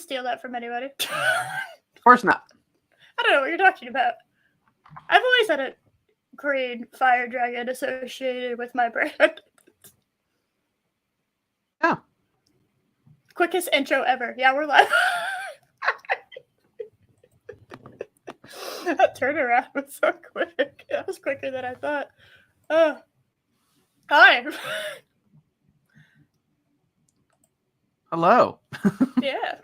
steal that from anybody. Of course not. I don't know what you're talking about. I've always had a green fire dragon associated with my brand. Oh. Quickest intro ever. Yeah, we're live. That turnaround was so quick. That was quicker than I thought. Oh. Hi. Hello. Yeah.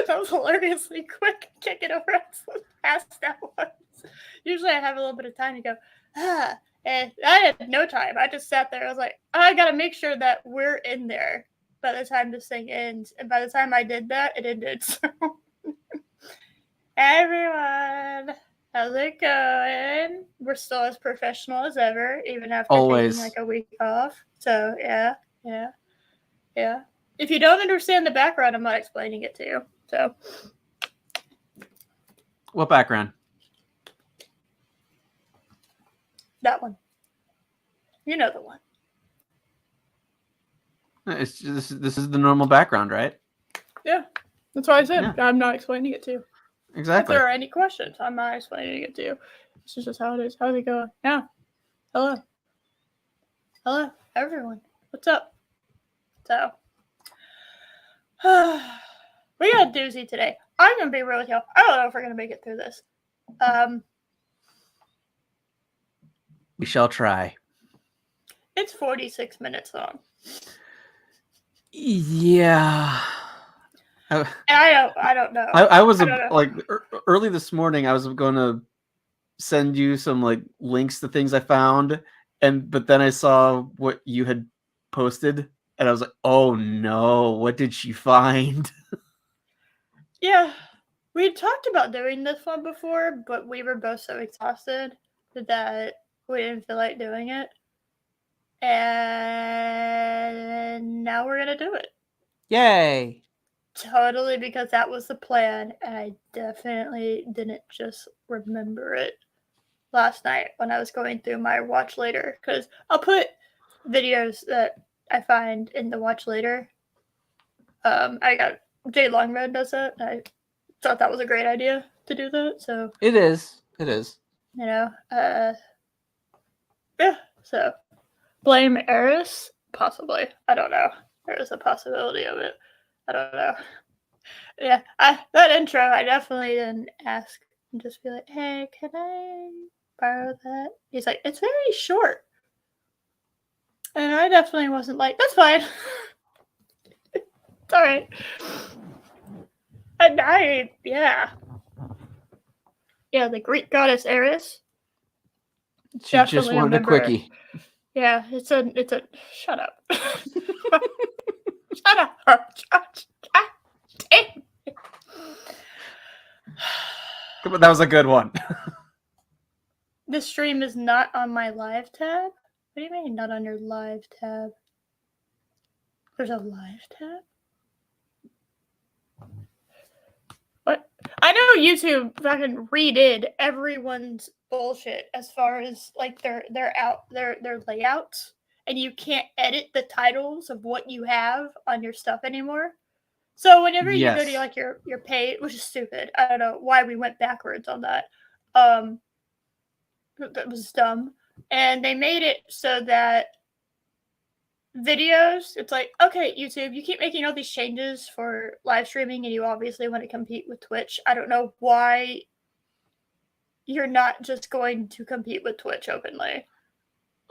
That was hilariously quick. Can't get over how fast that was. Usually I have a little bit of time to go, and I had no time. I just sat there. I was like, I gotta make sure that we're in there by the time this thing ends. And by the time I did that, it ended. So everyone, how's it going? We're still as professional as ever, even after Always. taking like a week off. So yeah. If you don't understand the background, I'm not explaining it to you. So What background? that one. You know the one. It's just, this is the normal background, right? Yeah. That's why I said I'm not explaining it to you. Exactly. If there are any questions, I'm not explaining it to you. This is just how it is. How's it going? Yeah. Hello, everyone. What's up? So, we got a doozy today. I'm going to be real with y'all. I don't know if we're going to make it through this. We shall try. It's 46 minutes long. Yeah. And I don't know. I was don't know. like early this morning. I was going to send you some like links to things I found, but then I saw what you had posted, and I was like, "Oh no, what did she find?" Yeah, we had talked about doing this one before, but we were both so exhausted that we didn't feel like doing it. And now we're going to do it. Yay! Totally, because that was the plan, and I definitely didn't just remember it last night when I was going through my watch later, because I'll put videos that I find in the watch later. I got Jay Longred does that. I thought that was a great idea to do that. So it is. You know, yeah. So blame Eris, possibly. I don't know. There is a possibility of it. I don't know. Yeah, that intro, I definitely didn't ask and just be like, "Hey, can I borrow that?" He's like, "It's very short," and I definitely wasn't like, "That's fine." It's all right. And the Greek goddess Eris. She just wanted a quickie. Yeah, it's a. Shut up. Shut up. Come on, that was a good one. This stream is not on my live tab. What do you mean not on your live tab? There's a live tab? What? I know YouTube fucking redid everyone's bullshit as far as like their layouts, and you can't edit the titles of what you have on your stuff anymore. So whenever you go to like your page, which is stupid, I don't know why we went backwards on that. That was dumb. And they made it so that videos, it's like, okay, YouTube, you keep making all these changes for live streaming and you obviously want to compete with Twitch. I don't know why you're not just going to compete with Twitch openly.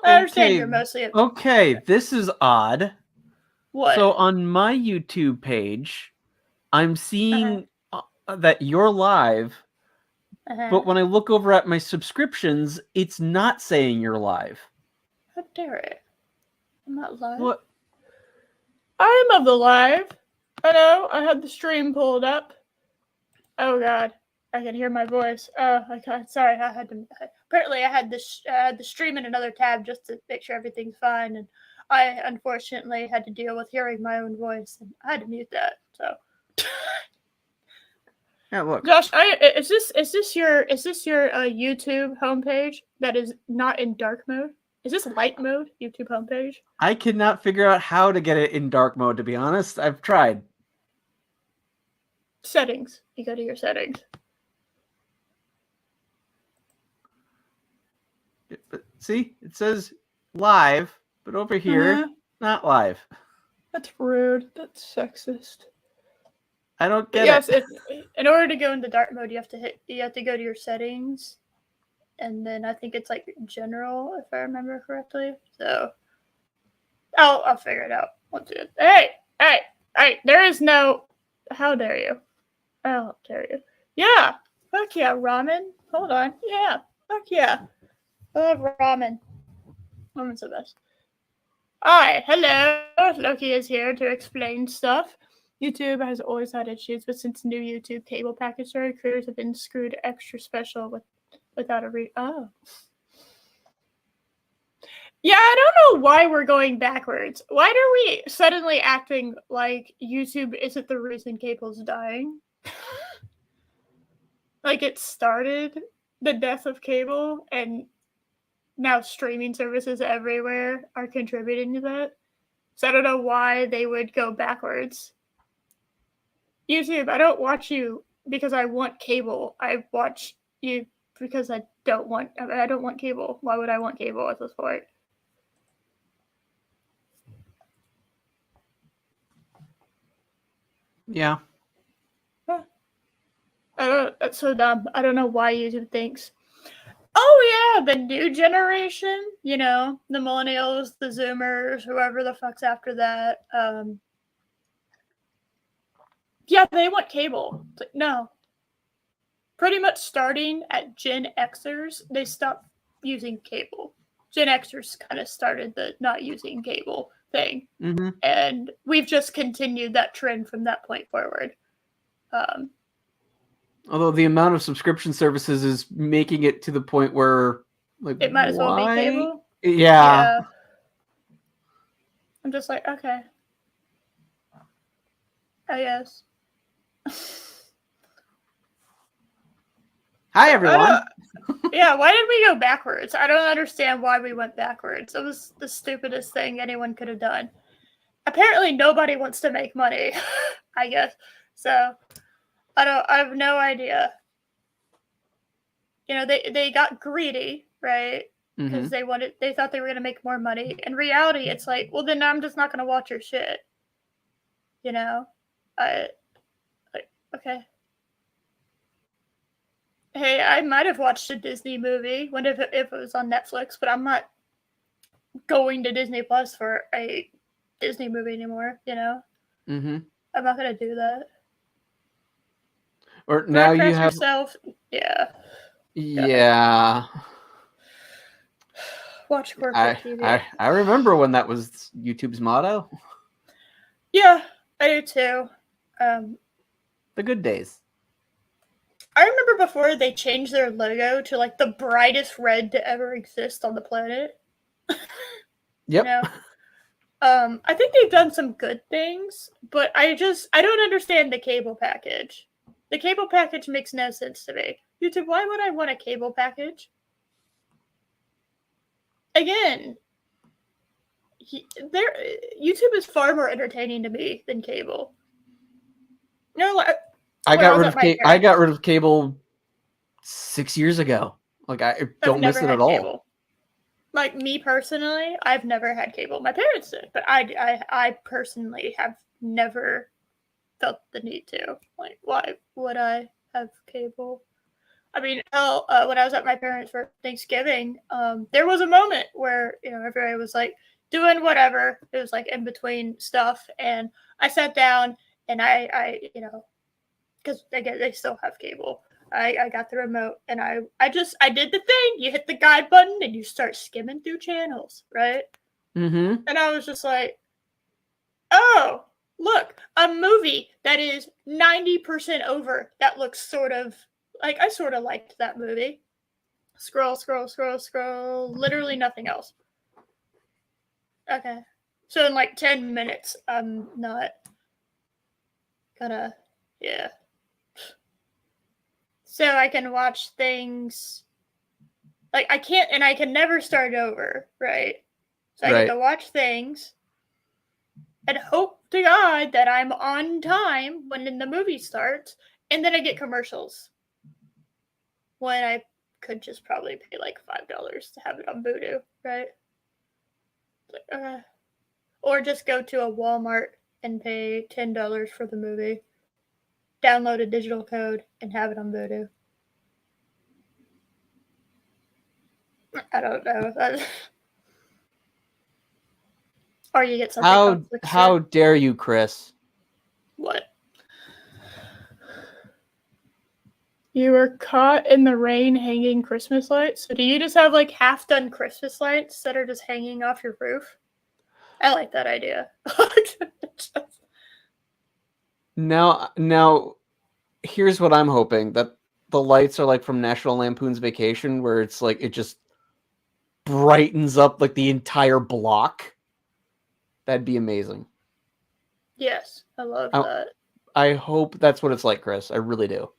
I understand you're mostly... Okay, this is odd. What? So on my YouTube page, I'm seeing that you're live, but when I look over at my subscriptions, it's not saying you're live. How dare it? I'm not live. What? I am of the live. I know. I had the stream pulled up. Oh God, I can hear my voice. Oh, okay. Sorry, I had to. Apparently, I had the stream in another tab just to make sure everything's fine, and I unfortunately had to deal with hearing my own voice, and I had to mute that. So. Yeah, look. Josh, is this your YouTube homepage that is not in dark mode? Is this light mode YouTube homepage? I cannot figure out how to get it in dark mode, to be honest. I've tried. Settings. You go to your settings. But see, it says live, but over here, not live. That's rude. That's sexist. I don't get it. In order to go into dark mode, you have to go to your settings, and then I think it's like general, if I remember correctly. So, I'll figure it out. Hey! There is no. How dare you? How dare you? Yeah. Fuck yeah, ramen. Hold on. Yeah. Fuck yeah. I love ramen. Ramen's the best. Hi, hello. Loki is here to explain stuff. YouTube has always had issues, but since new YouTube cable package started, creators have been screwed extra special without a Oh. Yeah, I don't know why we're going backwards. Why are we suddenly acting like YouTube isn't the reason cable's dying? Like it started the death of cable, and now streaming services everywhere are contributing to that. So I don't know why they would go backwards. YouTube, I don't watch you because I want cable. I watch you because I don't want cable. Why would I want cable at this point? Yeah. That's so dumb. I don't know why YouTube thinks, oh yeah, the new generation, you know, the millennials, the zoomers, whoever the fuck's after that. Yeah, they want cable. It's like, no. Pretty much starting at Gen Xers, they stopped using cable. Gen Xers kind of started the not using cable thing. Mm-hmm. And we've just continued that trend from that point forward. Although the amount of subscription services is making it to the point where, like, it might as well be cable. Yeah. I'm just like, okay. Oh, yes. Hi, everyone. Yeah, why did we go backwards? I don't understand why we went backwards. It was the stupidest thing anyone could have done. Apparently, nobody wants to make money, I guess. So, I have no idea. You know, they got greedy, right? Because they thought they were going to make more money. In reality, it's like, well, then I'm just not going to watch your shit. You know? Okay. Hey, I might have watched a Disney movie if it was on Netflix, but I'm not going to Disney Plus for a Disney movie anymore, you know? Mm-hmm. I'm not going to do that. Or now you have yourself. Yeah. Yeah. Watch corporate TV. I remember when that was YouTube's motto. Yeah, I do too. The good days. I remember before they changed their logo to like the brightest red to ever exist on the planet. Yep. You know? I think they've done some good things, but I don't understand the cable package. The cable package makes no sense to me. YouTube, why would I want a cable package? Again, YouTube is far more entertaining to me than cable. You know, I got rid of cable 6 years ago. Like I don't miss it at all. Cable. Like me personally, I've never had cable. My parents did, but I personally have never felt the need to. Like, why would I have cable? I mean, when I was at my parents for Thanksgiving, there was a moment where, you know, everybody was like doing whatever. It was like in between stuff. And I sat down and I you know, because they still have cable. I got the remote and I did the thing. You hit the guide button and you start skimming through channels, right? Mm-hmm. And I was just like, oh, look, a movie that is 90% over. That looks sort of like I sort of liked that movie. Scroll. Literally nothing else. Okay. So in like 10 minutes, I'm not gonna, yeah. So I can watch things. Like I can never start over, right? So I get to watch things. and hope to God that I'm on time when the movie starts, and then I get commercials. When I could just probably pay like $5 to have it on Vudu, right? Or just go to a Walmart and pay $10 for the movie, download a digital code, and have it on Vudu. I don't know. Or you get something called Flickster. How dare you, Chris? What? You were caught in the rain hanging Christmas lights? So do you just have like half-done Christmas lights that are just hanging off your roof? I like that idea. Now, here's what I'm hoping, that the lights are like from National Lampoon's Vacation, where it's like it just brightens up like the entire block. That'd be amazing. Yes, I love that. I hope that's what it's like, Chris. I really do.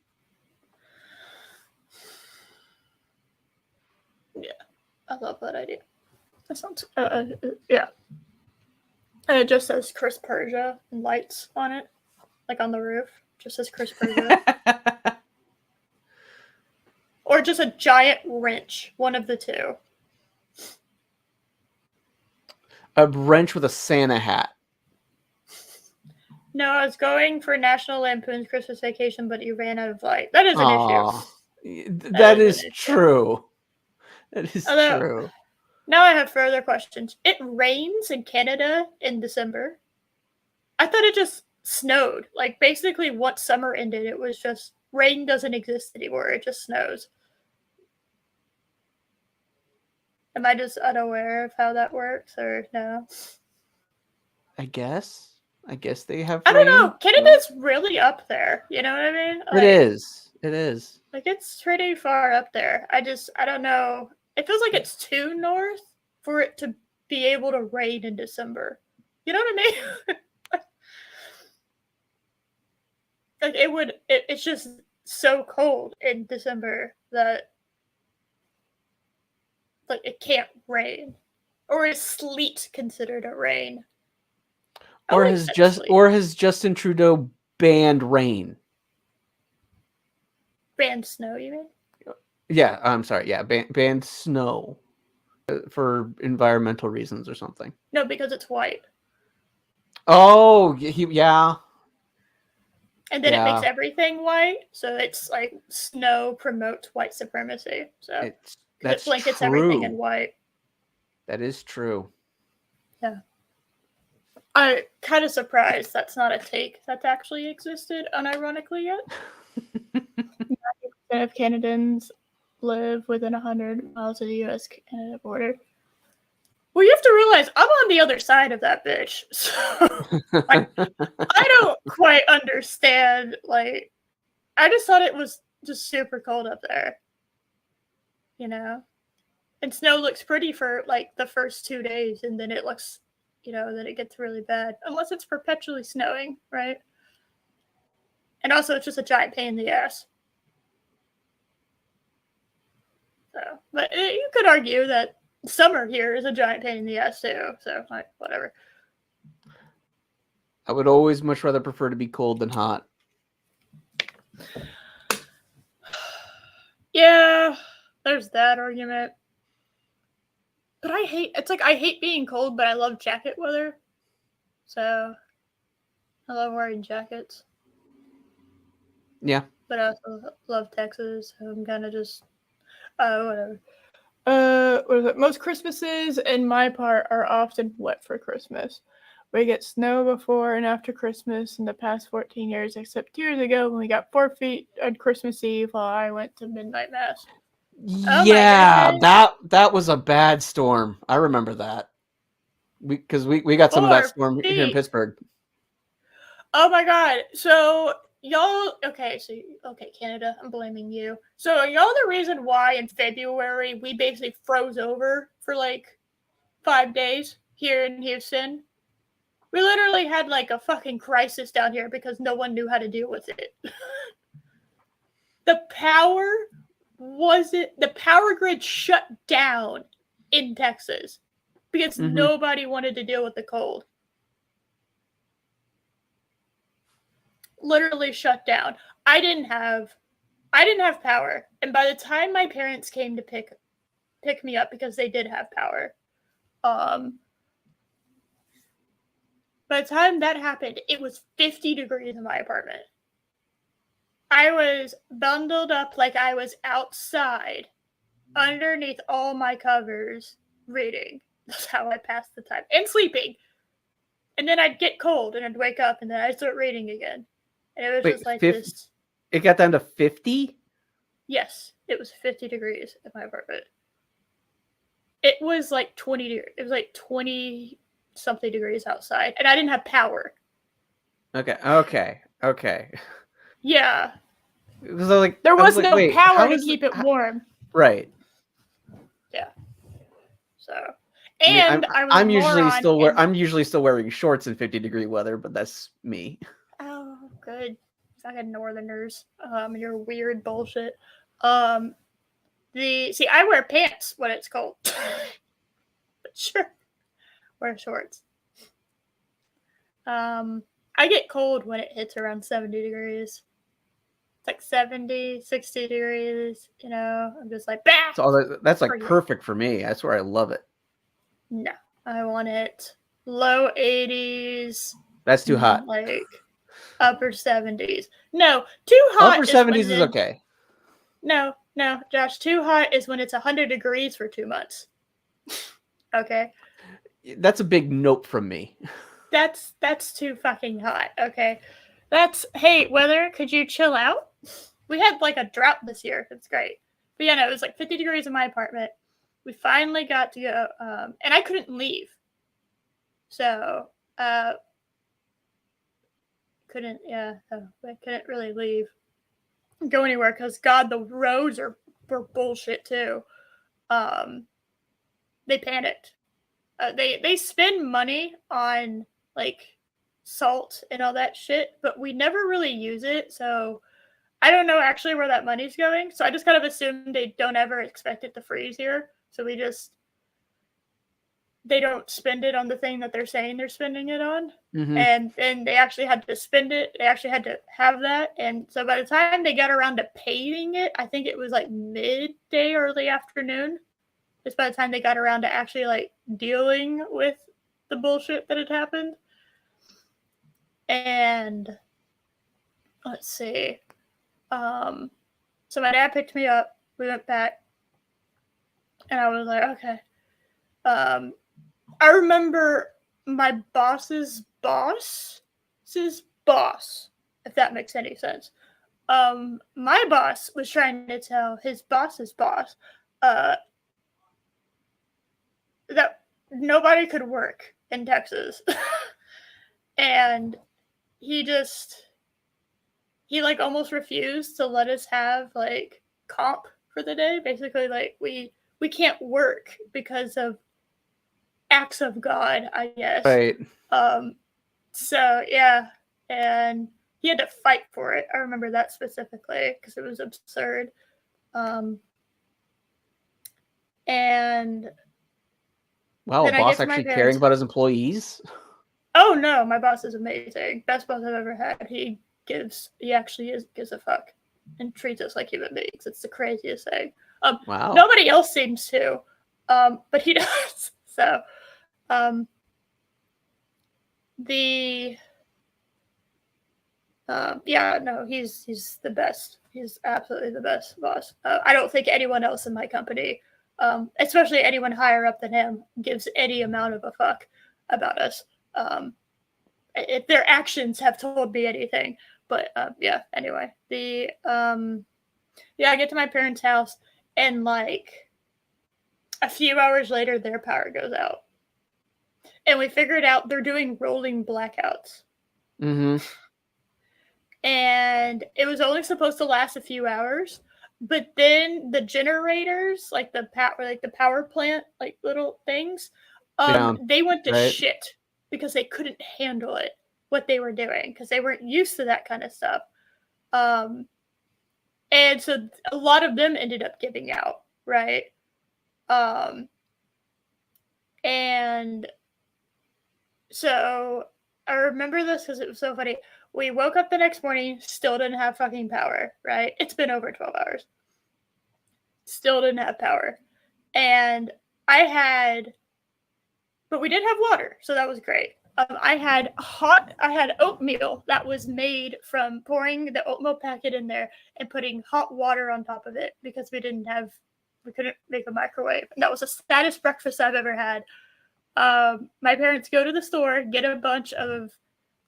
Yeah, I love that idea. That sounds, yeah. And it just says Chris Persia and lights on it, like on the roof. Just says Chris Persia. Or just a giant wrench, one of the two. A wrench with a Santa hat. No, I was going for National Lampoon's Christmas Vacation, but you ran out of light. That is an issue. That is true. That is true. Now I have further questions. It rains in Canada in December. I thought it just snowed. Like, basically, once summer ended, it was just rain doesn't exist anymore. It just snows. Am I just unaware of how that works, or no? I guess they have. I don't know. Canada's really up there. You know what I mean? Like, it is. Like, it's pretty far up there. I don't know. It feels like it's too north for it to be able to rain in December. You know what I mean? Like, it's just so cold in December that, like, it can't rain. Or is sleet considered a rain? Or has Justin Trudeau banned rain? Banned snow, you mean? Yeah, I'm sorry. Yeah, banned snow for environmental reasons or something. No, because it's white. Oh, yeah. And then it makes everything white, so it's like snow promotes white supremacy. So it blankets everything in white. That is true. Yeah. I'm kind of surprised that's not a take that's actually existed, unironically, yet. 90% of Canadians live within 100 miles of the U.S.-Canada border. Well, you have to realize I'm on the other side of that bitch, so I don't quite understand. Like, I just thought it was just super cold up there, you know. And snow looks pretty for like the first 2 days, and then it looks, then it gets really bad unless it's perpetually snowing, right? And also, it's just a giant pain in the ass. So, but you could argue that summer here is a giant pain in the ass too. So, like, whatever. I would always much rather prefer to be cold than hot. Yeah, there's that argument. But I hate being cold, but I love jacket weather. So, I love wearing jackets. Yeah. But I also love Texas, so I'm kind of just, whatever. What is it? Most Christmases in my part are often wet for Christmas. We get snow before and after Christmas in the past 14 years, except 2 years ago when we got 4 feet on Christmas Eve while I went to midnight mass. Yeah, that was a bad storm. I remember that. Because we got some of that storm here in Pittsburgh. Oh my God. So y'all, okay, Canada, I'm blaming you. So are y'all the reason why in February we basically froze over for like 5 days here in Houston? We literally had like a fucking crisis down here because no one knew how to deal with it. The power grid shut down in Texas because nobody wanted to deal with the cold. literally shut down. I didn't have power, and by the time my parents came to pick me up, because they did have power, by the time that happened, it was 50 degrees in my apartment. I was bundled up like I was outside, underneath all my covers, reading. That's how I passed the time. And sleeping. And then I'd get cold and I'd wake up and then I'd start reading again. And it was just like this. It got down to 50? Yes, it was 50 degrees in my apartment. It was like 20. It was like 20 something degrees outside, and I didn't have power. Okay. Yeah. So like there was no power to keep it warm. Right. Yeah. So, and I'm usually still wearing shorts in 50-degree weather, but that's me. Oh, good. Fucking Northerners. Your weird bullshit. I wear pants when it's cold. But sure, wear shorts. I get cold when it hits around 70 degrees. It's like 70, 60 degrees, I'm just like, bah! So that's like perfect for me. That's where I love it. No, I want it low 80s. That's too hot. Like upper 70s. No, too hot. Upper 70s is okay. No, Josh, too hot is when it's 100 degrees for 2 months. Okay? That's a big nope from me. That's too fucking hot, okay? Hey, weather, could you chill out? We had like a drought this year. It's great. But yeah, no, it was like 50 degrees in my apartment. We finally got to go, and I couldn't leave. So, I couldn't really leave, go anywhere, because God, the roads were bullshit too. They panicked. They spend money on like salt and all that shit, but we never really use it, so I don't know actually where that money's going. So I just kind of assume they don't ever expect it to freeze here, so they don't spend it on the thing that they're saying they're spending it on. Mm-hmm. And then they actually had to spend it. They actually had to have that. And so by the time they got around to paying it, I think it was like midday, early afternoon. Just by the time they got around to actually like dealing with the bullshit that had happened. And let's see. So my dad picked me up. We went back. And I was like, okay. I remember my boss's boss, if that makes any sense. My boss was trying to tell his boss's boss that nobody could work in Texas. And he like almost refused to let us have like comp for the day. Basically, like we can't work because of acts of God, I guess. Right. So yeah, and he had to fight for it. I remember that specifically because it was absurd. And wow, a boss actually caring about his employees? Oh no, my boss is amazing. Best boss I've ever had. He actually gives a fuck and treats us like human beings. It's the craziest thing. Wow. Nobody else seems to, but he does. So, he's the best. He's absolutely the best boss. I don't think anyone else in my company, especially anyone higher up than him, gives any amount of a fuck about us. If their actions have told me anything. But anyway, I get to my parents' house, and like a few hours later, their power goes out. And we figured out they're doing rolling blackouts. Mm-hmm. And it was only supposed to last a few hours, but then the generators, like the power plant, like little things, they went to shit because they couldn't handle it, what they were doing, because they weren't used to that kind of stuff. And so a lot of them ended up giving out, right? And so I remember this because it was so funny. We woke up the next morning, still didn't have fucking power, right? It's been over 12 hours. Still didn't have power. And but we did have water, so that was great. I had oatmeal that was made from pouring the oatmeal packet in there and putting hot water on top of it because we couldn't make a microwave. And that was the saddest breakfast I've ever had. My parents go to the store, get a bunch of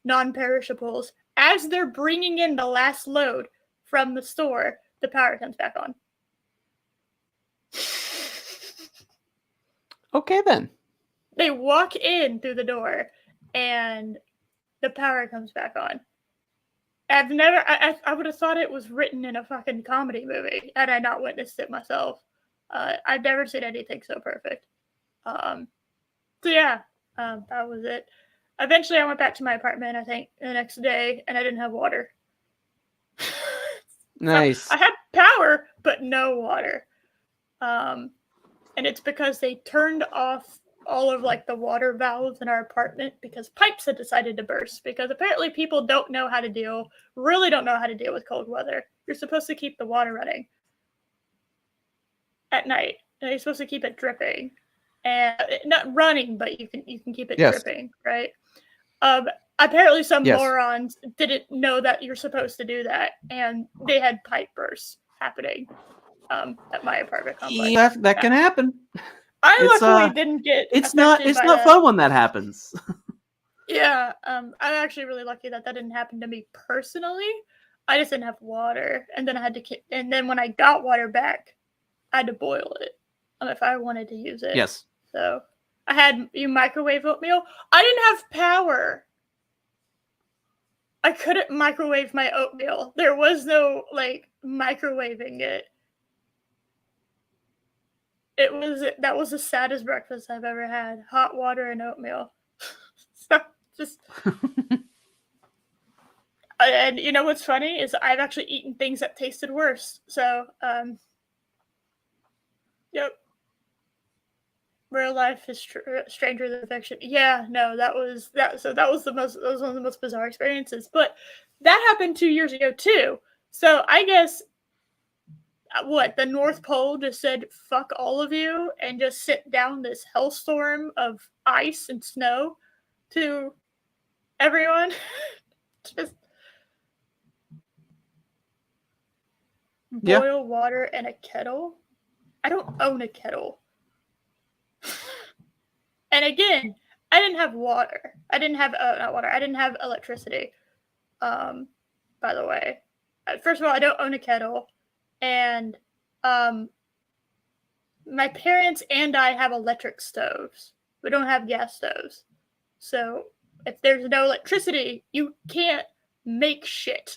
non-perishables. As they're bringing in the last load from the store, the power comes back on. Okay, then. They walk in through the door, and the power comes back on. I would have thought it was written in a fucking comedy movie had I not witnessed it myself. I've never seen anything so perfect. That was it. Eventually, I went back to my apartment, I think, the next day, and I didn't have water. Nice. I had power, but no water. And it's because they turned off all of like the water valves in our apartment because pipes had decided to burst because apparently people don't know how to deal with cold weather. You're supposed to keep the water running at night. And you're supposed to keep it dripping. And not running, but you can keep it dripping, right? Apparently some morons didn't know that you're supposed to do that, and they had pipe bursts happening at my apartment complex. Yeah, that can happen. Luckily didn't get. It's not fun when that happens. Yeah, I'm actually really lucky that didn't happen to me personally. I just didn't have water, and then and then when I got water back, I had to boil it if I wanted to use it. Yes. So you microwave oatmeal. I didn't have power. I couldn't microwave my oatmeal. There was no microwaving it. That was the saddest breakfast I've ever had. Hot water and oatmeal. So just and you know what's funny is I've actually eaten things that tasted worse. So yep. Real life is stranger than fiction. Yeah, no, that was one of the most bizarre experiences. But that happened 2 years ago too. So I guess the North Pole just said fuck all of you and just sent down this hellstorm of ice and snow to everyone. Just boil water in a kettle. I don't own a kettle. And again, I didn't have water. I didn't have not water. I didn't have electricity. By the way, first of all, I don't own a kettle, and my parents and I have electric stoves. We don't have gas stoves. So if there's no electricity, you can't make shit.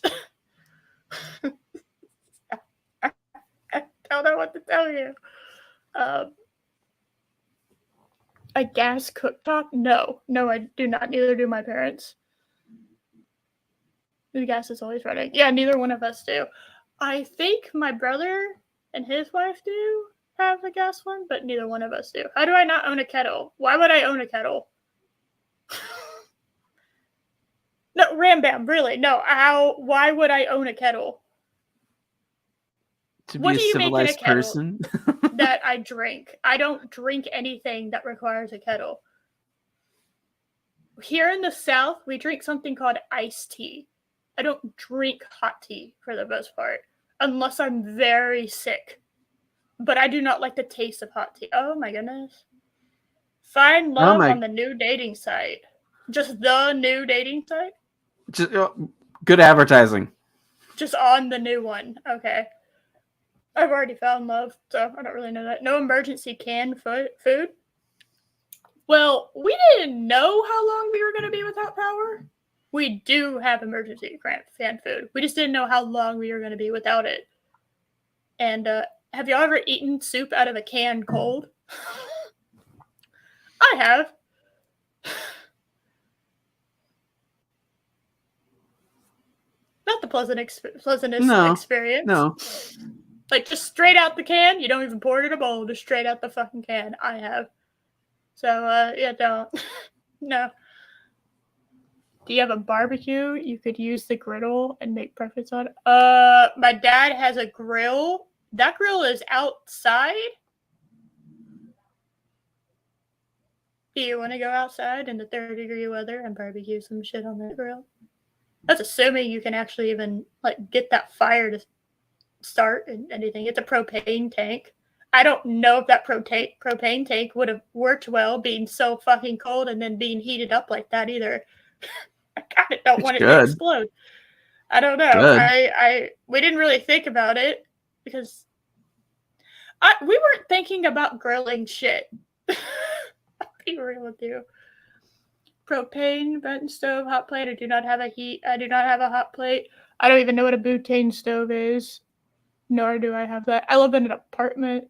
I don't know what to tell you. A gas cooktop? No, I do not. Neither do my parents. The gas is always running. Yeah, neither one of us do. I think my brother and his wife do have a gas one, but neither one of us do. How do I not own a kettle? Why would I own a kettle? No, Rambam, really. No, why would I own a kettle? To be a civilized person? That I drink. I don't drink anything that requires a kettle. Here in the South, we drink something called iced tea. I don't drink hot tea for the most part, unless I'm very sick. But I do not like the taste of hot tea. Oh my goodness. Find love on the new dating site. Just the new dating site? Just good advertising. Just on the new one. Okay. I've already found love, so I don't really know that. No emergency canned food? Well, we didn't know how long we were going to be without power. We do have emergency canned food. We just didn't know how long we were going to be without it. And have y'all ever eaten soup out of a can cold? I have. Not the pleasantest experience. No. Like, just straight out the can. You don't even pour it in a bowl. Just straight out the fucking can. I have. So, yeah, don't. No. Do you have a barbecue? You could use the griddle and make breakfast on. My dad has a grill. That grill is outside. Do you want to go outside in the 30-degree weather and barbecue some shit on that grill? That's assuming you can actually even like get that fire to start and anything. It's a propane tank. I don't know if that propane tank would have worked well being so fucking cold and then being heated up like that either. I kind of don't want it to explode. I don't know. We didn't really think about it because we weren't thinking about grilling shit. I'll be real with you. Propane, Benton stove, hot plate. I do not have a heat. I do not have a hot plate. I don't even know what a butane stove is. Nor do I have that. I live in an apartment.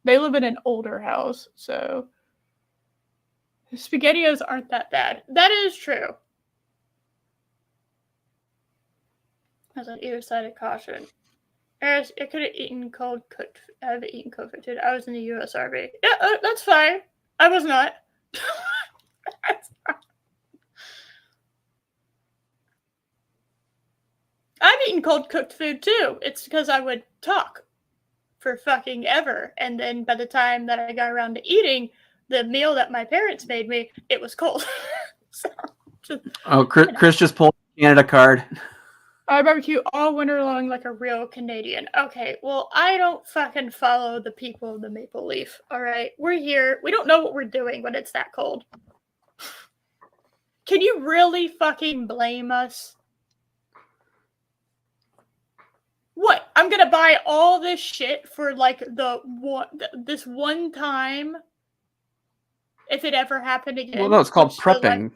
They live in an older house, so SpaghettiOs aren't that bad. That is true. As on either side of caution. I could have eaten cold cooked. I haven't eaten cold food. I was in the U.S. Army. Yeah, that's fine. I was not. I've eaten cold cooked food too. It's because I would talk for fucking ever. And then by the time that I got around to eating the meal that my parents made me, it was cold. Chris just pulled a Canada card. I barbecue all winter long like a real Canadian. Okay, well, I don't fucking follow the people of the Maple Leaf, all right? We're here. We don't know what we're doing when it's that cold. Can you really fucking blame us? What? I'm gonna buy all this shit for like this one time if it ever happened again. Well, no, it's called prepping.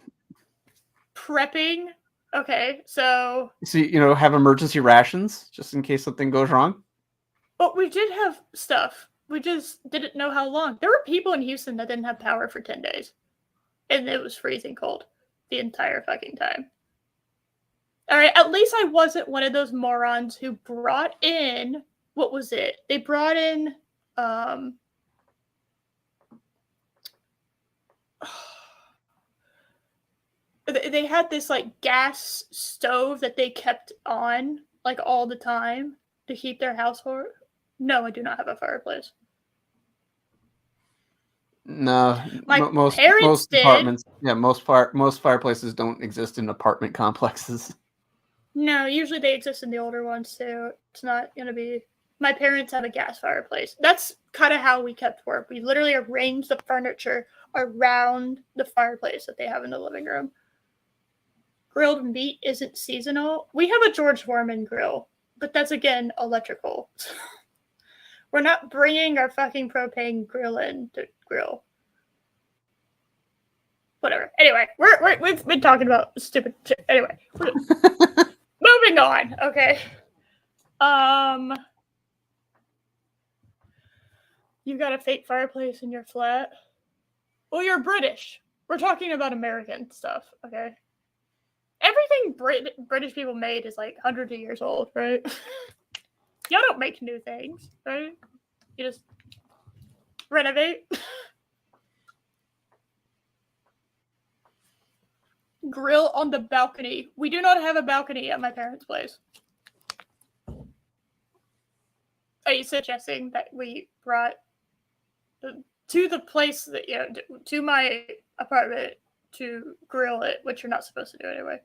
Prepping? Okay, so have emergency rations just in case something goes wrong. But we did have stuff. We just didn't know how long. There were people in Houston that didn't have power for 10 days. And it was freezing cold the entire fucking time. All right, at least I wasn't one of those morons who brought in, what was it? They brought in, they had this like gas stove that they kept on like all the time to keep their household. No, I do not have a fireplace. No, most apartments. Yeah, most fireplaces don't exist in apartment complexes. No, usually they exist in the older ones too. It's not gonna be. My parents have a gas fireplace. That's kind of how we kept work. We literally arranged the furniture around the fireplace that they have in the living room. Grilled meat isn't seasonal. We have a George Foreman grill, but that's again electrical. We're not bringing our fucking propane grill in to grill. Whatever. Anyway, we've been talking about stupid shit. Anyway, moving on. Okay. You got a fake fireplace in your flat? Well, you're British. We're talking about American stuff, okay? Everything British people made is like hundreds of years old, right? Y'all don't make new things, right? You just renovate. Grill on the balcony. We do not have a balcony at my parents' place. Are you suggesting that we brought to the place that to my apartment to grill it, which you're not supposed to do anyway?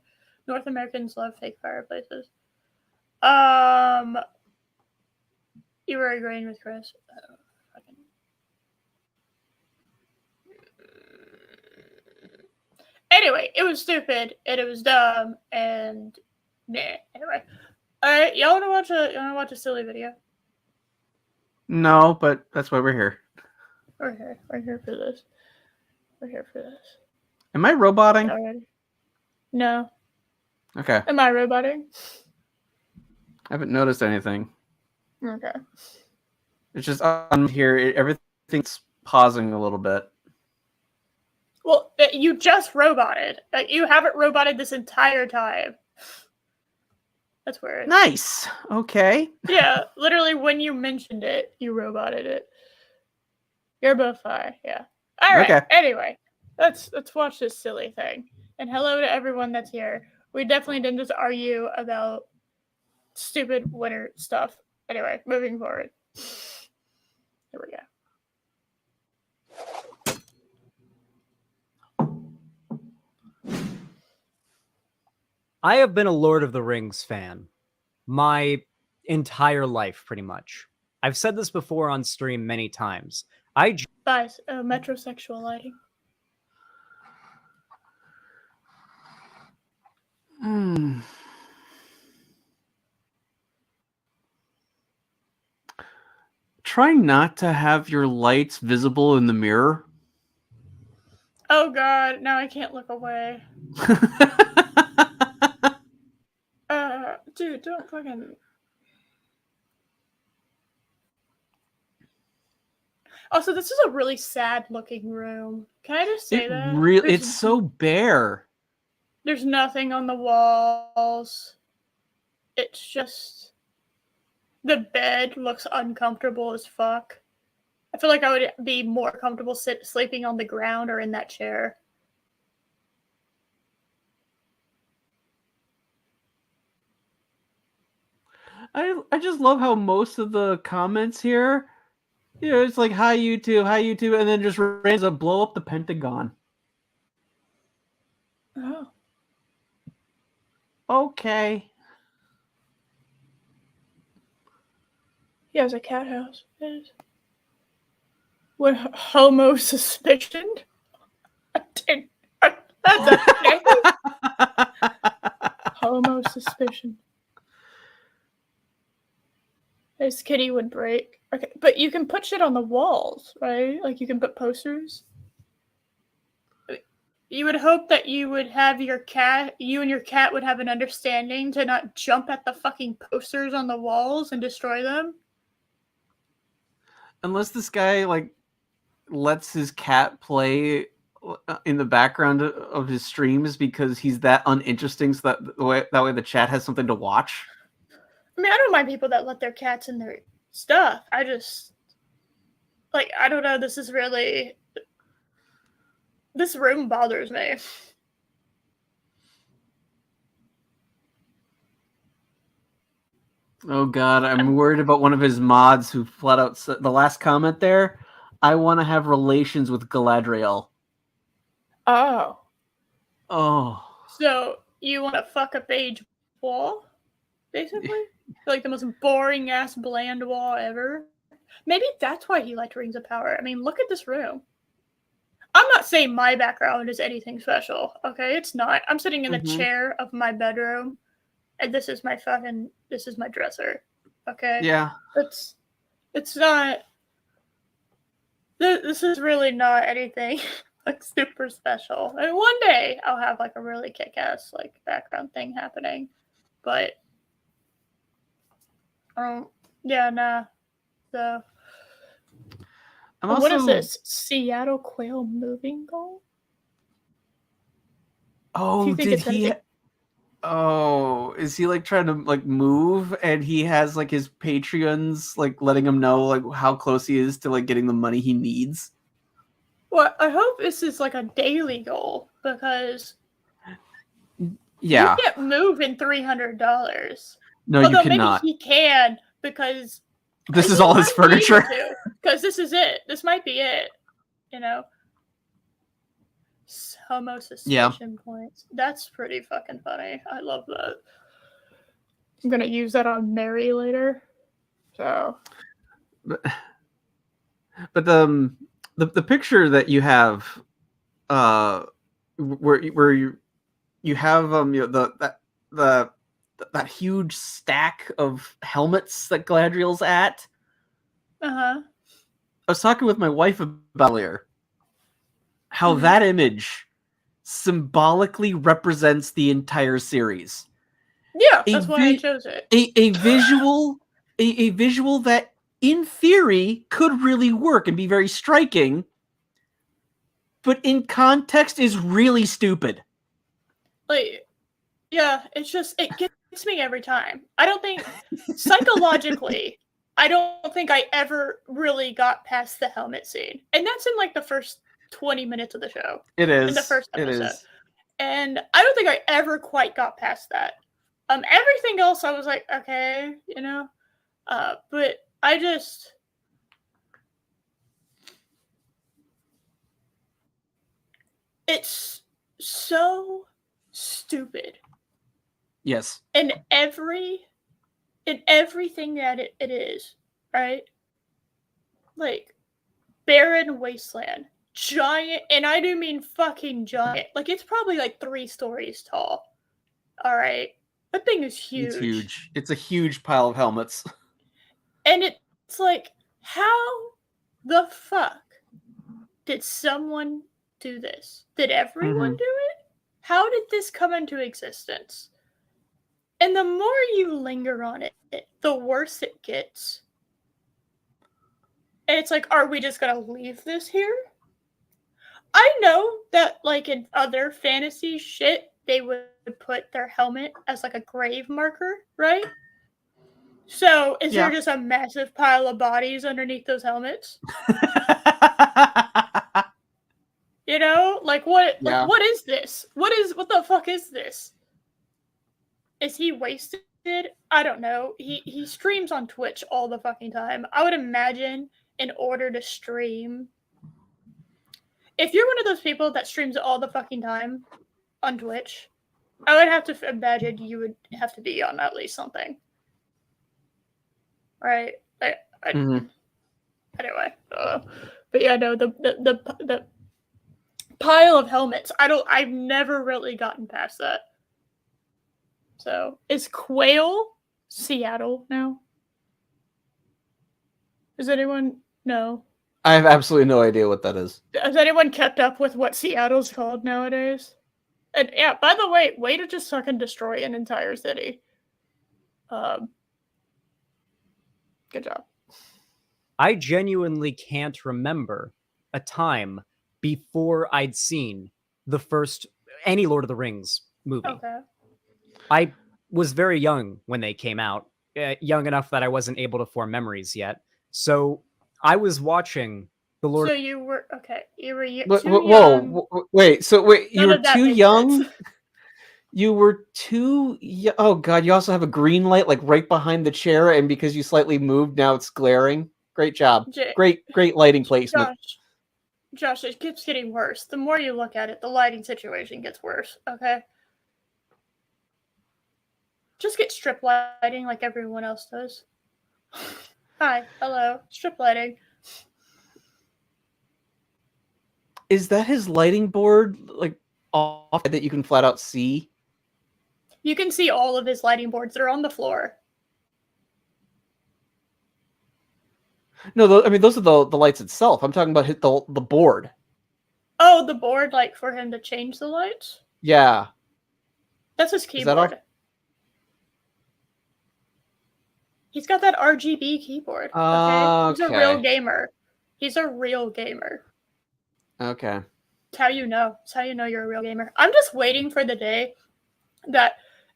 North Americans love fake fireplaces. You were agreeing with Chris. Anyway, it was stupid and it was dumb and nah. Anyway, all right, y'all want to watch a silly video? No, but that's why we're here. We're here for this. We're here for this. Am I roboting? Already? No. Okay. Am I roboting? I haven't noticed anything. Okay. It's just on here. Everything's pausing a little bit. Well, you just roboted. You haven't roboted this entire time. That's weird. Nice. Okay. Yeah, literally when you mentioned it, you roboted it. You're both fine. Yeah. All right. Okay. Anyway, let's watch this silly thing. And hello to everyone that's here. We definitely didn't just argue about stupid winter stuff. Anyway, moving forward. Here we go. I have been a Lord of the Rings fan my entire life, pretty much. I've said this before on stream many times. Metrosexual lighting. Try not to have your lights visible in the mirror. Oh god, now I can't look away. Dude, don't fucking... Also, this is a really sad looking room. Can I just say that? It's so bare. There's nothing on the walls. It's just... The bed looks uncomfortable as fuck. I feel like I would be more comfortable sleeping on the ground or in that chair. I just love how most of the comments here, it's like, hi YouTube, and then just random up blow up the Pentagon. Oh. Okay. Yeah, it's a cat house. What, homo suspicion? That's a thing. Homo suspicion. This kitty would break. Okay, but you can put shit on the walls, right? Like you can put posters. You would hope that you and your cat would have an understanding to not jump at the fucking posters on the walls and destroy them. Unless this guy like lets his cat play in the background of his streams because he's that uninteresting, so that way the chat has something to watch. I mean, I don't mind people that let their cats in their stuff. I just, like, I don't know. This room bothers me. Oh god, I'm worried about one of his mods who flat out said, the last comment there, I want to have relations with Galadriel. Oh. Oh. So, you want to fuck a beige wall? Basically? Like the most boring-ass bland wall ever? Maybe that's why he liked Rings of Power. I mean, look at this room. I'm not saying my background is anything special, okay? It's not. I'm sitting in the chair of my bedroom, and this is my dresser, okay? Yeah. It's not... This is really not anything like super special. And one day I'll have like a really kick-ass like background thing happening, but yeah, nah. So what is this? Seattle quail moving goal? Oh, is he like trying to like move and he has like his Patreons like letting him know like how close he is to like getting the money he needs? Well, I hope this is like a daily goal because you can't move in $300. No, although you cannot. Maybe he can because this is all his furniture. Because this is it. This might be it. You know. Homo suspicion points. That's pretty fucking funny. I love that. I'm gonna use that on Mary later. So. But the picture that you have, where you have that huge stack of helmets that Galadriel's at. I was talking with my wife about earlier how that image symbolically represents the entire series. Yeah, that's why I chose it. A visual that in theory could really work and be very striking, but in context is really stupid. Like, yeah, it's just, it gets me every time. I don't think, psychologically, I don't think I ever really got past the helmet scene. And that's in like the first 20 minutes of the show. It is. In the first episode. It is. And I don't think I ever quite got past that. Everything else I was like, okay, you know. But I just it's so stupid. Yes. In everything that it is, right? Like barren wasteland. Giant, and I do mean fucking giant. Like it's probably like 3 stories tall. All right. That thing is huge. It's huge. It's a huge pile of helmets. And it's like, how the fuck did someone do this? Did everyone do it? How did this come into existence? And the more you linger on it, the worse it gets. And it's like, are we just gonna leave this here? I know that, like, in other fantasy shit, they would put their helmet as, like, a grave marker, right? So, is there just a massive pile of bodies underneath those helmets? You know? Like, what? Yeah. Like, what is this? What the fuck is this? Is he wasted? I don't know. He streams on Twitch all the fucking time. I would imagine in order to stream, if you're one of those people that streams all the fucking time on Twitch, I would have to imagine you would have to be on at least something. Right? Anyway. But yeah, no, the pile of helmets. I've never really gotten past that. So, is Quail Seattle now? Does anyone know? I have absolutely no idea what that is. Has anyone kept up with what Seattle's called nowadays? And yeah, by the way to just fucking destroy an entire city. Good job. I genuinely can't remember a time before I'd seen the first any Lord of the Rings movie. Okay. I was very young when they came out, young enough that I wasn't able to form memories yet. So I was watching the Lord. So you were okay. You were too Whoa! Wait. So wait, you were too young. Sense. You were too. Oh god! You also have a green light like right behind the chair, and because you slightly moved, now it's glaring. Great job. Great lighting placement. Josh, it keeps getting worse. The more you look at it, the lighting situation gets worse. Okay. Just get strip lighting like everyone else does. Hi, hello, strip lighting. Is that his lighting board, like, off that you can flat out see? You can see all of his lighting boards. They're on the floor. No, I mean, those are the lights itself. I'm talking about the board. Oh, the board, like, for him to change the lights? Yeah. That's his keyboard. He's got that RGB keyboard. Okay? He's a real gamer. He's a real gamer. Okay. It's how you know. It's how you know you're a real gamer. I'm just waiting for the day that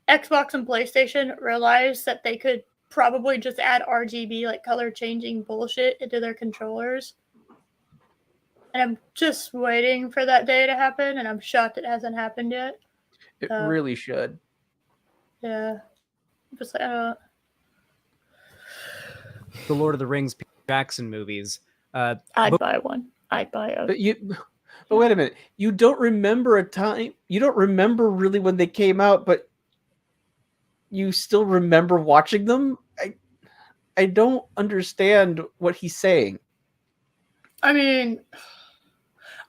Xbox and PlayStation realize that they could probably just add RGB, like color changing bullshit, into their controllers. And I'm just waiting for that day to happen, and I'm shocked it hasn't happened yet. It really should. Yeah. Just like, the Lord of the Rings Peter Jackson movies. I'd buy one. I'd buy a. But wait a minute. You don't remember a time. You don't remember really when they came out, but you still remember watching them. I don't understand what he's saying. I mean,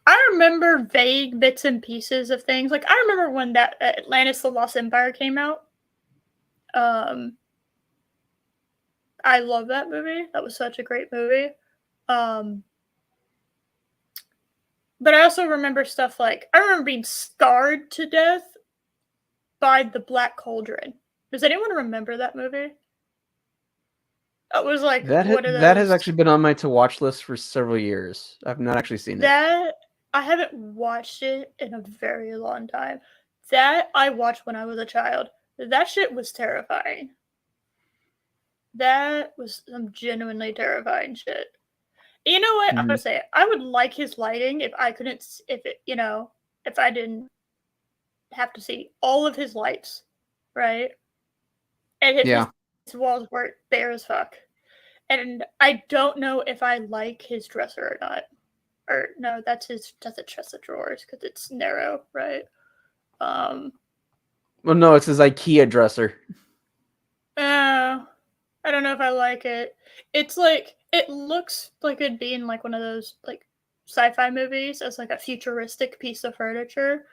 I remember vague bits and pieces of things. Like I remember when that Atlantis: The Lost Empire came out. I love that movie. That was such a great movie. But I also remember stuff like, I remember being scarred to death by The Black Cauldron. Does anyone remember that movie? It was like that has actually been on my to watch list for several years. I've not actually seen it. I haven't watched it in a very long time. That I watched when I was a child. That shit was terrifying. That was some genuinely terrifying shit. You know what? I'm gonna say it. I would like his lighting if I couldn't, if I didn't have to see all of his lights, right? And if his walls were bare as fuck. And I don't know if I like his dresser or not. Or no, that's a chest of drawers because it's narrow, right? Well, no, it's his IKEA dresser. I don't know if I like it. It's like, it looks like it'd be in like one of those like sci-fi movies as like a futuristic piece of furniture.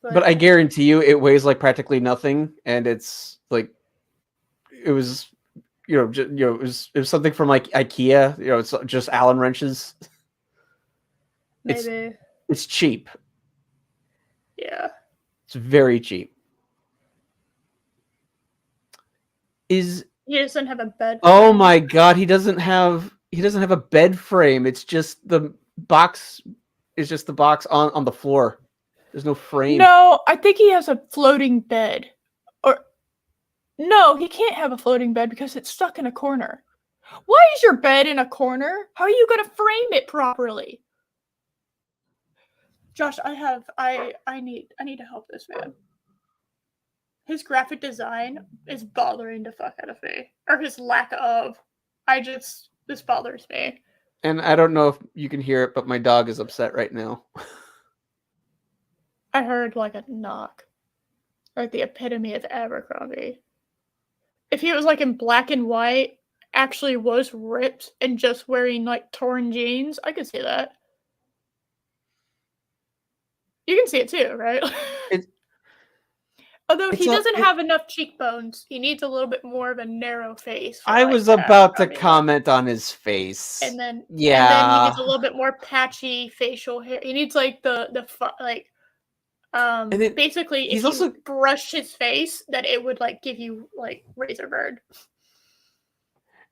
But I guarantee you, it weighs like practically nothing, and it's like it was, it was something from like IKEA. It's just Allen wrenches. Maybe it's cheap. Yeah, it's very cheap. He doesn't have a bed frame. Oh my god, he doesn't have a bed frame. It's just the box. It's just the box on the floor. There's no frame. No, I think he has a floating bed. Or no, he can't have a floating bed because it's stuck in a corner. Why is your bed in a corner? How are you going to frame it properly? Josh, I need to help this man. His graphic design is bothering the fuck out of me. Or his lack of. This bothers me. And I don't know if you can hear it, but my dog is upset right now. I heard like a knock. Like the epitome of Abercrombie. If he was like in black and white, actually was ripped and just wearing like torn jeans, I could see that. You can see it too, right? Although he doesn't have enough cheekbones. He needs a little bit more of a narrow face. I was about to comment on his face. And then he needs a little bit more patchy facial hair. He needs like basically if you brushed his face, that it would like give you like razor bird.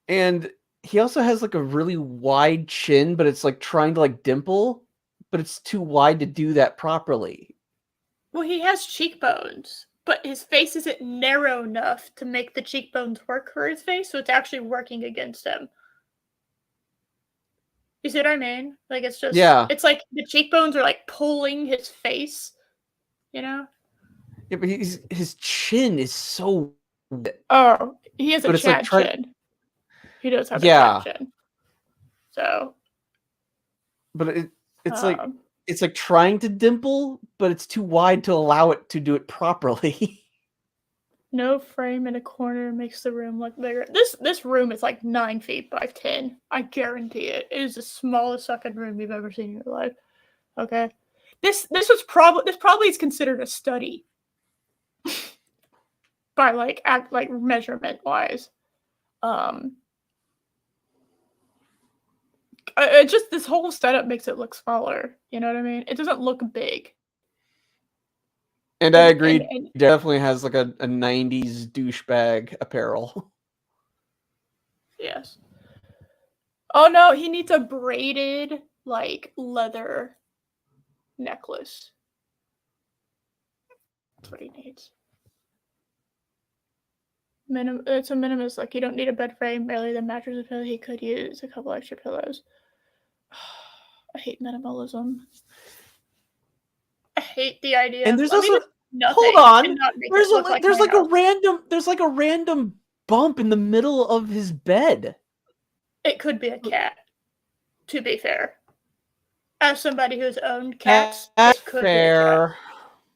And he also has like a really wide chin, but it's like trying to like dimple, but it's too wide to do that properly. Well, he has cheekbones, but his face isn't narrow enough to make the cheekbones work for his face, so it's actually working against him. You see what I mean? Like it's just it's like the cheekbones are like pulling his face, you know? Yeah, but his chin is so. Oh, he has a Chad chin. He does have a Chad chin. So. But it's like it's like trying to dimple, but it's too wide to allow it to do it properly. No frame in a corner makes the room look bigger. This room is like 9 feet by 10. I guarantee it. It is the smallest fucking room you've ever seen in your life. Okay. This probably is considered a study. By like measurement wise. Just this whole setup makes it look smaller. You know what I mean? It doesn't look big. And I agree. Definitely has like a 90s douchebag apparel. Yes. Oh no, he needs a braided like leather necklace. That's what he needs. It's a minimalist. Like you don't need a bed frame, barely the mattress and pillow. He could use a couple extra pillows. I hate minimalism. I hate the idea. And there's also hold on. There's like a random bump in the middle of his bed. It could be a cat. To be fair, as somebody who's owned cats, it could fair.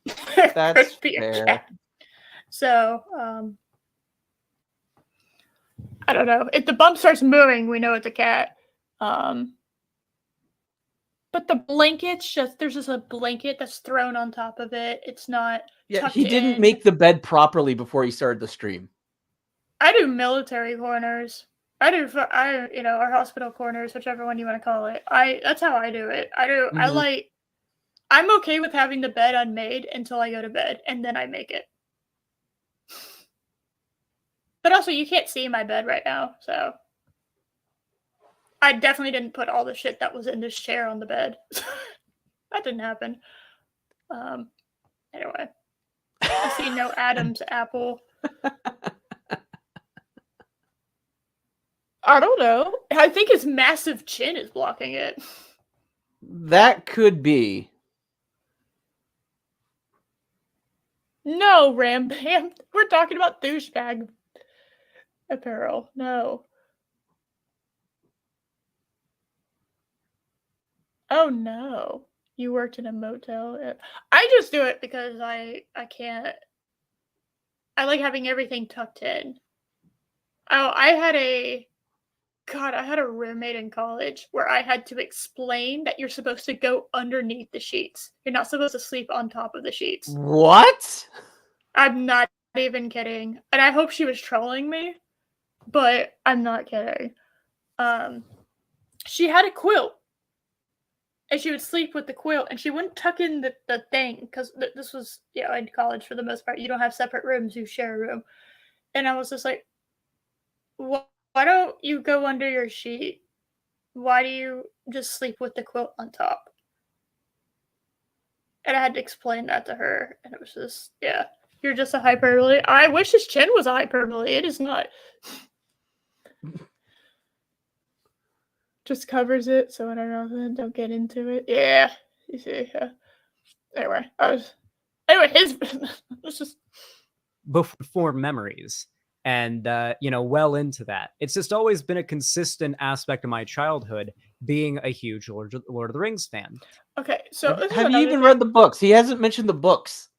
Be a cat. That's fair. Cat. So, I don't know. If the bump starts moving, we know it's a cat. But the blanket's there's just a blanket that's thrown on top of it. It's not. Yeah, he didn't make the bed properly before he started the stream. I do military corners. Our hospital corners, whichever one you want to call it. That's how I do it. I'm okay with having the bed unmade until I go to bed, and then I make it. But also, you can't see my bed right now, so. I definitely didn't put all the shit that was in this chair on the bed. That didn't happen. Anyway. I see no Adam's apple. I don't know. I think his massive chin is blocking it. That could be. No, Ram Bam. We're talking about douchebag apparel. No. Oh no. You worked in a motel. I just do it because I can't. I like having everything tucked in. Oh, I had a roommate in college where I had to explain that you're supposed to go underneath the sheets. You're not supposed to sleep on top of the sheets. What? I'm not even kidding. And I hope she was trolling me, but I'm not kidding. She had a quilt. And she would sleep with the quilt, and she wouldn't tuck in the thing, because this was, in college for the most part. You don't have separate rooms, you share a room. And I was just like, why don't you go under your sheet? Why do you just sleep with the quilt on top? And I had to explain that to her, and it was just, you're just a hyperbole. I wish his chin was a hyperbole. It is not. Just covers it, so I don't get into it. Yeah, you see. Anyway, his it's just before memories, and well into that. It's just always been a consistent aspect of my childhood being a huge Lord of the Rings fan. Okay, so have you even read the books? He hasn't mentioned the books.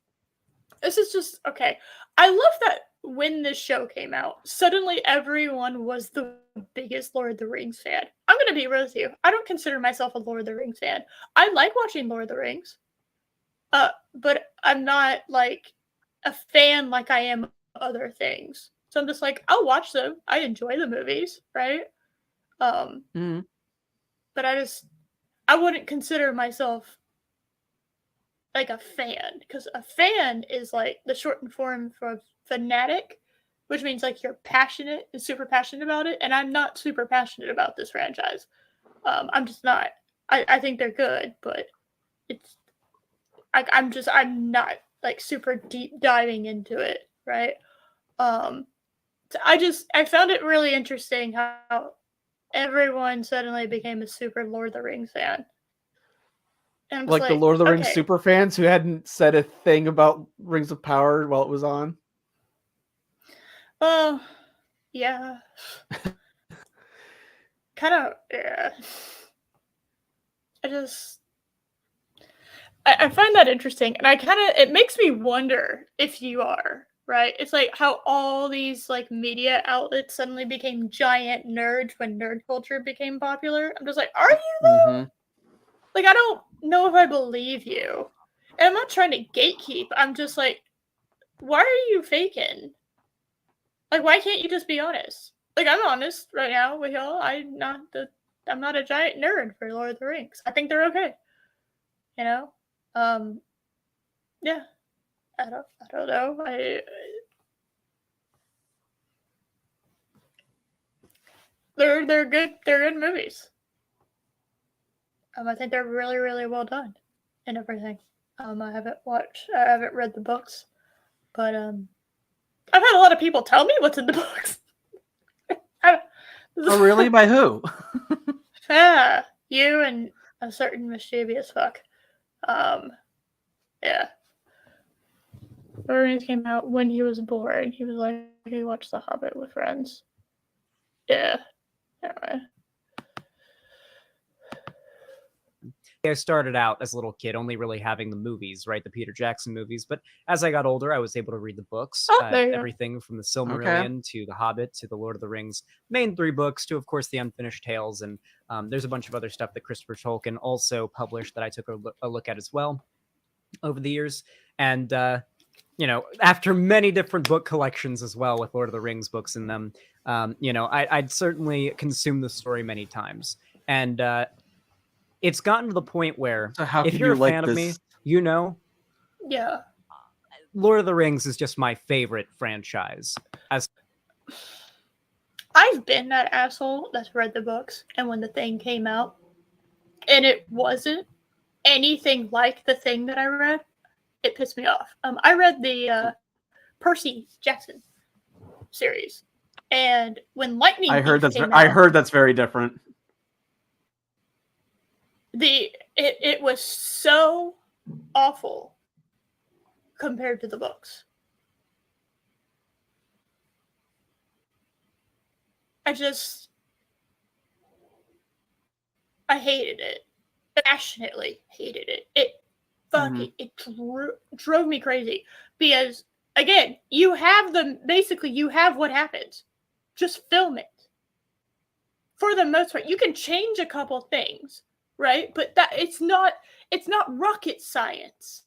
This is just okay. I love that when this show came out, suddenly everyone was the biggest Lord of the Rings fan. I'm gonna be real with you. I don't consider myself a Lord of the Rings fan. I like watching Lord of the Rings, but I'm not like a fan like I am other things. So I'm just like, I'll watch them. I enjoy the movies, right? But I wouldn't consider myself like a fan, because a fan is like the shortened form for fanatic, which means like you're passionate and super passionate about it, and I'm not super passionate about this franchise. I'm just not. I think they're good, but it's I'm not like super deep diving into it, right? So I found it really interesting how everyone suddenly became a super Lord of the Rings fan. Like the Lord of the Rings super fans who hadn't said a thing about Rings of Power while it was on. Well, yeah. Kind of, yeah. I find that interesting, and it makes me wonder if you are, right? It's like how all these like media outlets suddenly became giant nerds when nerd culture became popular. I'm just like, are you though? Mm-hmm. Like, I don't know if I believe you. And I'm not trying to gatekeep. I'm just like, why are you faking? Like, why can't you just be honest? Like, I'm honest right now with y'all. I'm not a giant nerd for Lord of the Rings. I think they're okay. Yeah. I don't know. They're good. They're good movies. I think they're really, really well done and everything. I haven't read the books, but I've had a lot of people tell me what's in the books. Oh, really? By who? You and a certain mischievous fuck. Yeah. Rings came out when he was born. He was like, he watched The Hobbit with friends. Yeah. Anyway. I started out as a little kid only really having the movies, right? The Peter Jackson movies. But as I got older, I was able to read the books. Everything from The Silmarillion to The Hobbit to The Lord of the Rings. Main 3 books to, of course, The Unfinished Tales. And there's a bunch of other stuff that Christopher Tolkien also published that I took a look at as well over the years. And, after many different book collections as well with Lord of the Rings books in them, I'd certainly consumed the story many times. And it's gotten to the point where if you're a fan of me, yeah, Lord of the Rings is just my favorite franchise. I've been that asshole that's read the books, and when the thing came out, and it wasn't anything like the thing that I read, it pissed me off. I read the Percy Jackson series, and when Lightning I heard that's very different. It was so awful compared to the books. I hated it. Passionately hated it. It fucking it drove me crazy because again, you have what happens. Just film it. For the most part, you can change a couple things, right? But it's not rocket science.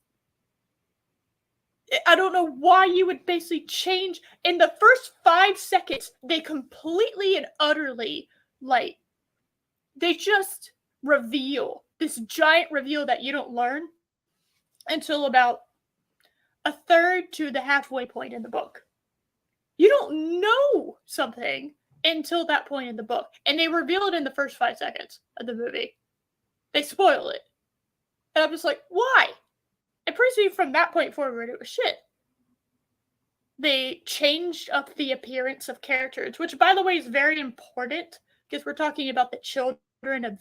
I don't know why you would basically change in the first 5 seconds. They completely and utterly they just reveal this giant reveal that you don't learn until about a third to the halfway point in the book. You don't know something until that point in the book, and they reveal it in the first 5 seconds of the movie. They spoil it, and I'm just like, why? And pretty soon from that point forward, it was shit. They changed up the appearance of characters, which, by the way, is very important because we're talking about the children of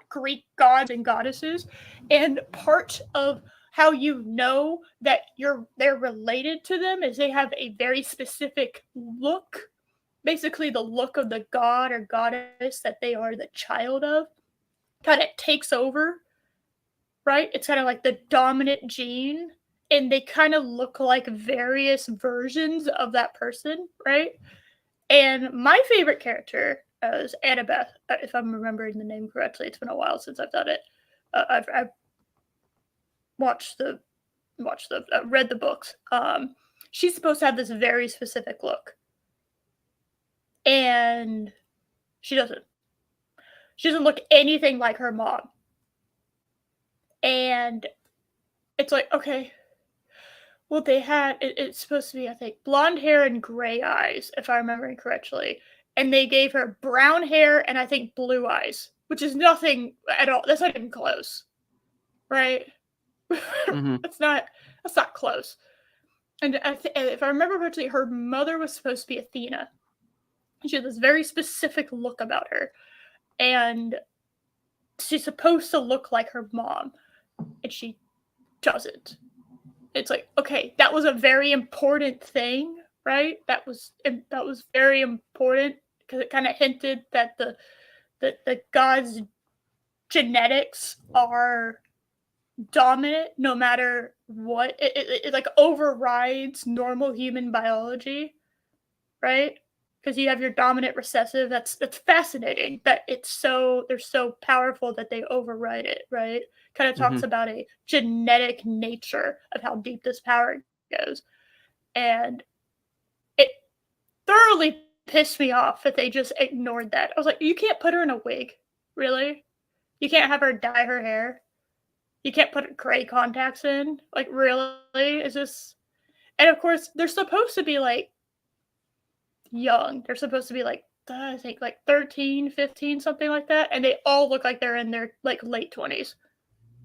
Greek gods and goddesses, and part of how you know that they're related to them is they have a very specific look, basically the look of the god or goddess that they are the child of, kind of takes over, right? It's kind of like the dominant gene, and they kind of look like various versions of that person, right? And my favorite character is Annabeth, if I'm remembering the name correctly. It's been a while since I've done it. I've read the books. She's supposed to have this very specific look, and she doesn't. She doesn't look anything like her mom. And it's like, okay, well, they had it's supposed to be, I think, blonde hair and gray eyes, if I'm remembering correctly. And they gave her brown hair and I think blue eyes, which is nothing at all. That's not even close, right? That's not close. And if I remember correctly, her mother was supposed to be Athena. She had this very specific look about her, and she's supposed to look like her mom, and she doesn't. It's like, okay, that was a very important thing, right? That was very important because it kind of hinted that the gods' genetics are dominant no matter what. It like overrides normal human biology, right? Because you have your dominant recessive. That's fascinating. That they're so powerful that they override it, right? Kind of talks about a genetic nature of how deep this power goes. And it thoroughly pissed me off that they just ignored that. I was like, you can't put her in a wig. Really? You can't have her dye her hair? You can't put gray contacts in? Like, really? Is this... And of course, they're supposed to be like young. They're supposed to be like, I think like 13, 15, something like that. And they all look like they're in their like late 20s,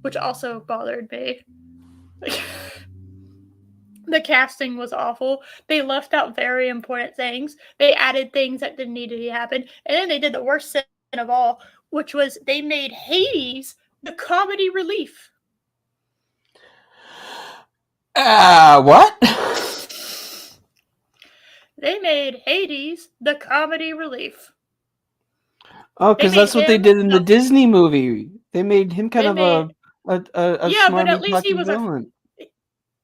which also bothered me. The casting was awful. They left out very important things. They added things that didn't need to happen. And then they did the worst sin of all, which was they made Hades the comedy relief. What? They made Hades the comedy relief. Oh, because that's what they did in the Disney movie. They made him kind of a smarmy plucky villain.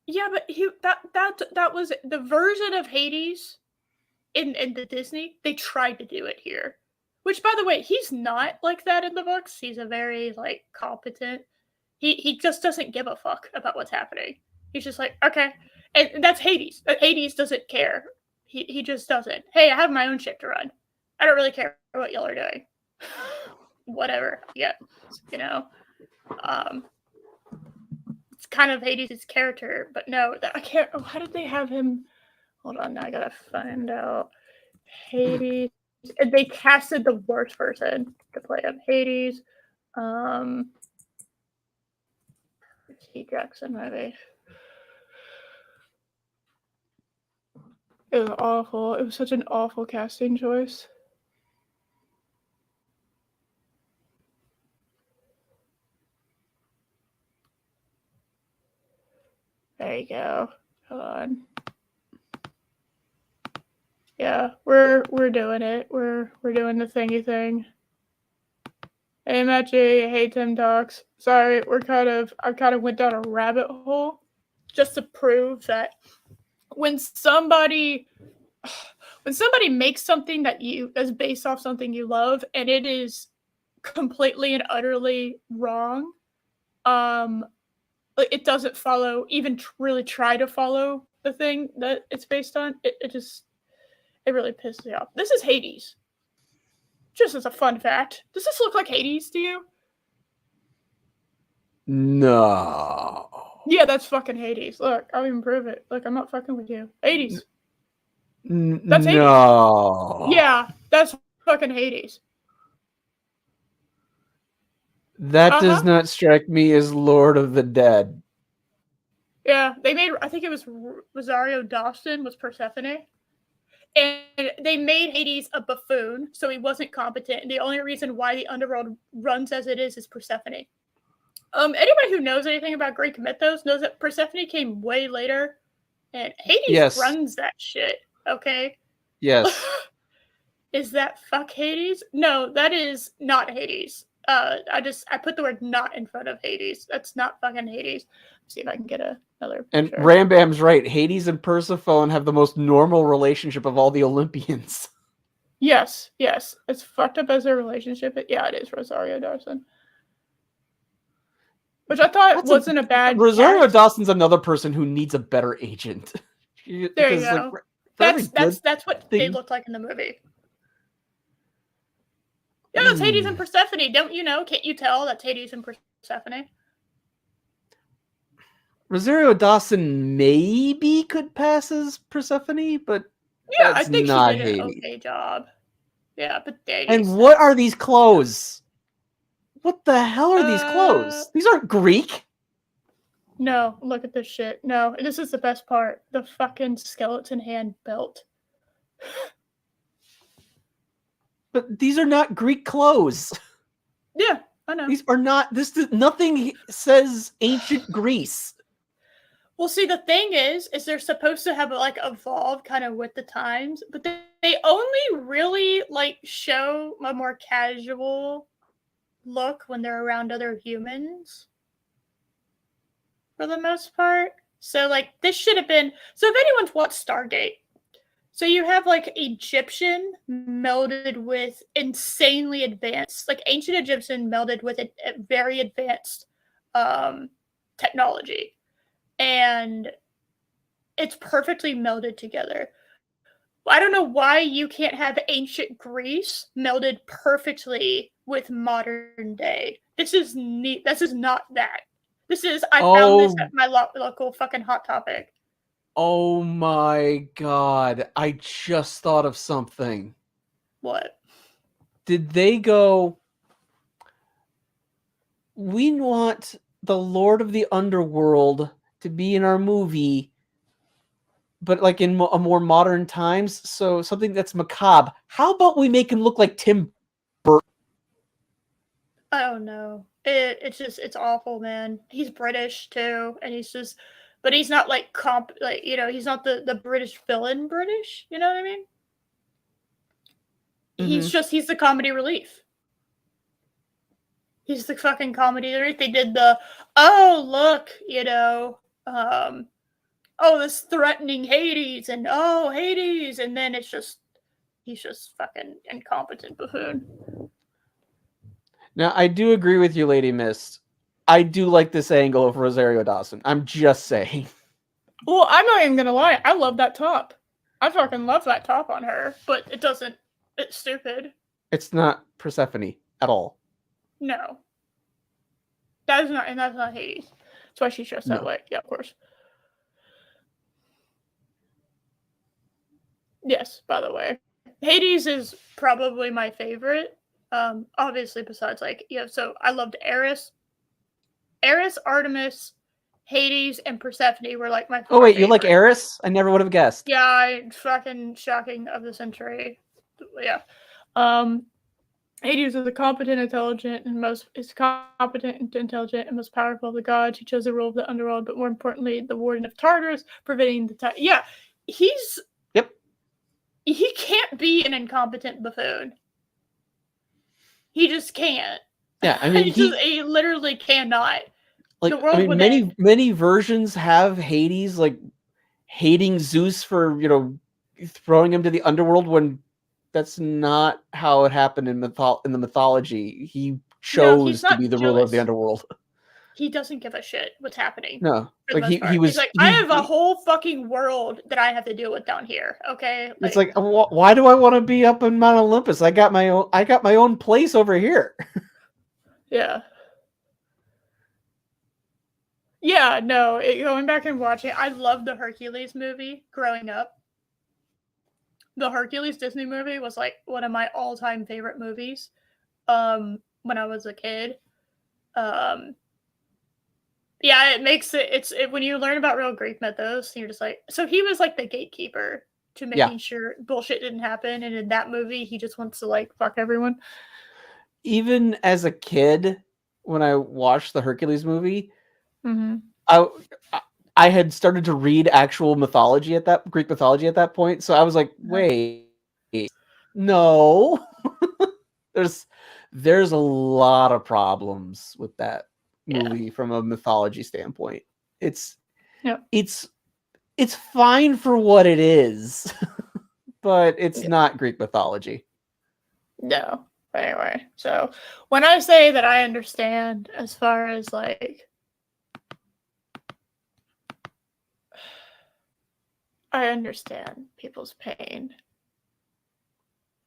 Yeah, but that was the version of Hades in the Disney. They tried to do it here, which, by the way, he's not like that in the books. He's a very like competent. He just doesn't give a fuck about what's happening. He's just like, okay, and that's Hades. Hades doesn't care. He just doesn't. Hey, I have my own shit to run. I don't really care what y'all are doing. Whatever. Yeah, you know. It's kind of Hades' character, but no, I can't. Oh, how did they have him? Hold on, now I gotta find out. Hades. They casted the worst person to play him. Hades. T. Jackson movie. It was awful. It was such an awful casting choice. There you go. Hold on. Yeah, we're doing it. We're doing the thingy thing. Hey Matt J, hey Tim Talks. Sorry, I kind of went down a rabbit hole just to prove that when somebody makes something that is based off something you love and it is completely and utterly wrong, it doesn't follow, even really try to follow the thing that it's based on. It really pisses me off. This is Hades. Just as a fun fact. Does this look like Hades to you? No. Yeah, that's fucking Hades. Look, I'll even prove it. Look, I'm not fucking with you. Hades. That's Hades. No. Yeah, that's fucking Hades. That does not strike me as Lord of the Dead. Yeah, they made, I think it was Rosario Dawson was Persephone. And they made Hades a buffoon, so he wasn't competent. And the only reason why the underworld runs as it is Persephone. Anybody who knows anything about Greek mythos knows that Persephone came way later, and Hades runs that shit. Okay. Yes. Is that fuck Hades? No, that is not Hades. I put the word "not" in front of Hades. That's not fucking Hades. Let's see if I can get another picture. And Rambam's right. Hades and Persephone have the most normal relationship of all the Olympians. Yes. It's fucked up as a relationship. Yeah, it is Rosario Dawson. Which I thought wasn't a bad. Rosario Dawson's another person who needs a better agent. There you go. That's what they look like in the movie. Yeah, it's Hades and Persephone. Don't you know? Can't you tell that's Hades and Persephone? Rosario Dawson maybe could pass as Persephone, but yeah, I think not she did Hades. an okay job. Yeah, but and what are these clothes? What the hell are these clothes? These aren't Greek. No, look at this shit. No, this is the best part. The fucking skeleton hand belt. But these are not Greek clothes. Yeah, I know. These are not. Nothing says ancient Greece. Well, see, the thing is they're supposed to have evolved kind of with the times, but they only really show a more casual look when they're around other humans. For the most part. So this should have been. So if anyone's watched Stargate. So you have Egyptian melded with insanely advanced, ancient Egyptian melded with a very advanced technology. And it's perfectly melded together. I don't know why you can't have ancient Greece melded perfectly with modern day. This is neat. This is not that. I found this at my local fucking Hot Topic. Oh my god. I just thought of something. What? Did they go, we want the Lord of the Underworld to be in our movie, but in a more modern times, so something that's macabre. How about we make him look like Tim Burton? I don't know. It's awful, man. He's British too, and but he's not he's not the British villain British, you know what I mean? Mm-hmm. He's the comedy relief. He's the fucking comedy relief. They did the, look, this threatening Hades, and Hades, and then he's just fucking incompetent buffoon. Now, I do agree with you, Lady Mist. I do like this angle of Rosario Dawson. I'm just saying. Well, I'm not even gonna lie. I love that top. I fucking love that top on her, but it's stupid. It's not Persephone at all. No. That's not Hades. That's why she's dressed that way. Yeah, of course. Yes, by the way. Hades is probably my favorite. Obviously, besides so I loved Eris, Artemis, Hades, and Persephone were my four. Oh wait, favorite. you like Eris? I never would have guessed. Yeah, fucking shocking of the century. Yeah. Hades is the competent, intelligent, and most powerful of the gods. He chose the rule of the underworld, but more importantly, the warden of Tartarus, preventing the Yeah, he's. Yep. He can't be an incompetent buffoon. He just can't. Yeah, I mean, he literally cannot. Like, I mean, many versions have Hades like hating Zeus for throwing him to the underworld when that's not how it happened in the mythology. He chose to be the ruler of the underworld. He doesn't give a shit what's happening. No, like he was. He's like, I have a whole fucking world that I have to deal with down here. Okay, it's like, why do I want to be up in Mount Olympus? I got my own place over here. Yeah. Yeah, no. Going back and watching, I loved the Hercules movie growing up. The Hercules Disney movie was like one of my all-time favorite movies. When I was a kid. Yeah, it makes it. When you learn about real Greek mythos, you're just like, so he was like the gatekeeper to making sure bullshit didn't happen, and in that movie, he just wants to like fuck everyone. Even as a kid, when I watched the Hercules movie, I had started to read actual mythology Greek mythology at that point, so I was like, wait, no, there's a lot of problems with that movie from a mythology standpoint. It's fine for what it is, but it's not Greek mythology. No. Anyway, so when I say that I understand as far as like I understand people's pain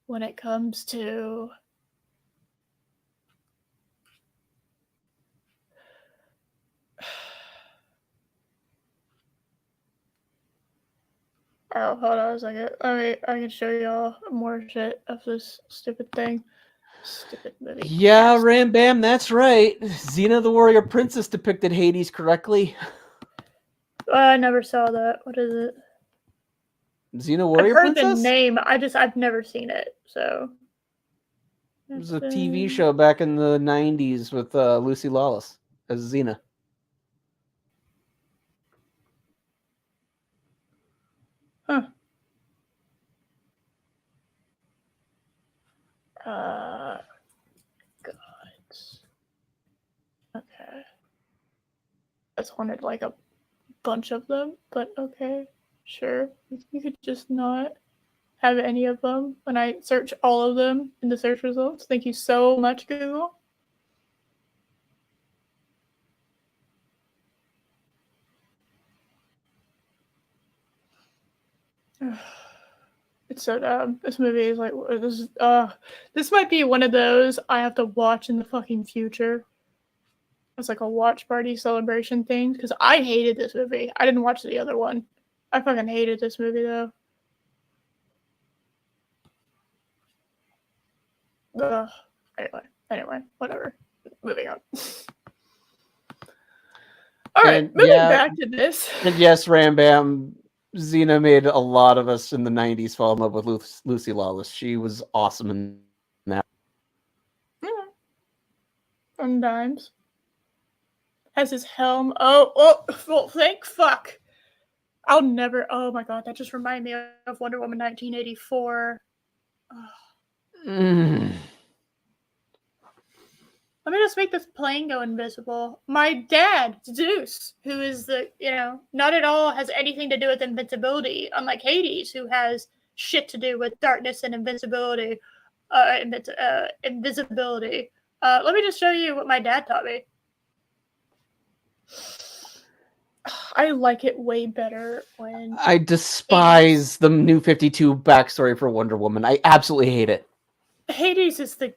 when it comes to oh, hold on a second. I can show y'all more shit of this stupid thing. Stupid movie. Yeah, Ram Bam, that's right. Xena the Warrior Princess depicted Hades correctly. I never saw that. What is it? Xena Warrior Princess? I've heard the name. I've never seen it. So it was a TV show back in the 90s with Lucy Lawless as Xena. Huh. Gods. Okay. I just wanted like a bunch of them, but okay, sure. You could just not have any of them when I search all of them in the search results. Thank you so much, Google. It's so dumb. This movie is like this might be one of those I have to watch in the fucking future. It's like a watch party celebration thing because I hated this movie. I didn't watch the other one. I fucking hated this movie though. Anyway, whatever. Moving on. All right, moving back to this. And yes, Ram Bam, Xena made a lot of us in the 90s fall in love with Lucy Lawless. She was awesome in that. Sometimes. Has his helm. Oh, well, thank fuck. I'll never. Oh my god, that just reminded me of Wonder Woman 1984. Let me just make this plane go invisible. My dad, Zeus, who is not at all has anything to do with invincibility, unlike Hades, who has shit to do with darkness and invincibility. Invisibility. Let me just show you what my dad taught me. I like it way better when I despise the New 52 backstory for Wonder Woman. I absolutely hate it. Hades is the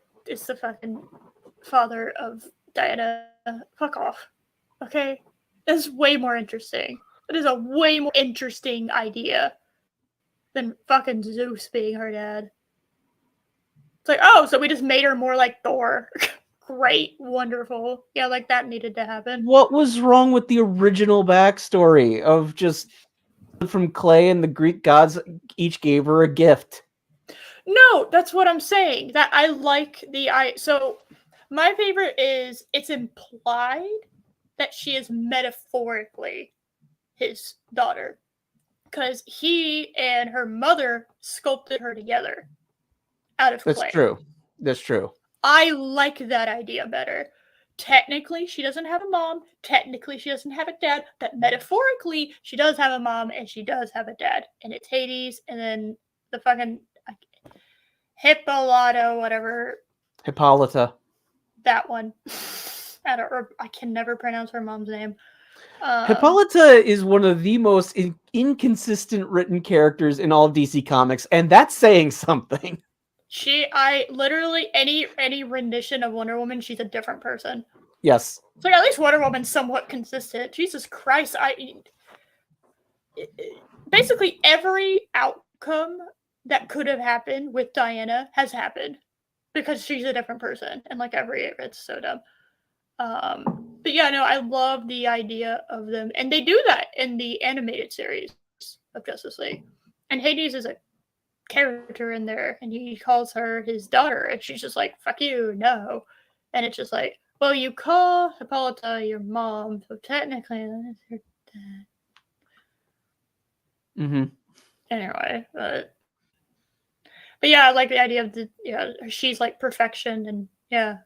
fucking father of Diana. Fuck off. Okay? That's way more interesting. It is a way more interesting idea than fucking Zeus being her dad. It's like, oh, so we just made her more like Thor. Great, wonderful. Yeah, like that needed to happen. What was wrong with the original backstory of just from clay and the Greek gods each gave her a gift? No, that's what I'm saying. That I like so my favorite is it's implied that she is metaphorically his daughter. Because he and her mother sculpted her together out of clay. That's true. That's true. I like that idea better. Technically, she doesn't have a mom. Technically, she doesn't have a dad. But metaphorically, she does have a mom and she does have a dad. And it's Hades and then the fucking Hippolyta, whatever. Hippolyta. That one. I can never pronounce her mom's name. Hippolyta is one of the most inconsistent written characters in all of DC Comics, and that's saying something. I literally any rendition of Wonder Woman, she's a different person. Yes. So at least Wonder Woman's somewhat consistent. Jesus Christ, basically every outcome that could have happened with Diana has happened because she's a different person, and like it's so dumb. But yeah, no, I love the idea of them, and they do that in the animated series of Justice League. And Hades is a character in there, and he calls her his daughter, and she's just like, "Fuck you, no." And it's just like, well, you call Hippolyta your mom, so technically that's your dad. Mm-hmm. Anyway, but yeah, I like the idea of she's like perfection, and yeah,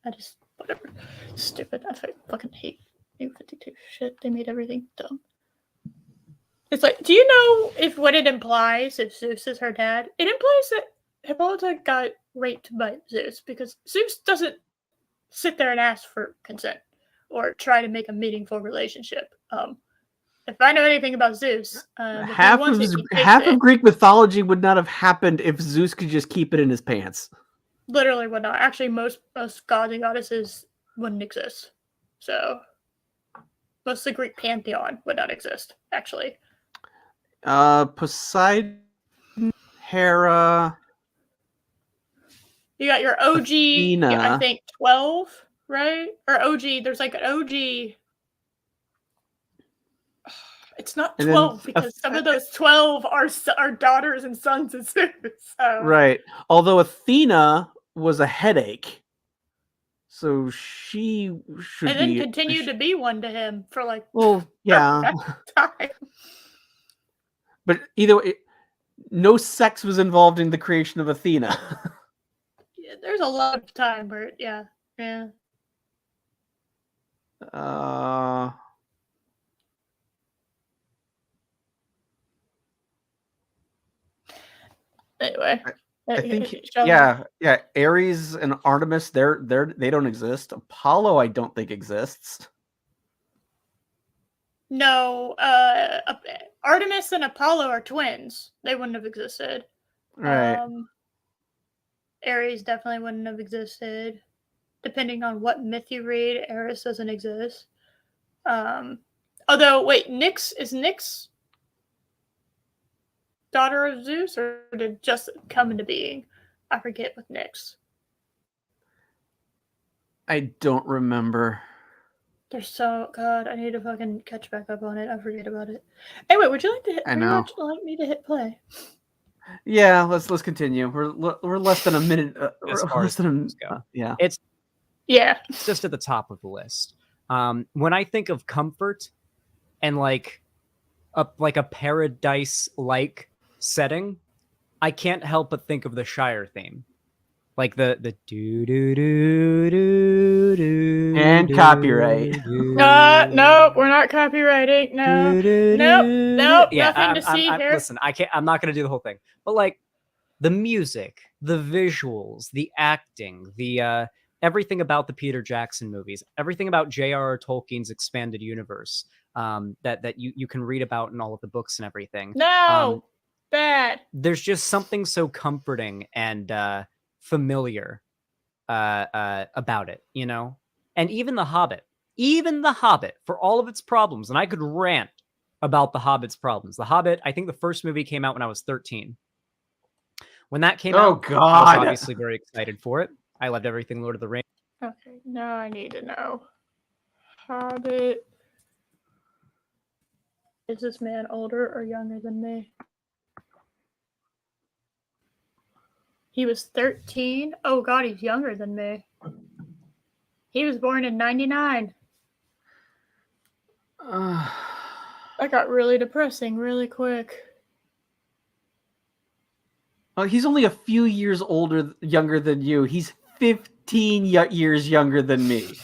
I just. Whatever. Stupid. I fucking hate New 52 shit. They made everything dumb. It's like, do you know what it implies if Zeus is her dad? It implies that Hippolyta got raped by Zeus because Zeus doesn't sit there and ask for consent or try to make a meaningful relationship. If I know anything about Zeus, half of Greek mythology would not have happened if Zeus could just keep it in his pants. Literally would not. Actually, most gods and goddesses wouldn't exist. So, most of the Greek pantheon would not exist, actually. Poseidon, Hera. You got your OG, Athena. I think 12, right? Or OG, there's like an OG. It's not 12 because some of those 12 are daughters and sons of Zeus. So. Right. Although Athena was a headache. So she should and then continue to be one to him for like yeah. time. But either way, no sex was involved in the creation of Athena. Yeah, there's a lot of time where yeah. Anyway, I think Ares and Artemis, they don't exist. Apollo, I don't think exists. No, Artemis and Apollo are twins. They wouldn't have existed. Right. Ares definitely wouldn't have existed. Depending on what myth you read, Ares doesn't exist. Although, wait, is Nyx daughter of Zeus, or did it just come into being? I forget with Nyx. I don't remember. God, I need to fucking catch back up on it. I forget about it. Anyway, would you like me to hit play? Yeah, let's continue. We're less than a minute. Yeah. It's just at the top of the list. When I think of comfort and like a paradise-like setting, I can't help but think of the Shire theme, like the do do do do do and copyright. No, we're not copyrighting. No, nope. Yeah, nothing to see here. Listen, I'm not gonna do the whole thing, but like the music, the visuals, the acting, the everything about the Peter Jackson movies, everything about J.R.R. Tolkien's expanded universe, that you can read about in all of the books and everything. No, bad. There's just something so comforting and familiar about it, you know? And even The Hobbit, for all of its problems, and I could rant about The Hobbit's problems. The Hobbit, I think the first movie came out when I was 13. When that came out, God. I was obviously very excited for it. I loved everything Lord of the Rings. Okay, now I need to know. Hobbit. Is this man older or younger than me? He was 13. Oh God, he's younger than me. He was born in 99. That got really depressing really quick. Oh, he's only a few years younger than you. He's 15 years younger than me. It's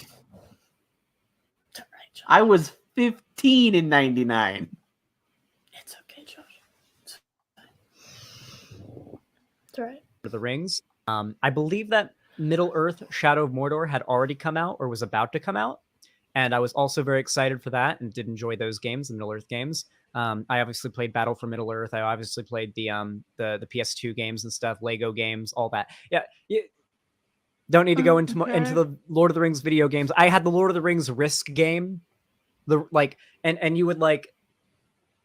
all right, Josh. I was 15 in 99. It's okay, Josh. It's all right. The Rings. I believe that Middle-earth: Shadow of Mordor had already come out or was about to come out. And I was also very excited for that and did enjoy those games, the Middle-earth games. I obviously played Battle for Middle-earth. I obviously played the PS2 games and stuff, Lego games, all that. Yeah, you don't need to go into the Lord of the Rings video games. I had the Lord of the Rings Risk game. And you would like,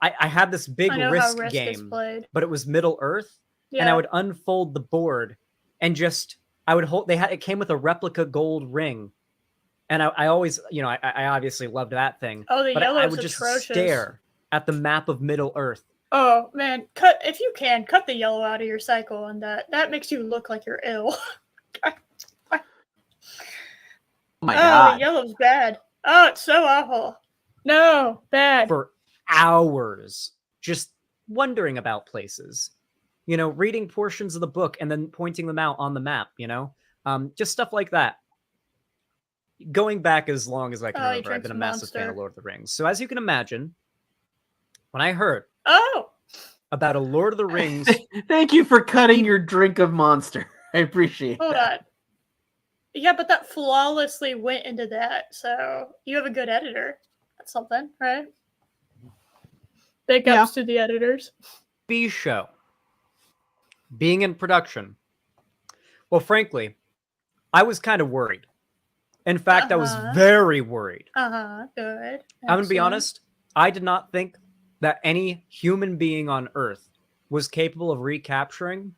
I had this big Risk game, but it was Middle-earth, and I would unfold the board and just I would hold. It came with a replica gold ring. And I always, I obviously loved that thing. Oh, the yellow I is would just atrocious. stare at the map of Middle-earth. Oh man, if you can cut the yellow out of your cycle on that. That makes you look like you're ill. Oh my God. The yellow's bad. Oh, it's so awful. No, bad. For hours, just wondering about places. Reading portions of the book and then pointing them out on the map. Just stuff like that. Going back as long as I can remember, I've been a massive fan of Lord of the Rings. So as you can imagine, when I heard about a Lord of the Rings... Thank you for cutting your drink of Monster. I appreciate Hold that. on. Yeah, but that flawlessly went into that. So you have a good editor. That's something, right? Big ups to the editors. B show. Being in production. Well, frankly, I was kind of worried. In fact, I was very worried. Good. I'm going to be honest. I did not think that any human being on Earth was capable of recapturing,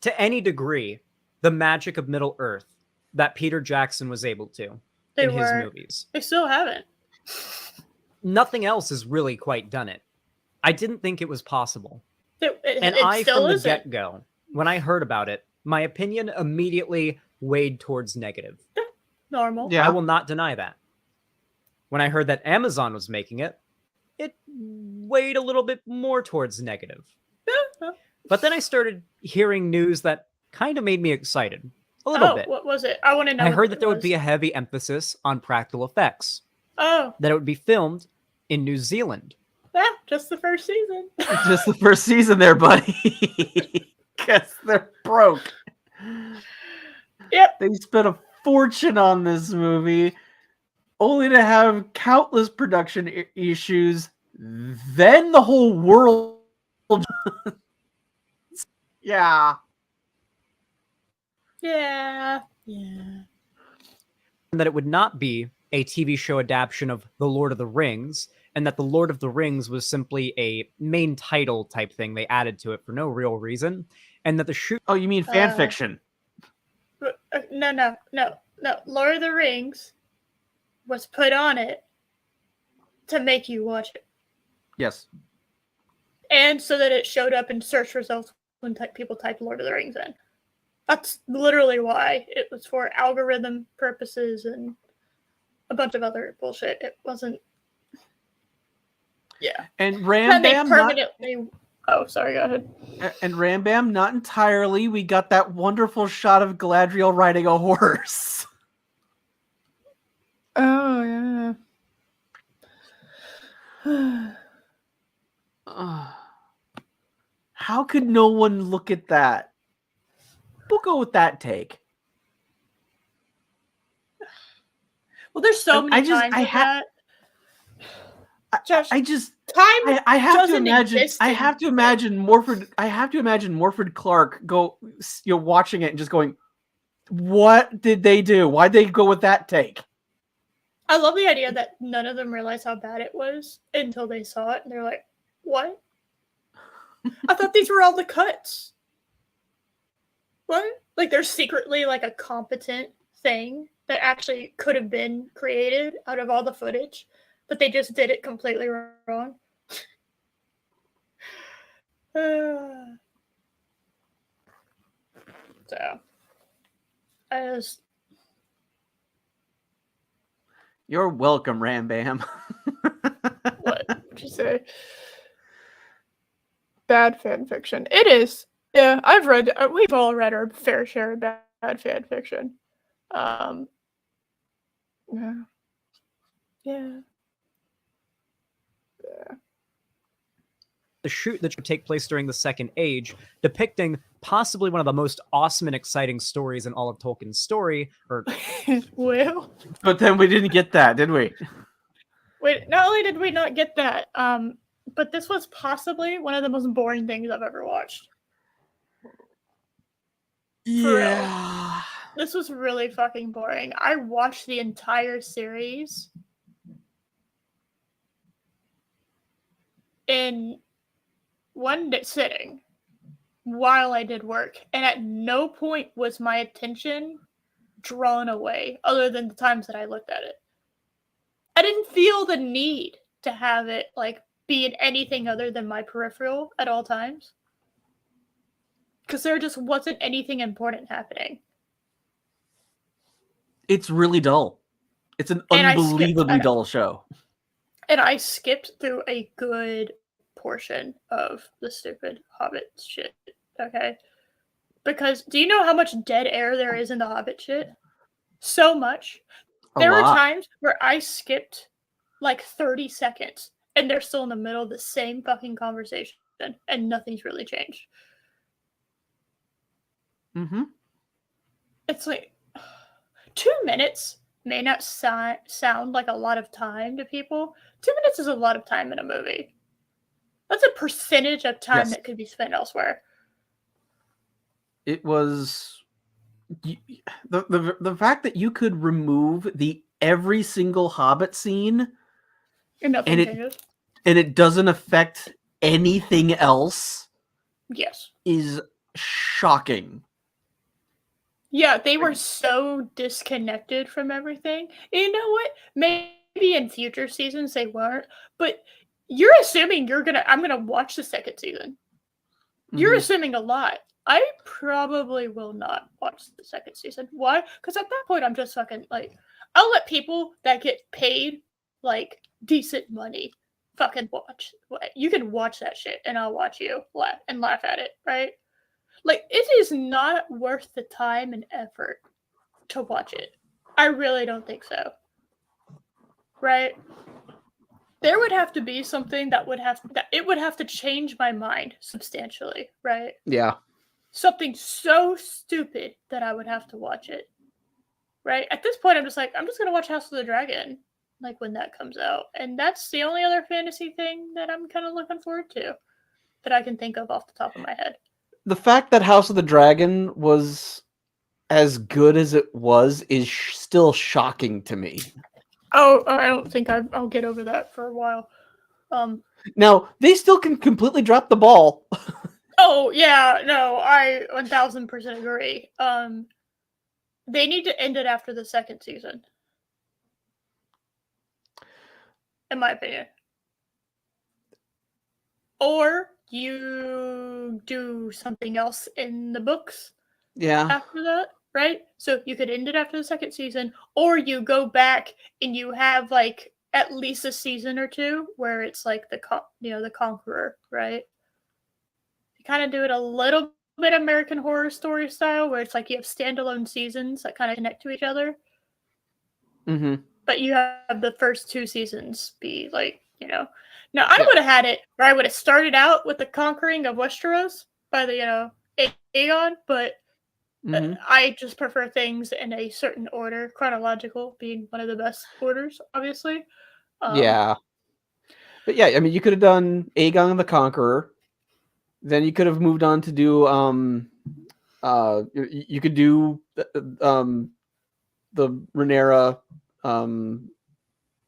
to any degree, the magic of Middle-earth that Peter Jackson was able to in his movies. They still haven't. Nothing else has really quite done it. I didn't think it was possible. From the get-go, when I heard about it, my opinion immediately weighed towards negative. Normal. Yeah. I will not deny that. When I heard that Amazon was making it, it weighed a little bit more towards negative. But then I started hearing news that kind of made me excited. A little bit. What was it? I want to know. I heard that there would be a heavy emphasis on practical effects. Oh. That it would be filmed in New Zealand. Yeah, just the first season. Just the first season there, buddy. Because they're broke. Yep. They spent a fortune on this movie, only to have countless production issues. Then the whole world. Yeah. And that it would not be a TV show adaptation of The Lord of the Rings, and that The Lord of the Rings was simply a main title type thing they added to it for no real reason, and that the shoot... Oh, you mean fan fiction? No. Lord of the Rings was put on it to make you watch it. Yes. And so that it showed up in search results when people typed Lord of the Rings in. That's literally why. It was for algorithm purposes and a bunch of other bullshit. It wasn't... Yeah. And Rambam permanently... Oh, sorry, go ahead. And Rambam, not entirely. We got that wonderful shot of Galadriel riding a horse. Oh, yeah. How could no one look at that? We'll go with that take. Well, there's so many times that. Josh, I have to imagine. I have to imagine Morford Clark watching it and just going, "What did they do? Why'd they go with that take?" I love the idea that none of them realized how bad it was until they saw it, and they're like, "What? I thought these were all the cuts. What? Like there's secretly like a competent thing that actually could have been created out of all the footage." But they just did it completely wrong. So, I just You're welcome, Ram Bam. What would you say? Bad fan fiction. It is. Yeah, I've read. We've all read our fair share of bad fan fiction. Yeah. Yeah. The shoot that should take place during the Second Age, depicting possibly one of the most awesome and exciting stories in all of Tolkien's story. Or Well, But then we didn't get that, did we? wait. Not only did we not get that, but this was possibly one of the most boring things I've ever watched. For real. This was really fucking boring. I watched the entire series in one sitting while I did work, and at no point was my attention drawn away other than the times that I looked at it. I didn't feel the need to have it like be in anything other than my peripheral at all times, because there just wasn't anything important happening. It's really dull. It's an unbelievably dull show. And I skipped through a good portion of the stupid Hobbit shit, okay? Because do you know how much dead air there is in the Hobbit shit? So much. There were times where I skipped like 30 seconds and they're still in the middle of the same fucking conversation and nothing's really changed. Mm-hmm. It's like 2 minutes may not sound like a lot of time to people. 2 minutes is a lot of time in a movie. That's a percentage of time that could be spent elsewhere. It was the fact that you could remove every single Hobbit scene and it doesn't affect anything else. Yes, is shocking. Yeah, they were so disconnected from everything. And you know what? Maybe in future seasons they weren't, but you're assuming I'm gonna watch the second season. You're assuming a lot. I probably will not watch the second season. Why? Because at that point I'm just fucking like, I'll let people that get paid like decent money fucking watch. You can watch that shit and I'll watch you laugh at it, right? Like, it is not worth the time and effort to watch it. I really don't think so. Right? There would have to be something that would have to change my mind substantially, right? Yeah. Something so stupid that I would have to watch it. Right? At this point, I'm just gonna watch House of the Dragon, like when that comes out. And that's the only other fantasy thing that I'm kind of looking forward to that I can think of off the top of my head. The fact that House of the Dragon was as good as it was is still shocking to me. Oh, I don't think I'll get over that for a while. Now, they still can completely drop the ball. Oh, yeah, no, I 1000% agree. They need to end it after the second season. In my opinion. Or you do something else in the books after that, right? So you could end it after the second season, or you go back and you have like at least a season or two where it's like the Conqueror, right? You kind of do it a little bit American Horror Story style, where it's like you have standalone seasons that kind of connect to each other. Mm-hmm. But you have the first 2 seasons be like, Now, I would have had it where I would have started out with the conquering of Westeros by the, Aegon, but I just prefer things in a certain order, chronological being one of the best orders, obviously. Yeah. But yeah, I mean, you could have done Aegon the Conqueror. Then you could have moved on to do, you could do, the Rhaenyra,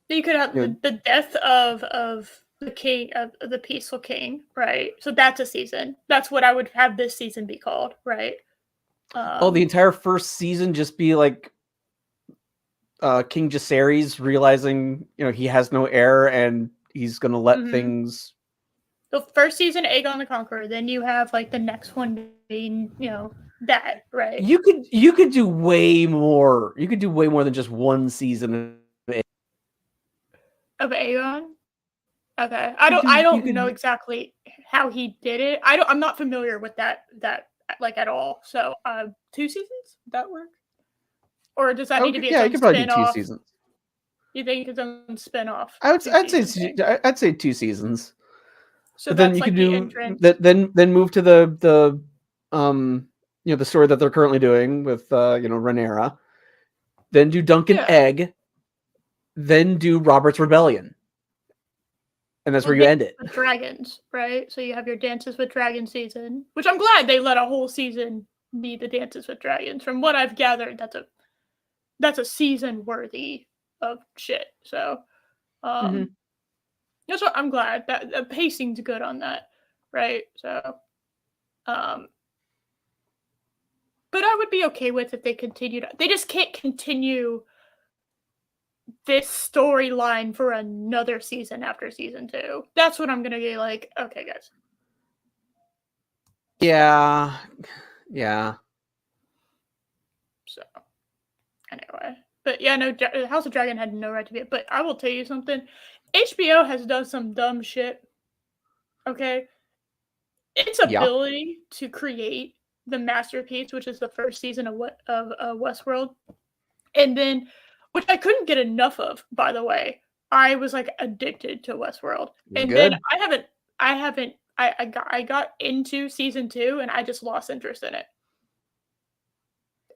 you could have the death of the king, of the peaceful king, right? So that's a season. That's what I would have this season be called, right? The entire first season just be like King Jaehaerys realizing, he has no heir and he's going to let things... The first season, Aegon the Conqueror. Then you have like the next one being, that, right? You could do way more. You could do way more than just one season Of Aeon. Okay, I don't know exactly how he did it. I'm not familiar with that like at all. So 2 seasons, would that work? Or does that need to be its you own could probably do 2 spin-off? seasons. You think its own spin-off? I'd say 2 seasons. So but then that's you like could the do entrance. then move to the the story that they're currently doing with Rhaenyra. Then do Duncan Egg. Then do Robert's Rebellion. And that's where you end it. With dragons, right? So you have your Dances with Dragons season, which I'm glad they let a whole season be the Dances with Dragons. From what I've gathered, that's a season worthy of shit. So, that's what I'm glad that the pacing's good on that, right? So, but I would be okay with if they continued. They just can't continue this storyline for another season after season 2. That's what I'm gonna be like, okay, guys. Yeah. So, anyway. But yeah, no, House of Dragon had no right to be it. But I will tell you something. HBO has done some dumb shit. Okay? Its ability to create the masterpiece, which is the first season of Westworld, and then, which I couldn't get enough of, by the way. I was like addicted to Westworld, and good. Then I got into season 2, and I just lost interest in it,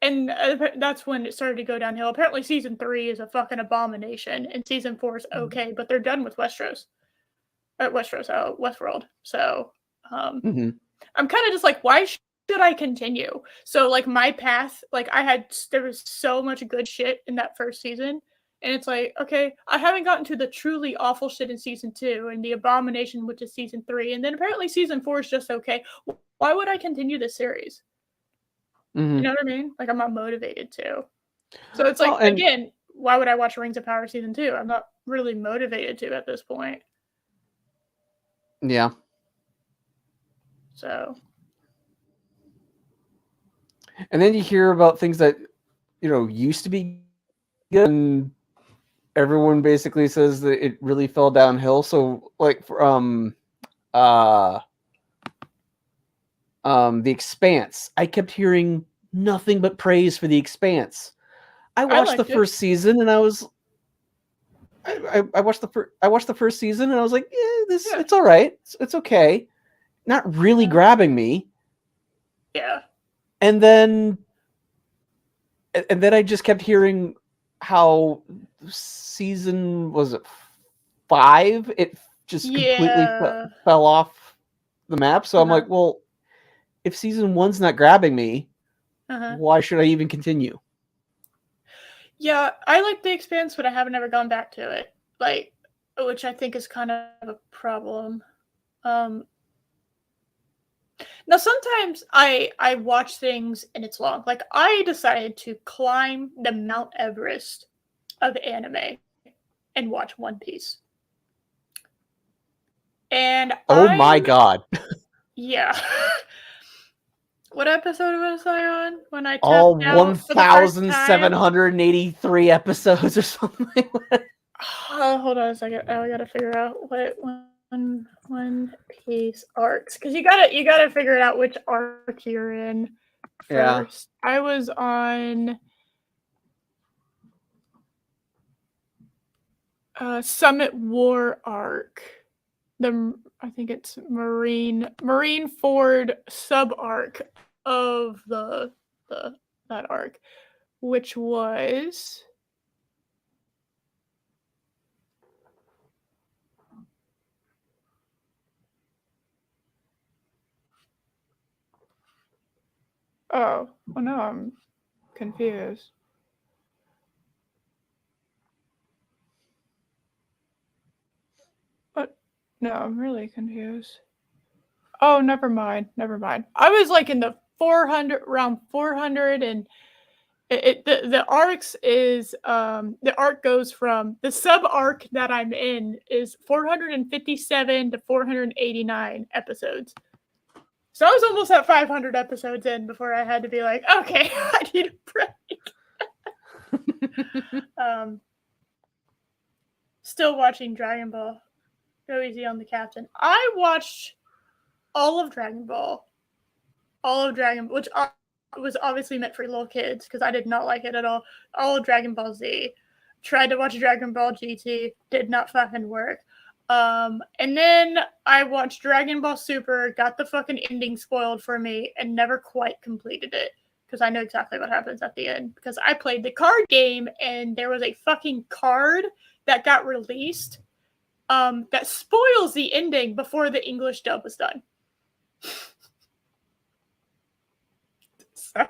and that's when it started to go downhill. Apparently, season 3 is a fucking abomination, and season 4 is okay, but they're done with Westeros. Westworld. So, I'm kind of just like, why should I continue? So like my path, like there was so much good shit in that first season, and it's like, okay, I haven't gotten to the truly awful shit in season 2 and the abomination, which is season 3, and then apparently season 4 is just okay. Why would I continue this series? You know what I mean? Like, I'm not motivated to. So it's like, again, why would I watch Rings of Power season 2? I'm not really motivated to at this point. Yeah. So. And then you hear about things that, used to be good, and everyone basically says that it really fell downhill. So, like, The Expanse, I kept hearing nothing but praise for The Expanse. I watched the first season, and I watched the first season, and I was like, it's all right, it's okay, not really grabbing me. Yeah. And then I just kept hearing how season, was it 5? It just completely fell off the map. So I'm like, well, if season 1's not grabbing me, why should I even continue? Yeah, I like The Expanse, but I haven't ever gone back to it. Like, which I think is kind of a problem. Now, sometimes I watch things and it's long. Like, I decided to climb the Mount Everest of anime and watch One Piece. And my God. Yeah. What episode was I on when I tapped all out 1,783 episodes or something like that? Hold on a second. I gotta figure out what One Piece arcs, because you gotta figure out which arc you're in first. Yeah. I was on Summit War arc. I think it's Marine Ford sub arc of that arc, which was well, no, I'm confused. What? No, I'm really confused. Oh, never mind. I was like in the 400, around 400, and the arcs is the arc goes from the sub arc that I'm in is 457 to 489 episodes. So I was almost at 500 episodes in before I had to be like, okay, I need a break. Still watching Dragon Ball. Go easy on the captain. I watched all of Dragon Ball. Which was obviously meant for little kids because I did not like it at all. All of Dragon Ball Z. Tried to watch Dragon Ball GT. Did not fucking work. And then I watched Dragon Ball Super, got the fucking ending spoiled for me, and never quite completed it because I know exactly what happens at the end. Because I played the card game and there was a fucking card that got released that spoils the ending before the English dub was done. So,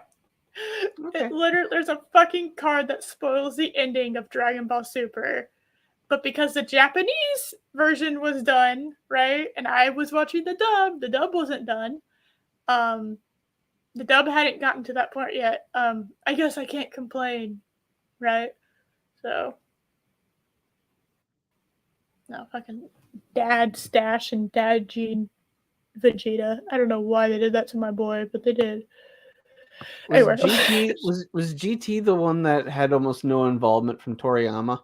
okay. There's a fucking card that spoils the ending of Dragon Ball Super. But because the Japanese version was done, right, and I was watching the dub wasn't done. The dub hadn't gotten to that point yet. I guess I can't complain, right? So, no, fucking Dad Stash and Dad Gene Vegeta. I don't know why they did that to my boy, but they did. Was GT the one that had almost no involvement from Toriyama?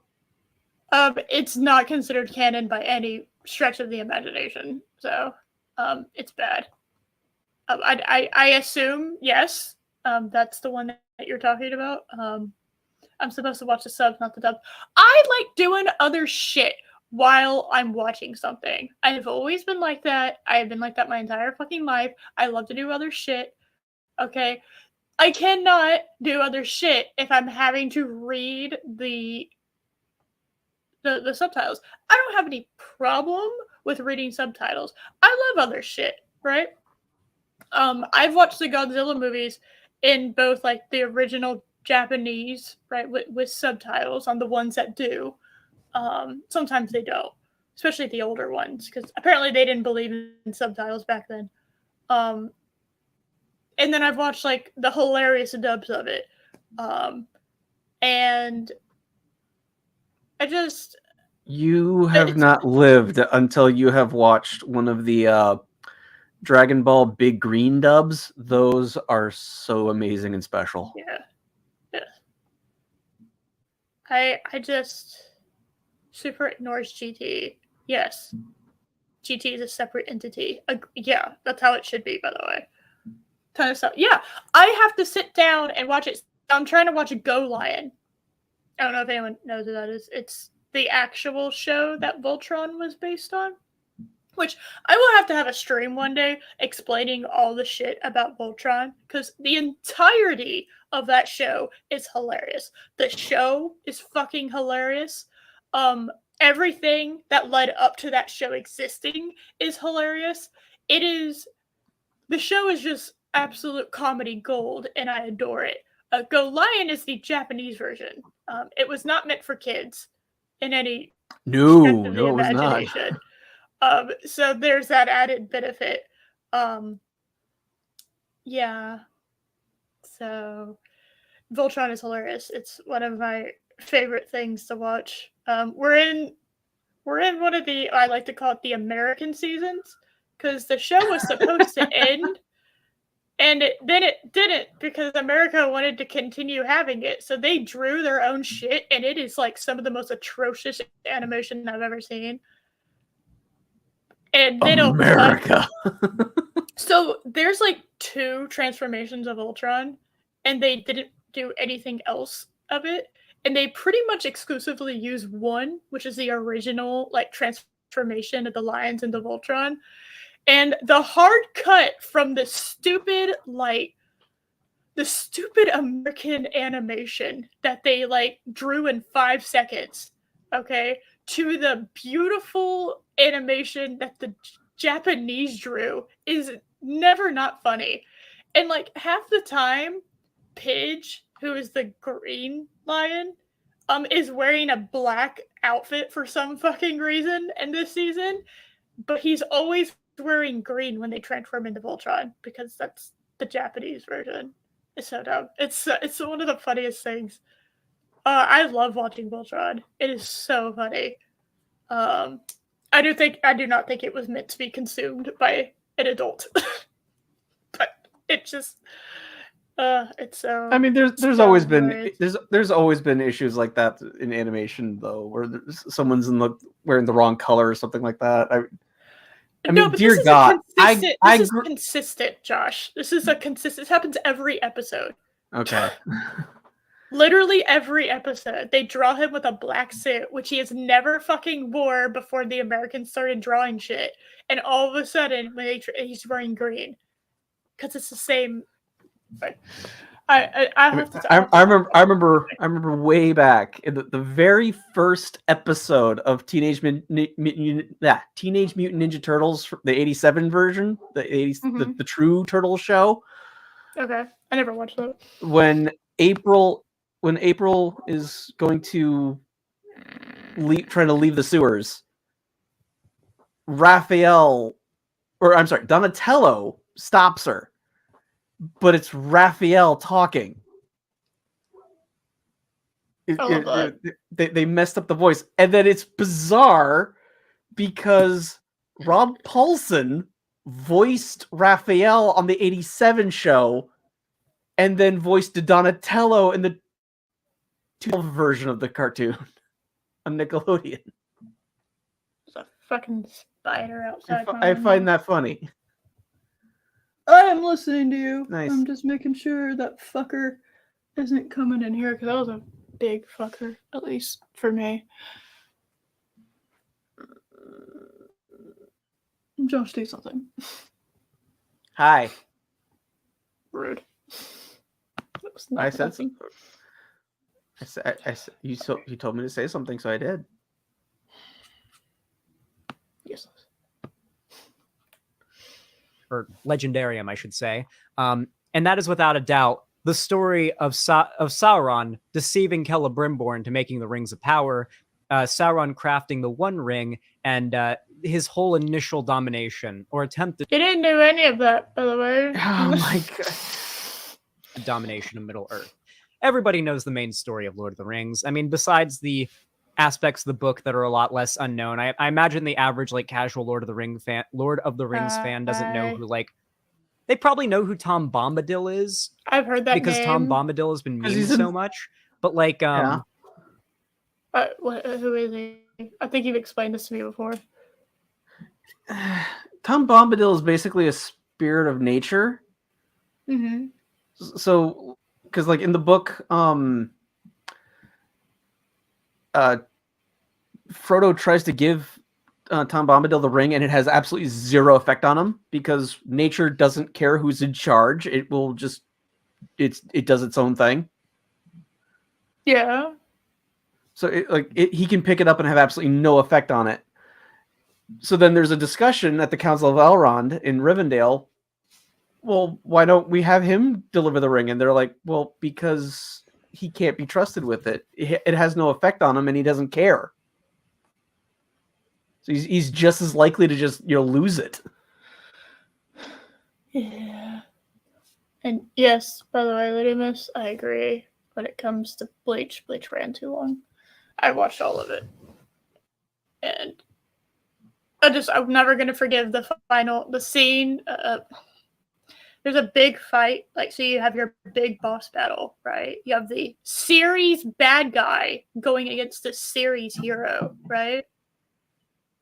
It's not considered canon by any stretch of the imagination, so it's bad. I assume yes. That's the one that you're talking about. I'm supposed to watch the subs, not the dub. I like doing other shit while I'm watching something. I've always been like that. I have been like that my entire fucking life. I love to do other shit. Okay. I cannot do other shit if I'm having to read the subtitles. I don't have any problem with reading subtitles. I love other shit, right? I've watched the Godzilla movies in both like the original Japanese, right, with subtitles on the ones that do. Sometimes they don't, especially the older ones, because apparently they didn't believe in subtitles back then. And then I've watched like the hilarious dubs of it. And I just... You have not lived until you have watched one of the Dragon Ball Big Green dubs. Those are so amazing and special. Yeah. I just... Super ignores GT. Yes. GT is a separate entity. Yeah, that's how it should be, by the way. Kind of stuff. Yeah, I have to sit down and watch it. I'm trying to watch Go Lion. I don't know if anyone knows who that is. It's the actual show that Voltron was based on. Which I will have to have a stream one day explaining all the shit about Voltron. Because the entirety of that show is hilarious. The show is fucking hilarious. Everything that led up to that show existing is hilarious. The show is just absolute comedy gold, and I adore it. Go Lion is the Japanese version. It was not meant for kids in any no, it was not. So there's that added benefit. Yeah. So Voltron is hilarious. It's one of my favorite things to watch. We're in one of the, I like to call it the American seasons, because the show was supposed to end, and then it didn't, because America wanted to continue having it. So they drew their own shit, and it is like some of the most atrocious animation I've ever seen. And they America. So there's like 2 transformations of Ultron, and they didn't do anything else of it. And they pretty much exclusively use one, which is the original like transformation of the lions into Voltron. And the hard cut from the stupid American animation that they like drew in 5 seconds, okay, to the beautiful animation that the Japanese drew is never not funny. And like half the time, Pidge, who is the green lion, is wearing a black outfit for some fucking reason in this season, but he's always wearing green when they transform into Voltron, because that's the Japanese version. It's so dumb. It's one of the funniest things. I love watching Voltron. It is so funny. I do not think it was meant to be consumed by an adult. It just, it's so. I mean, there's so always been hilarious. there's always been issues like that in animation though, where someone's wearing the wrong color or something like that. I No, mean, but dear this is God, consistent. This is consistent, Josh. This is a consistent. This happens every episode. Okay. Literally every episode, they draw him with a black suit, which he has never fucking wore before the Americans started drawing shit. And all of a sudden, when he's wearing green, because it's the same. But I have to. I remember way back in the very first episode of Teenage Mutant Ninja Turtles, the '87 version, the true Turtles show. Okay, I never watched that. When April is going to trying to leave the sewers, Donatello stops her, but it's Raphael talking. They messed up the voice, and then it's bizarre because Rob Paulsen voiced Raphael on the '87 show, and then voiced Donatello in the 2012 version of the cartoon on Nickelodeon. There's a fucking spider outside. I find that funny. I am listening to you. Nice. I'm just making sure that fucker isn't coming in here because that was a big fucker, at least for me. Josh, do something. Hi. Rude. I said something. You told me to say something, so I did. Yes. Or Legendarium, I should say. And that is without a doubt the story of Sauron deceiving Celebrimbor into making the Rings of Power, Sauron crafting the One Ring, and his whole initial domination or attempt to. He didn't do any of that, by the way. Oh my god. Domination of Middle Earth. Everybody knows the main story of Lord of the Rings. I mean, besides the aspects of the book that are a lot less unknown, I imagine the average casual Lord of the Rings fan doesn't know who they probably know who Tom Bombadil is. I've heard that because name. Tom Bombadil has been memed so much. But who is he? I think you've explained this to me before. Tom Bombadil is basically a spirit of nature. Mm-hmm. So, because in the book, Frodo tries to give Tom Bombadil the ring, and it has absolutely zero effect on him because nature doesn't care who's in charge. It will just it does its own thing. Yeah. So he can pick it up and have absolutely no effect on it. So then there's a discussion at the Council of Elrond in Rivendell. Well, why don't we have him deliver the ring? And they're like, well, because he can't be trusted with it. It has no effect on him, and he doesn't care. So he's just as likely to just lose it. Yeah. And yes, by the way, Lady Miss, I agree. When it comes to Bleach ran too long. I watched all of it, and I'm never gonna forgive the scene. There's a big fight, so you have your big boss battle, right? You have the series bad guy going against the series hero, right?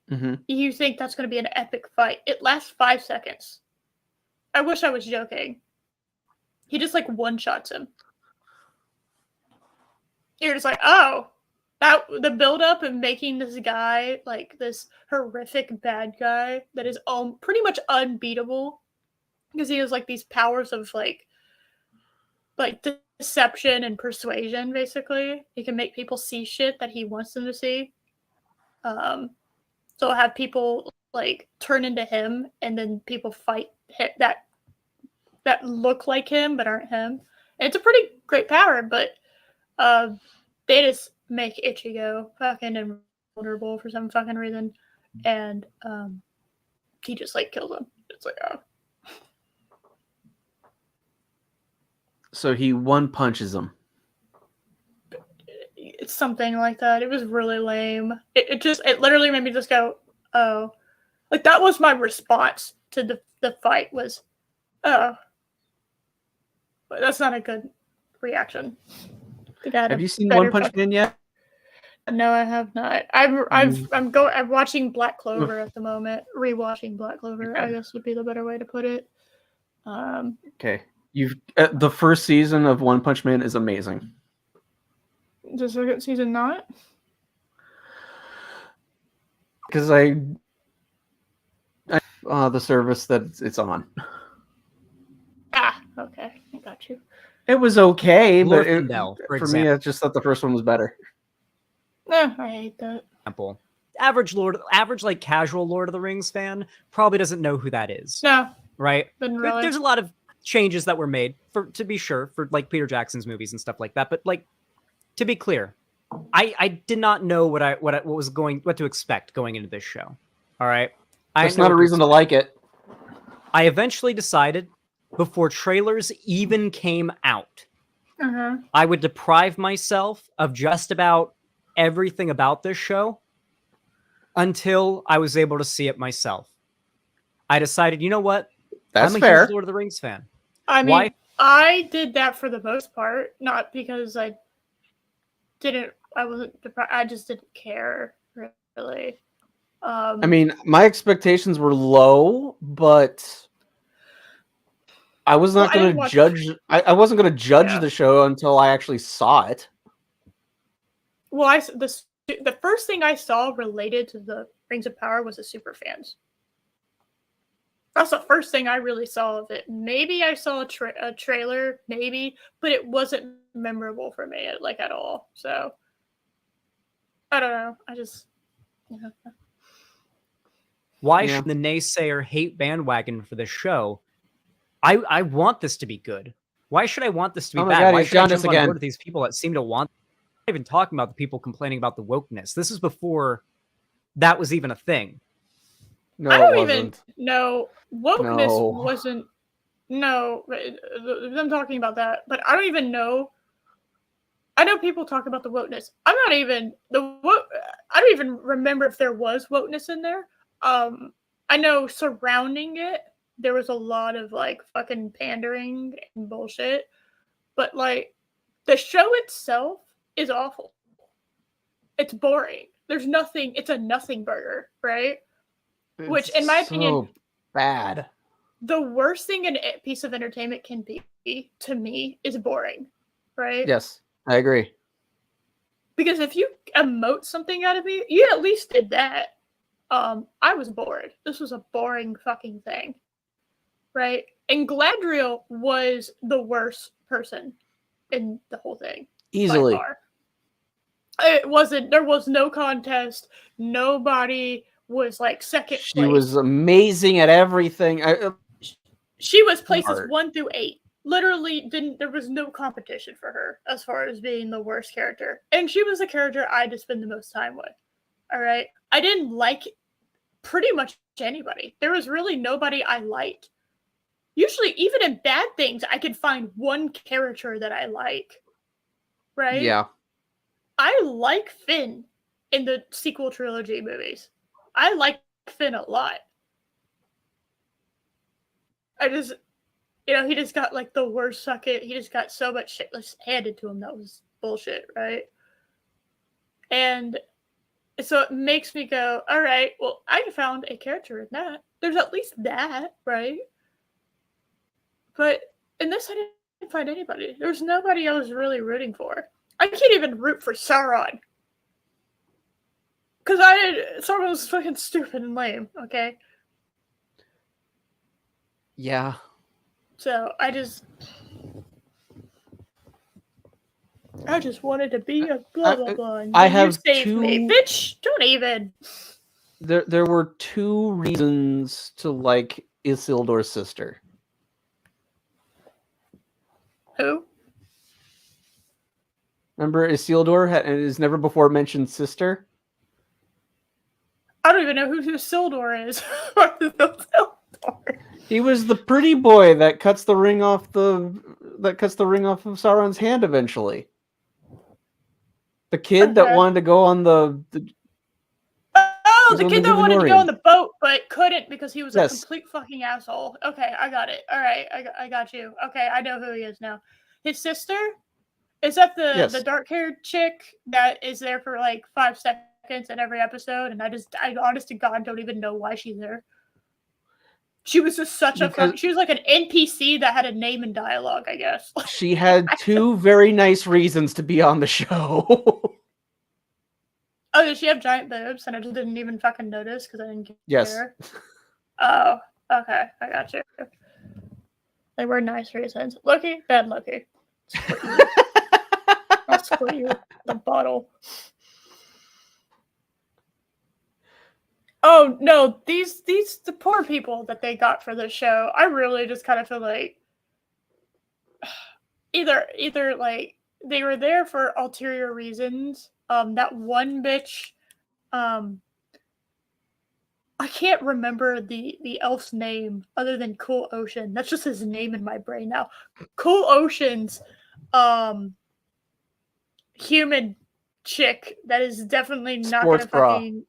Mm-hmm. You think that's going to be an epic fight. It lasts 5 seconds. I wish I was joking. He just one-shots him. You're just oh, the build-up and making this guy this horrific bad guy that is pretty much unbeatable. Because he has these powers of deception and persuasion. Basically, he can make people see shit that he wants them to see. So have people turn into him, and then people fight that look like him but aren't him. And it's a pretty great power, but they just make Ichigo fucking invulnerable for some fucking reason, and he just kills him. It's oh. So he one punches him. It's something like that. It was really lame. It literally made me just go, oh. That was my response to the fight was, oh. That's not a good reaction. Have you seen One Punch Man yet? No, I have not. I'm watching Black Clover at the moment. Rewatching Black Clover, I guess would be the better way to put it. Okay. The first season of One Punch Man is amazing. The second season not? Because the service that it's on. Ah, okay. I got you. It was okay, Lord but Findel, for me, I just thought the first one was better. No, I hate that. Example. Average like casual Lord of the Rings fan probably doesn't know who that is. No. Right? Really. There's a lot of changes that were made to be sure for like Peter Jackson's movies and stuff like that, but like to be clear, I did not know what to expect going into this show. All right. That's not a reason to like it. I eventually decided before trailers even came out, I would deprive myself of just about everything about this show until I was able to see it myself. I decided, you know what? That's I'm a fair. huge Lord of the Rings fan. I mean, I did that for the most part, not because I wasn't deprived. I just didn't care, really. I mean, my expectations were low, but I was not going to judge. I wasn't going to judge the show until I actually saw it. Well, the first thing I saw related to the Rings of Power was the super fans. That's the first thing I really saw of it. Maybe I saw a trailer, maybe, but it wasn't memorable for me at all. So I don't know. I just Why should the naysayer hate bandwagon for this show? I want this to be good. Why should I want this to be bad? God, Why should I jump on again. board with these people that seem to want? I'm not even talking about the people complaining about the wokeness. This is before that was even a thing. No, I don't it even wasn't. know wokeness wasn't. No, I'm talking about that, but I don't even know. I know people talk about the wokeness. I don't even remember if there was wokeness in there. I know surrounding it, there was a lot of like fucking pandering and bullshit, but like the show itself is awful. It's boring. There's nothing. It's a nothing burger, right? Which, in my opinion, bad. The worst thing a piece of entertainment can be to me is boring, right? Yes, I agree. Because if you emote something out of me, you at least did that. I was bored. This was a boring fucking thing, right? And Gladriel was the worst person in the whole thing. Easily. By far. It wasn't. There was no contest. Nobody was like second place. She was amazing at everything. She was places 1 through 8. Literally there was no competition for her as far as being the worst character. And she was the character I had to spend the most time with. All right. I didn't like pretty much anybody. There was really nobody I liked. Usually, even in bad things, I could find one character that I like. Right? Yeah. I like Finn in the sequel trilogy movies. I like Finn a lot. I just, he just got like the worst sucket. He just got so much shit handed to him that was bullshit, right? And so it makes me go, all right, well, I found a character in that. There's at least that, right? But in this, I didn't find anybody. There's nobody I was really rooting for. I can't even root for Sauron. Because Sauron was fucking stupid and lame, okay? Yeah. So I just wanted to be a blah blah blah. I have you saved me, bitch. Don't even. There were 2 reasons to like Isildur's sister. Who? Remember, Isildur is never before mentioned sister. I don't even know who Isildur is. He was the pretty boy that cuts the ring off of Sauron's hand eventually. The kid that wanted to go on the Oh, the kid that wanted to go on the boat but couldn't because he was a complete fucking asshole. Okay, I got it. All right, I got you. Okay, I know who he is now. His sister? Is that the dark-haired chick that is there for like 5 seconds in every episode? And I honest to God don't even know why she's there. She was just she was like an NPC that had a name and dialogue, I guess. She had 2 very nice reasons to be on the show. Oh, did she have giant boobs? And I just didn't even fucking notice because I didn't care. Yes. Oh, okay. I got you. They were nice reasons. Loki, bad Loki. I'll squirt you with the bottle. Oh no, the poor people that they got for this show. I really just kind of feel like either like they were there for ulterior reasons. That one bitch, I can't remember the elf's name other than Cool Ocean. That's just his name in my brain now. Cool Ocean's human chick that is definitely not Sports gonna bra. fucking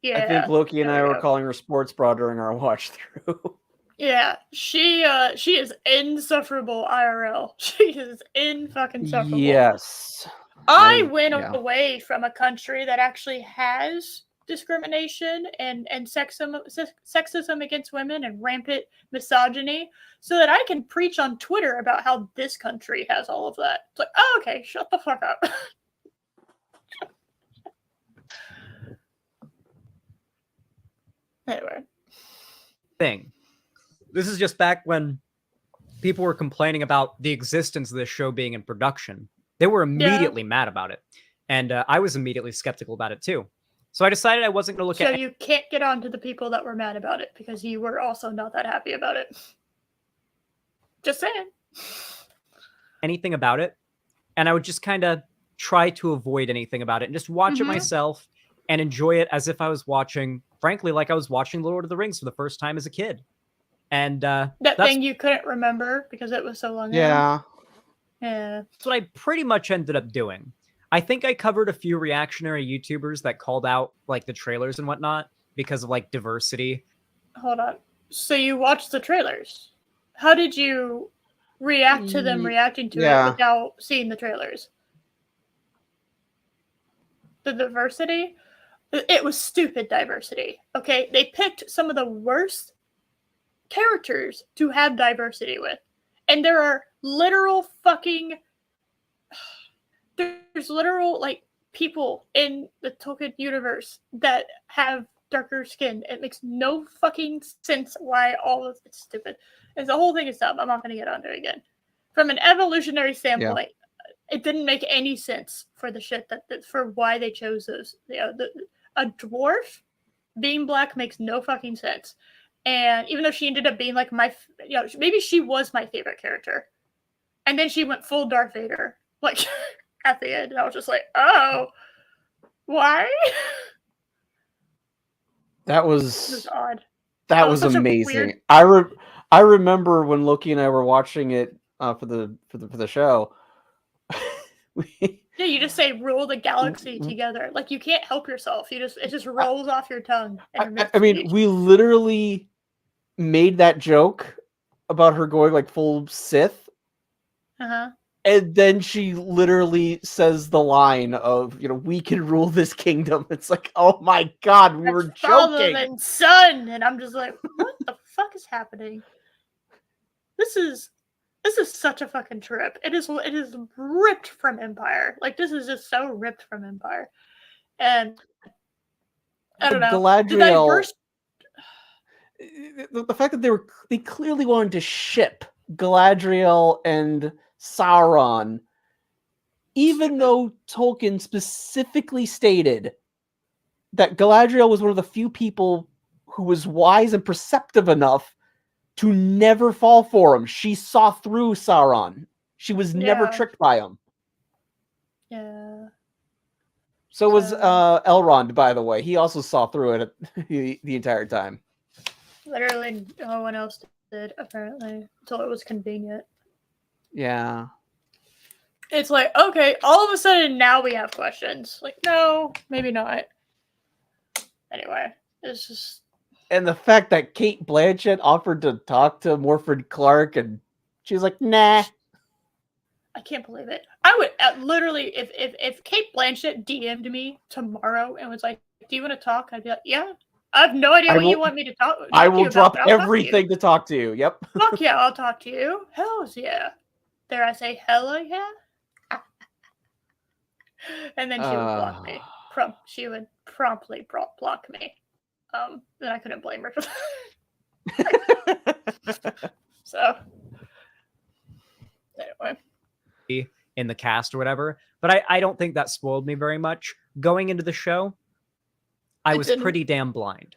I think Loki and I were calling her sports bra during our watch through. Yeah, she is insufferable IRL. She is insufferable. Yes. I went away from a country that actually has discrimination and sexism against women and rampant misogyny so that I can preach on Twitter about how this country has all of that. It's like, oh, okay, shut the fuck up. Anyway. This is just back when people were complaining about the existence of this show being in production. They were immediately mad about it. And I was immediately skeptical about it too. So I decided I wasn't going to look at... So you can't get on to the people that were mad about it because you were also not that happy about it. Just saying. Anything about it. And I would just kind of try to avoid anything about it and just watch it myself and enjoy it as if I was watching, frankly, like I was watching The Lord of the Rings for the first time as a kid. And that thing you couldn't remember because it was so long ago. Yeah. That's what I pretty much ended up doing. I think I covered a few reactionary YouTubers that called out like the trailers and whatnot because of like diversity. Hold on. So you watched the trailers. How did you react to them reacting to it without seeing the trailers? The diversity? It was stupid diversity. Okay? They picked some of the worst characters to have diversity with. And there are literal fucking... There's literal, like, people in the Tolkien universe that have darker skin. It makes no fucking sense why all of it's stupid. And the whole thing is dumb. I'm not going to get onto it again. From an evolutionary standpoint, it didn't make any sense for the shit for why they chose those. A dwarf being black makes no fucking sense. And even though she ended up being like maybe she was my favorite character. And then she went full Darth Vader. Like... at the end, I was just like, "Oh, why?" That was odd. That was amazing. I remember when Loki and I were watching it for the show. Yeah, you just say "rule the galaxy" together. Like you can't help yourself. It just rolls off your tongue. I mean, we literally made that joke about her going like full Sith. And then she literally says the line of, we can rule this kingdom. It's like, oh my God, we were joking. Father and son, and I'm just like, what the fuck is happening? This is such a fucking trip. It is ripped from Empire. Like this is just so ripped from Empire, and I don't know. Galadriel, the fact that they clearly wanted to ship Galadriel and Sauron, even though Tolkien specifically stated that Galadriel was one of the few people who was wise and perceptive enough to never fall for him. She saw through Sauron. She was never tricked by him. Yeah. So was Elrond, by the way. He also saw through it the entire time. Literally no one else did, apparently, until it was convenient. Yeah. It's like, okay, all of a sudden now we have questions. Like, no, maybe not. Anyway, It's just. And the fact that Kate Blanchett offered to talk to Morford Clark, and she was like, "Nah." I can't believe it. I would literally, if Kate Blanchett DM'd me tomorrow and was like, "Do you want to talk?" I'd be like, "Yeah." I have no idea what you want me to talk. I will to drop about, everything to talk to you. Yep. Fuck yeah, I'll talk to you. Hells yeah. Dare I say hella yeah? And then she would block me. She would promptly block me. Then I couldn't blame her for that. So anyway. In the cast or whatever, but I don't think that spoiled me very much. Going into the show, I was pretty damn blind.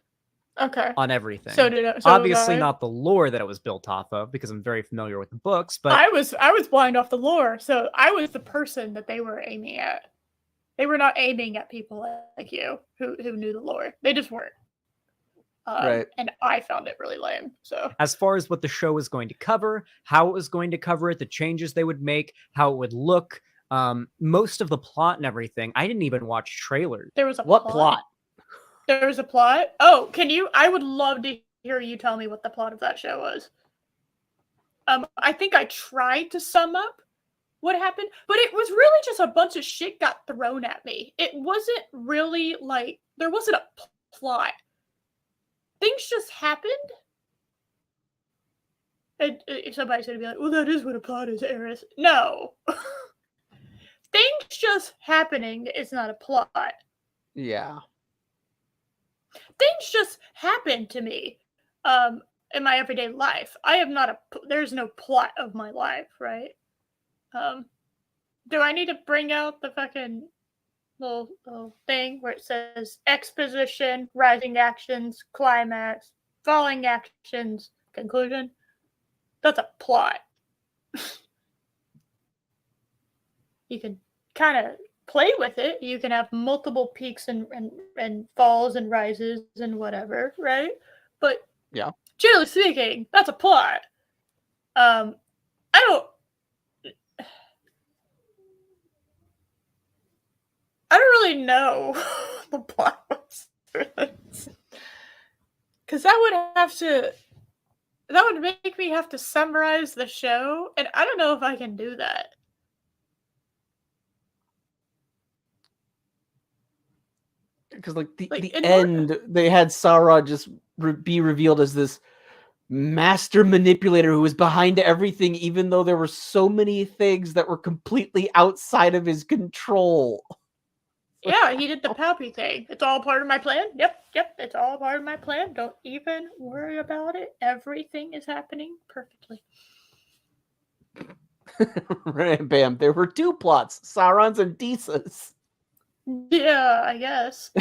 Okay. On everything. So did I. Obviously not the lore that it was built off of, because I'm very familiar with the books, but I was blind off the lore, so I was the person that they were aiming at. They were not aiming at people like you who knew the lore. They just weren't. Right. And I found it really lame. So as far as what the show was going to cover, how it was going to cover it, the changes they would make, how it would look, most of the plot and everything, I didn't even watch trailers. There was a plot? There was a plot? Oh, I would love to hear you tell me what the plot of that show was. I think I tried to sum up what happened, but it was really just a bunch of shit got thrown at me. It wasn't really like, there wasn't a plot. Things just happened. And somebody's going to be like, well, that is what a plot is, Eris. No. Things just happening is not a plot. Yeah. Things just happen to me in my everyday life. There's no plot of my life, right? Do I need to bring out the fucking little thing where it says exposition, rising actions, climax, falling actions, conclusion? That's a plot. You can kind of play with it. You can have multiple peaks and falls and rises and whatever, right? But yeah, generally speaking, that's a plot. I don't really know the plot was, because that would make me have to summarize the show, and I don't know if I can do that. Because the end, they had Sauron just be revealed as this master manipulator who was behind everything, even though there were so many things that were completely outside of his control. Yeah, he did the Palpy thing. It's all part of my plan. Yep, it's all part of my plan. Don't even worry about it. Everything is happening perfectly. Right, bam. There were two plots, Sauron's and Disa's. Yeah, I guess.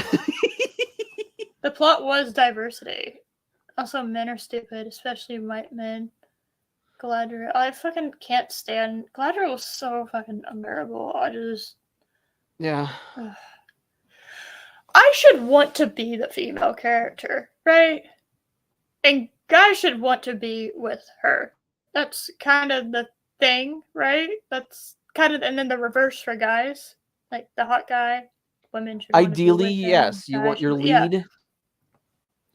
The plot was diversity. Also, men are stupid, especially white men. Galadriel. I fucking can't stand. Galadriel was so fucking unbearable. Yeah. I should want to be the female character, right? And guys should want to be with her. That's kind of the thing, right? That's kind of, and then the reverse for guys. Like the hot guy, women should ideally, want to be with yes. You want your lead.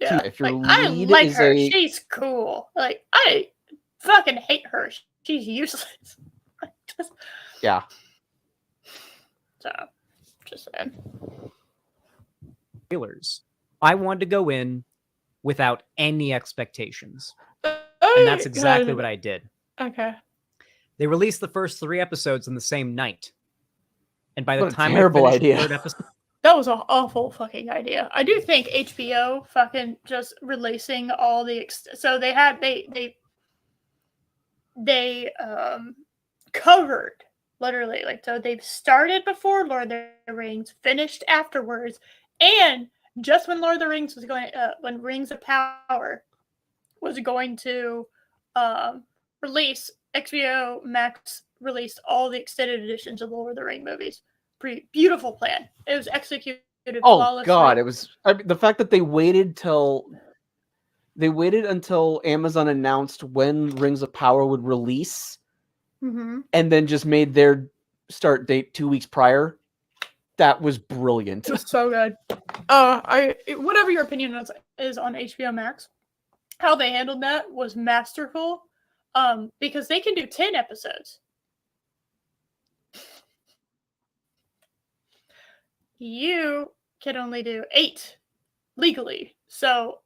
Yeah. If your lead I like is her. She's cool. Like, I fucking hate her. She's useless. Yeah. So, just saying. Trailers. I wanted to go in without any expectations. And that's exactly what I did. Okay. They released the first 3 episodes on the same night. And by the time terrible I finished idea. the 3rd episode, that was an awful fucking idea. I do think HBO fucking just releasing all the so they had they covered literally, like, so they've started before Lord of the Rings, finished afterwards, and just when Lord of the Rings was going when Rings of Power was going to release, HBO Max released all the extended editions of the Lord of the Ring movies. Pretty beautiful plan. It was executed flawlessly. Oh god, it was. I mean, the fact that they waited until Amazon announced when Rings of Power would release, and then just made their start date 2 weeks prior. That was brilliant. It was so good. Whatever your opinion is on HBO Max, how they handled that was masterful. Because they can do 10 episodes. You can only do 8 legally, so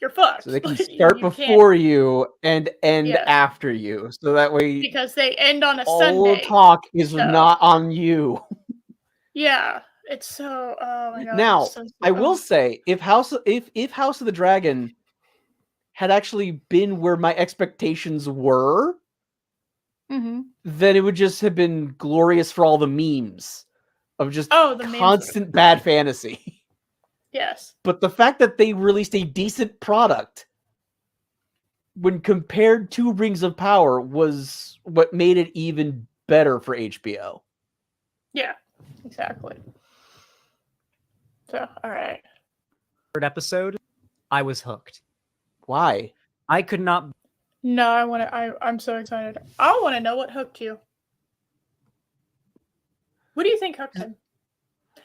you're fucked. So they can start before you and end after you, so that way because they end on a all Sunday. Talk is not on you. Yeah, it's so. Oh my god. Now, so I will say, if House of the Dragon had actually been where my expectations were, then it would just have been glorious for all the memes of just constant bad fantasy. Yes. But the fact that they released a decent product when compared to Rings of Power was what made it even better for HBO. Yeah, exactly. So, all right. Third episode, I was hooked. Why? I could not. No, I'm so excited. I want to know what hooked you. What do you think hooked him?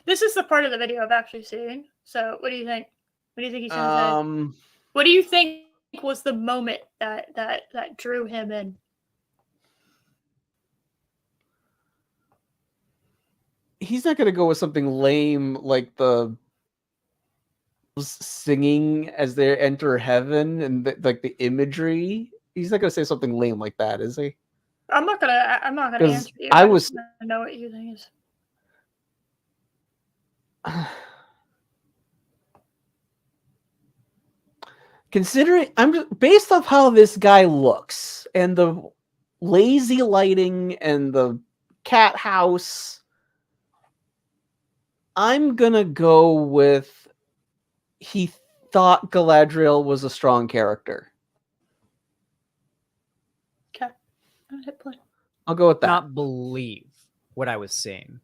This is the part of the video I've actually seen. So, what do you think? What do you think he's gonna say? What do you think was the moment that drew him in? He's not gonna go with something lame like the singing as they enter heaven and like the imagery. He's not gonna say something lame like that, is he? I'm not gonna answer you. I just want to know what you think is. Considering based off how this guy looks and the lazy lighting and the cat house, I'm gonna go with he thought Galadriel was a strong character. Okay. I'll go with that. Not believe what I was seeing.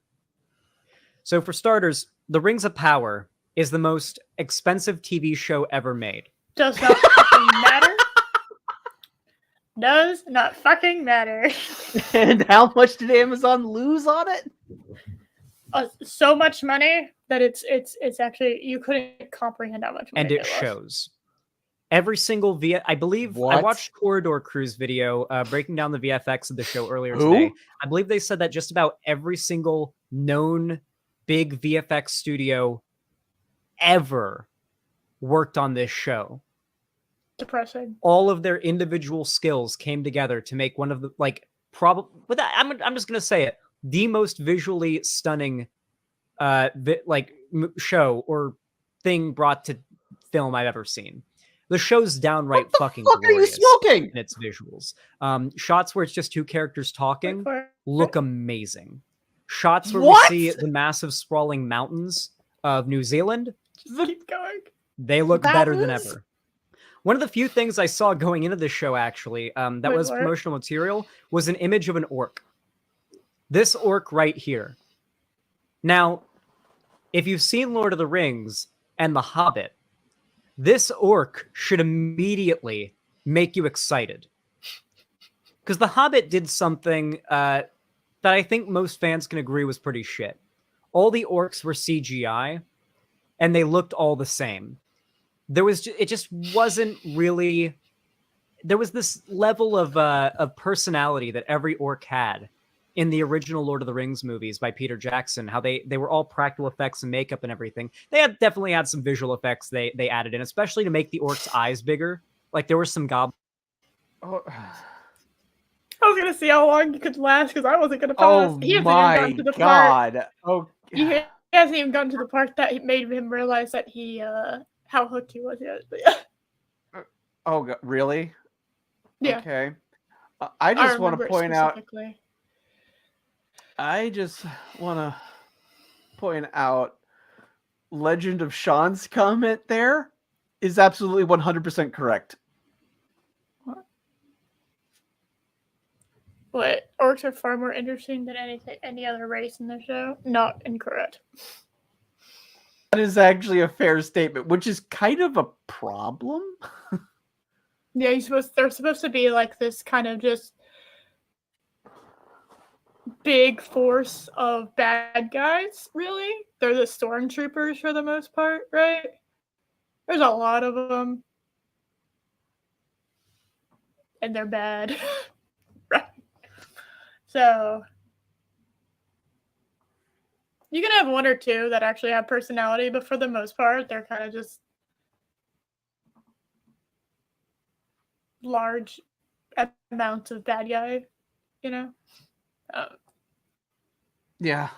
So for starters, The Rings of Power is the most expensive TV show ever made. Does not fucking matter. Does not fucking matter. And how much did Amazon lose on it? So much money that it's actually you couldn't comprehend how much money. And it shows. Every single I believe I watched Corridor Crew's video breaking down the VFX of the show earlier today. I believe they said that just about every single known big VFX studio ever worked on this show. Depressing. All of their individual skills came together to make one of the I'm just gonna say it, the most visually stunning show or thing brought to film I've ever seen. The show's downright fucking glorious in its visuals. Shots where it's just two characters talking look amazing. Shots where we see the massive sprawling mountains of New Zealand, keep going. They look better than ever. One of the few things I saw going into this show, actually, that was promotional material, was an image of an orc. This orc right here. Now, if you've seen Lord of the Rings and The Hobbit, this orc should immediately make you excited. Because The Hobbit did something that I think most fans can agree was pretty shit. All the orcs were CGI, and they looked all the same. It just wasn't really. There was this level of personality that every orc had in the original Lord of the Rings movies by Peter Jackson. How they were all practical effects and makeup and everything. They definitely had some visual effects they added in, especially to make the orc's eyes bigger. Like there were some goblins. Oh. I was gonna see how long you could last because I wasn't gonna pause. Oh my god! Oh, he hasn't even gotten to the part that made him realize that he how hooked he was yet. But yeah. Oh god, really? Yeah. Okay. I just want to point out. I just want to point out. Legend of Sean's comment there is absolutely 100% correct. What? Orcs are far more interesting than any other race in the show? Not incorrect. That is actually a fair statement, which is kind of a problem. Yeah, they're supposed to be like this kind of just big force of bad guys, really. They're the stormtroopers for the most part, right? There's a lot of them. And they're bad. Right. So you can have one or two that actually have personality, but for the most part, they're kind of just large amounts of bad guy, you know? Yeah.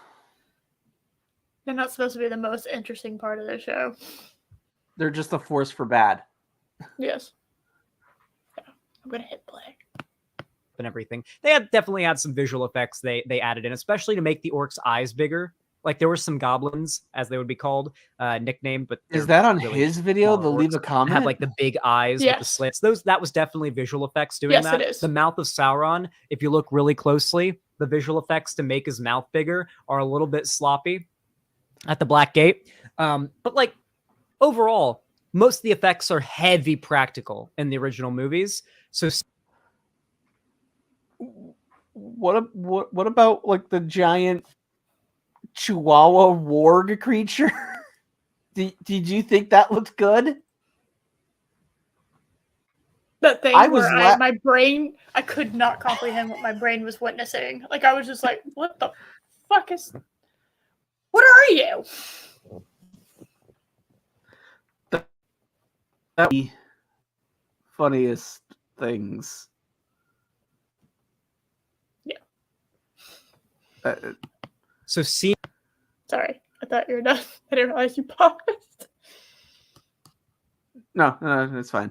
They're not supposed to be the most interesting part of the show. They're just a force for bad. Yes. Yeah. I'm going to hit play. And everything. They definitely had some visual effects they added in, especially to make the orcs' eyes bigger. Like there were some goblins, as they would be called, nicknamed. But is that on really his video? smaller They'll leave a orcs. comment. Have like the big eyes with the slits. That was definitely visual effects doing that. It is. The mouth of Sauron, if you look really closely, the visual effects to make his mouth bigger are a little bit sloppy at the Black Gate. But like overall, most of the effects are heavy practical in the original movies. So what about like the giant Chihuahua warg creature? Did you think that looked good? That thing my brain, I could not comprehend what my brain was witnessing. Like I was just like, what the fuck is? What are you? That the funniest things. Yeah. So see. Sorry, I thought you were done. I didn't realize you paused. No, it's fine.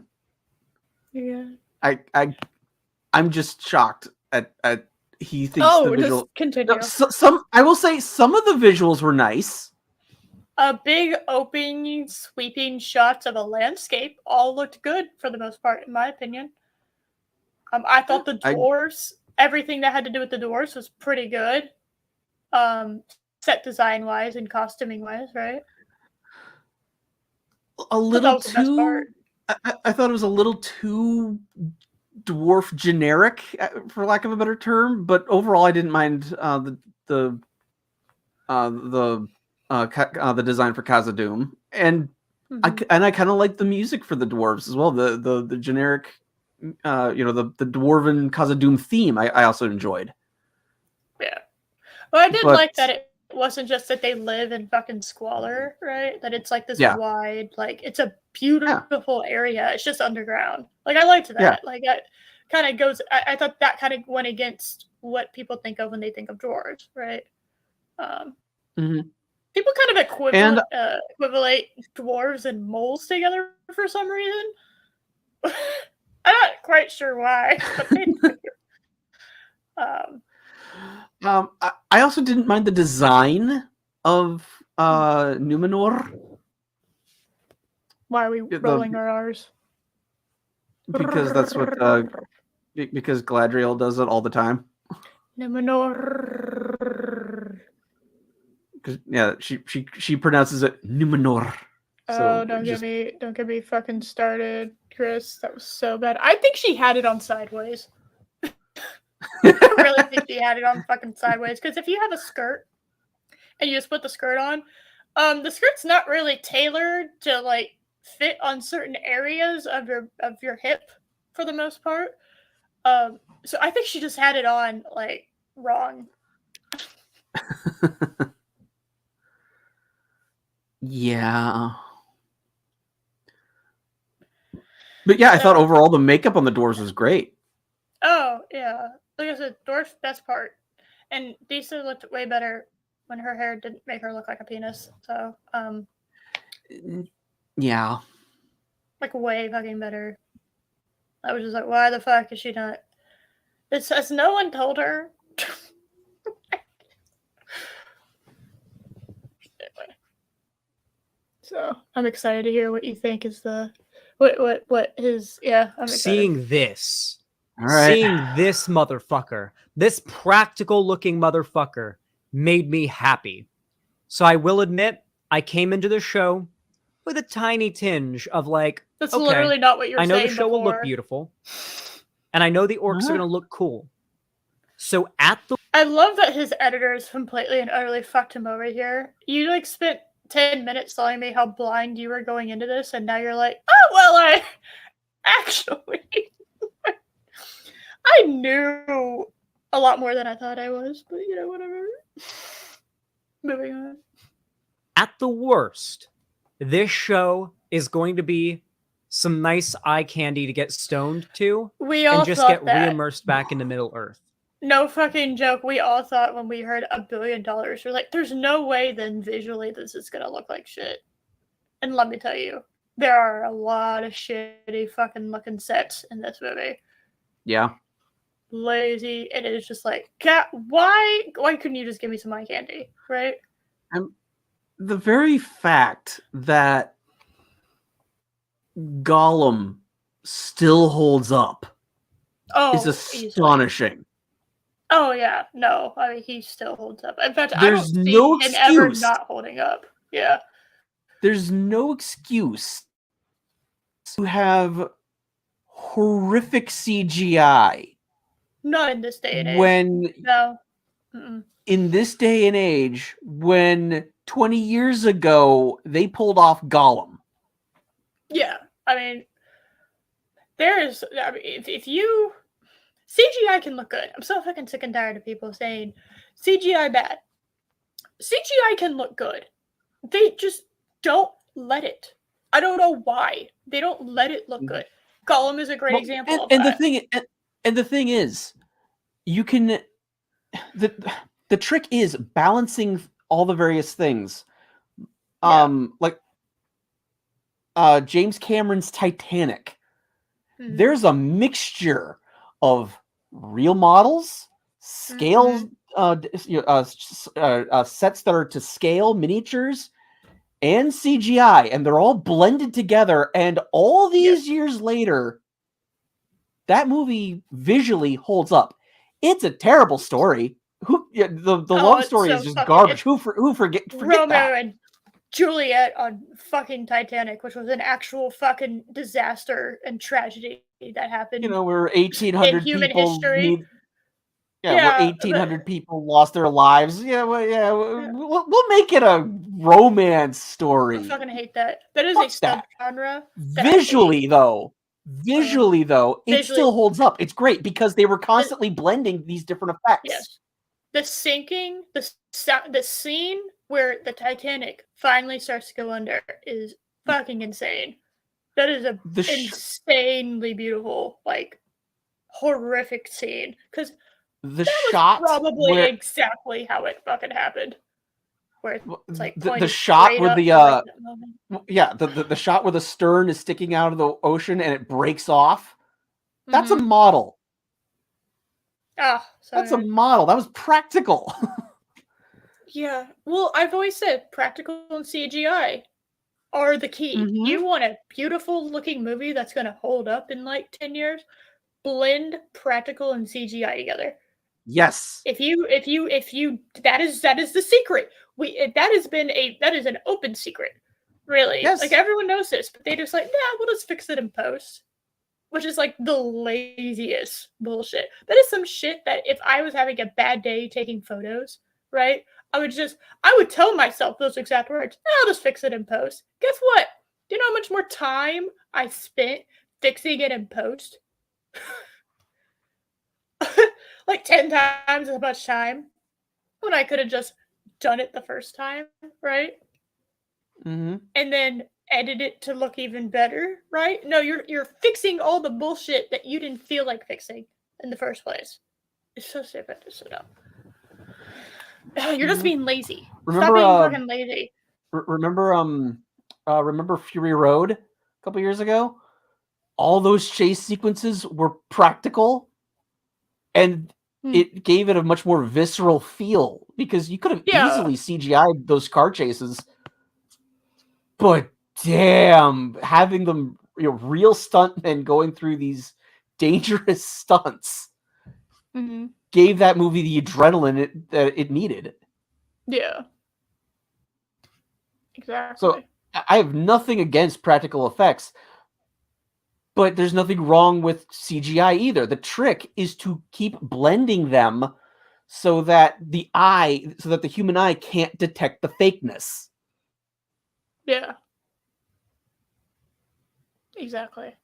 Yeah. I'm just shocked at he thinks the visual. Just continue. No, some I will say some of the visuals were nice. Big open sweeping shots of a landscape all looked good for the most part, in my opinion. I thought the dwarves, everything that had to do with the dwarves was pretty good. Set design wise and costuming wise, right? A little too. I thought it was a little too dwarf generic, for lack of a better term. But overall, I didn't mind the design for Khazad-dûm, and I kind of like the music for the dwarves as well. The generic, the dwarven Khazad-dûm theme. I also enjoyed. Yeah, well, I did like that it wasn't just that they live in fucking squalor, right? That it's like this wide, like it's a beautiful area. It's just underground. Like I liked that. Yeah. Like that kind of goes. I thought that kind of went against what people think of when they think of dwarves, right? People kind of equivalent dwarves and moles together for some reason. I'm not quite sure why, but they do. I also didn't mind the design of Numenor. Why are we rolling our R's? Because that's what because Galadriel does it all the time. Numenor. Yeah, she pronounces it Numenor. So don't get me fucking started, Chris. That was so bad. I think she had it on sideways. I really think she had it on fucking sideways. Because if you have a skirt and you just put the skirt on, the skirt's not really tailored to like fit on certain areas of your hip for the most part. So I think she just had it on like wrong. Yeah. But yeah, I thought overall the makeup on the dwarves was great. Oh, yeah. Like I said, dwarf's best part. And Disa looked way better when her hair didn't make her look like a penis. So, yeah. Like way fucking better. I was just like, why the fuck is she not? Has no one told her? So I'm excited to hear what you think is the what his I'm excited. Seeing this. All right. Seeing this motherfucker, this practical looking motherfucker made me happy. So I will admit, I came into the show with a tiny tinge of like, that's literally not what you're saying. I know the show will look beautiful, and I know the orcs are going to look cool. So at the I love that his editors completely and utterly fucked him over here. You like spent 10 minutes telling me how blind you were going into this, and now you're like, oh well, I actually I knew a lot more than I thought I was, but whatever. Moving on. At the worst, this show is going to be some nice eye candy to get stoned to We all and just thought get that. re-immersed back into Middle Earth. No fucking joke. We all thought when we heard $1 billion, we're like, there's no way then visually this is gonna look like shit. And let me tell you, there are a lot of shitty fucking looking sets in this movie. Yeah. Lazy. And it is just like, cat, why couldn't you just give me some eye candy, right? The very fact that Gollum still holds up is astonishing. Easily. Oh yeah, no, I mean he still holds up. In fact, There's I don't see no him ever excuse. not holding up. Yeah. There's no excuse to have horrific CGI. Not in this day and age. When No. in this day and age, when 20 years ago they pulled off Gollum. Yeah, I mean, if you CGI can look good. I'm so fucking sick and tired of people saying CGI bad. CGI can look good. They just don't let it. I don't know why. They don't let it look good. Gollum is a great example of that. The thing is, you can the trick is balancing all the various things. Like James Cameron's Titanic. Mm-hmm. There's a mixture of real models, scale sets that are to scale, miniatures, and CGI, and they're all blended together. And all these years later, that movie visually holds up. It's a terrible story. The love story is just garbage. Who forget Romeo that? and Juliet on fucking Titanic, which was an actual fucking disaster and tragedy that happened. Where 1,800 in human people history. where 1,800 people lost their lives. We'll make it a romance story. I fucking hate that. That is a subgenre. Visually, though, it still holds up. It's great because they were constantly blending these different effects. Yes. The sinking, the scene where the Titanic finally starts to go under is fucking insane. That is insanely beautiful, like horrific scene. Because that was probably exactly how it fucking happened. Where it's like the shot where the shot where the stern is sticking out of the ocean and it breaks off. That's a model. Oh, sorry. That's a model. That was practical. Yeah. Well, I've always said practical and CGI are the key. Mm-hmm. You want a beautiful looking movie that's going to hold up in like 10 years? Blend practical and CGI together. Yes. If you that is the secret. That is an open secret. Really. Yes. Like everyone knows this, but they just like, we'll just fix it in post. Which is like the laziest bullshit. That is some shit that if I was having a bad day taking photos, right? I would tell myself those exact words. I'll just fix it in post. Guess what? Do you know how much more time I spent fixing it in post? Like 10 times as much time when I could have just done it the first time, right? Mm-hmm. And then edit it to look even better, right? No, you're fixing all the bullshit that you didn't feel like fixing in the first place. It's so stupid. It's so dumb. You're just being lazy. Stop being fucking lazy. Remember Fury Road a couple years ago? All those chase sequences were practical, and it gave it a much more visceral feel because you could have easily CGI'd those car chases, but damn, having them real stuntmen going through these dangerous stunts gave that movie the adrenaline that it needed. Yeah. Exactly. So I have nothing against practical effects, but there's nothing wrong with CGI either. The trick is to keep blending them so that the human eye can't detect the fakeness. Yeah. Exactly.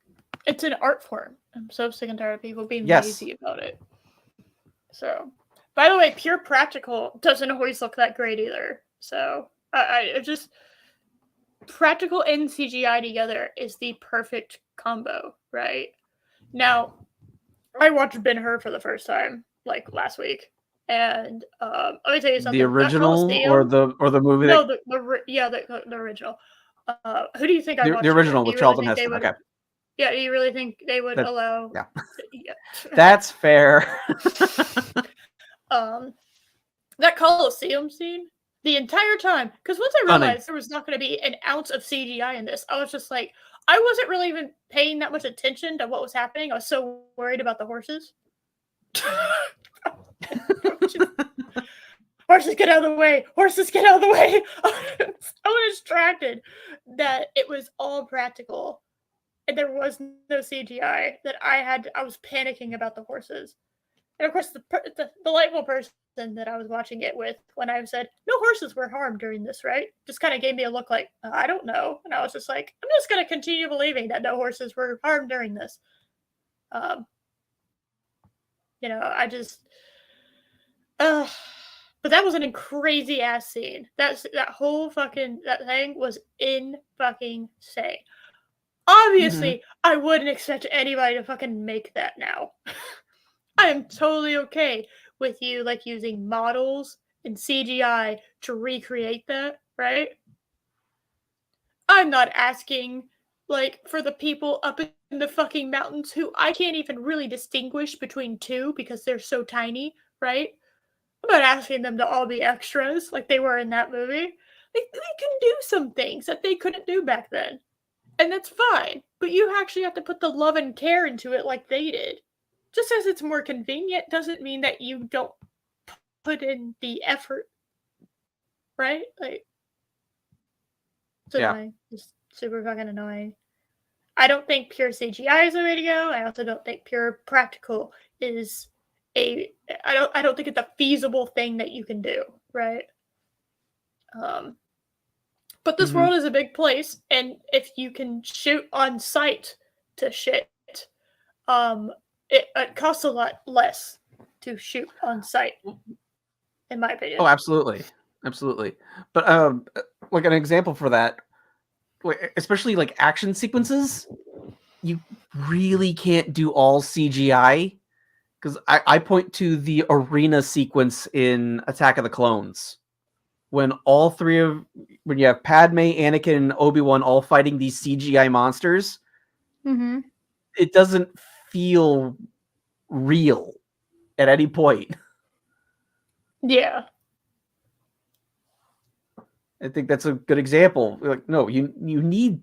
It's an art form. I'm so sick and tired of people being lazy about it. So, by the way, pure practical doesn't always look that great either. So, I just practical and CGI together is the perfect combo, right? Now, I watched Ben-Hur for the first time like last week, and let me tell you something. The original or the movie? No, the original. Who do you think I watched? The original with Charlton Heston. Okay. Yeah, you really think they would allow? Yeah, yeah. That's fair. That Coliseum scene, the entire time, because once I realized there was not going to be an ounce of CGI in this, I was just like, I wasn't really even paying that much attention to what was happening. I was so worried about the horses. Horses, get out of the way! Horses, get out of the way! I was distracted that it was all practical and there was no CGI, that I was panicking about the horses. And of course, the delightful person that I was watching it with, when I said, no horses were harmed during this, right? Just kind of gave me a look like, I don't know. And I was just like, I'm just going to continue believing that no horses were harmed during this. I just... but that was an crazy ass scene. That whole fucking that thing was in fucking insane. Obviously, I wouldn't expect anybody to fucking make that now. I am totally okay with you like using models and CGI to recreate that, right? I'm not asking like for the people up in the fucking mountains who I can't even really distinguish between two because they're so tiny, right? I'm not asking them to all be extras like they were in that movie. They can do some things that they couldn't do back then. And that's fine. But you actually have to put the love and care into it like they did. Just as it's more convenient doesn't mean that you don't put in the effort. Right? Like, it's annoying. It's super fucking annoying. I don't think pure CGI is the way to go. I also don't think pure practical is I don't think it's a feasible thing that you can do, right? But this world is a big place, and if you can shoot on site to shit, it costs a lot less to shoot on site, in my opinion. Oh, absolutely. But like an example for that, especially like action sequences, you really can't do all CGI. Because I point to the arena sequence in Attack of the Clones, when when you have Padme, Anakin, and Obi-Wan all fighting these CGI monsters, it doesn't feel real at any point. Yeah. I think that's a good example. Like, no, you need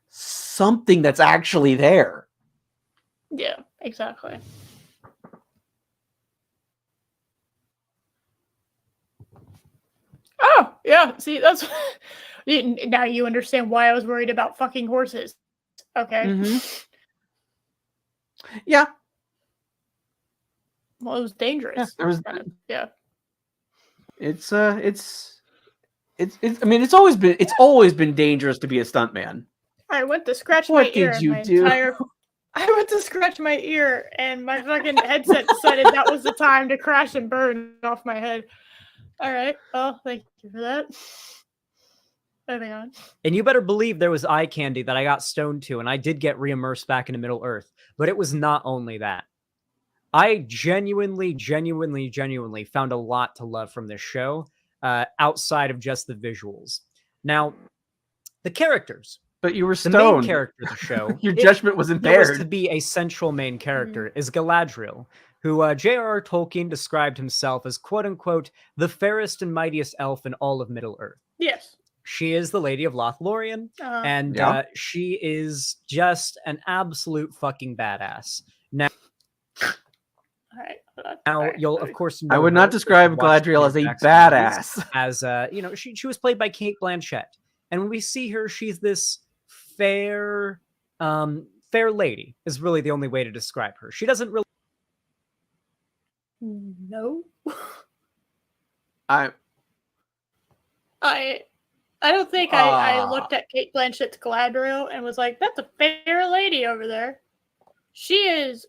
something that's actually there. Yeah, exactly. Oh, yeah. See, that's now you understand why I was worried about fucking horses. Okay. Yeah. Well, it was dangerous. Yeah. It's I mean, it's always been dangerous to be a stuntman. I went to scratch my ear. What did you do? I went to scratch my ear, and my fucking headset decided that was the time to crash and burn off my head. All right. Well, thank you for that. Moving on. And you better believe there was eye candy that I got stoned to, and I did get re-immersed back into Middle Earth. But it was not only that. I genuinely found a lot to love from this show, outside of just the visuals. Now, the characters. But you were stoned. The main character of the show. Your judgment was impaired. Was to be a central main character is Galadriel, who J.R.R. Tolkien described himself as, quote-unquote, the fairest and mightiest elf in all of Middle-earth. Yes. She is the Lady of Lothlorien, and she is just an absolute fucking badass. Now, you'll of course know I would not describe Galadriel as a badass. As she was played by Cate Blanchett, and when we see her, she's this fair lady. Is really the only way to describe her. She doesn't really. No. I don't think I looked at Kate Blanchett's Galadriel and was like, that's a fair lady over there. She is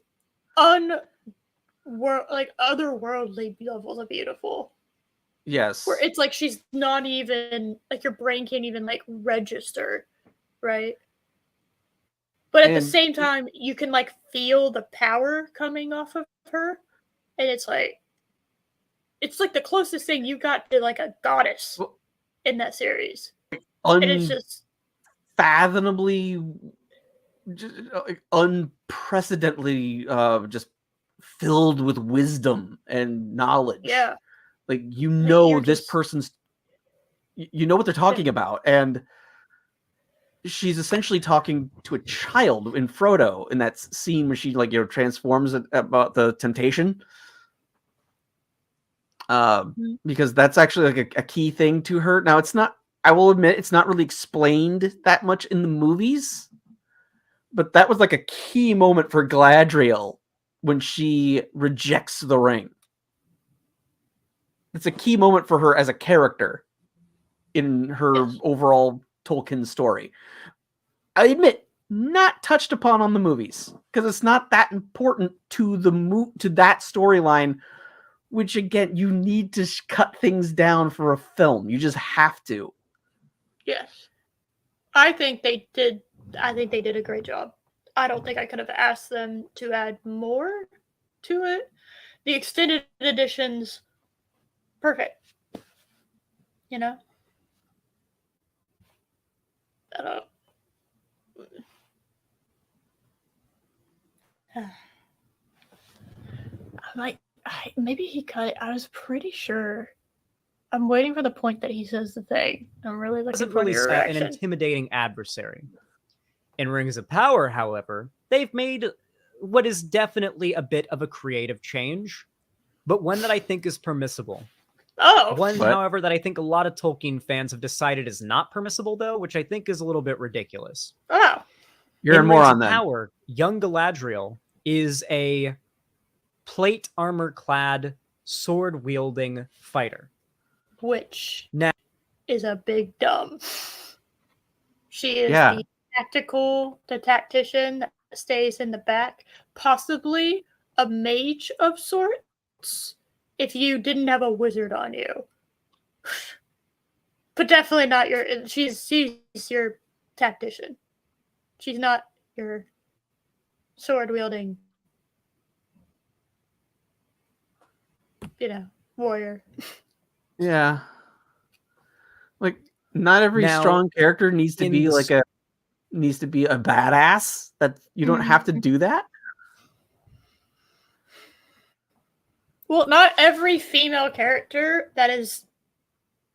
otherworldly levels of beautiful. Yes. Where it's like she's not even, like, your brain can't even, like, register, right? But at the same time, you can, like, feel the power coming off of her. And it's like the closest thing you got to, like, a goddess in that series. And it's just unfathomably, unprecedentedly just filled with wisdom and knowledge. Yeah. Like, this person's, you know what they're talking about. And she's essentially talking to a child in Frodo in that scene where she, like, transforms about the temptation. Because that's actually, like, a key thing to her. Now, it's not, I will admit, it's not really explained that much in the movies, but that was, like, a key moment for Galadriel when she rejects the ring. It's a key moment for her as a character in her overall Tolkien story. I admit, not touched upon on the movies, because it's not that important to to that storyline, which, again, you need to cut things down for a film. You just have to. Yes. I think they did a great job. I don't think I could have asked them to add more to it. The extended editions, perfect. You know? I don't. Maybe he cut it. I was pretty sure. I'm waiting for the point that he says the thing. I'm really looking for your reaction. An intimidating adversary. In Rings of Power, however, they've made what is definitely a bit of a creative change, but one that I think is permissible. However, that I think a lot of Tolkien fans have decided is not permissible, though, which I think is a little bit ridiculous. Oh. You're in more on that. Power, young Galadriel is a plate armor-clad, sword-wielding fighter. Which now is a big dumb. She is the tactician that stays in the back, possibly a mage of sorts, if you didn't have a wizard on you. But definitely not she's your tactician. She's not your sword-wielding, warrior. Yeah. Like, not every strong character needs to be a badass. That you don't have to do that. Well, not every female character that is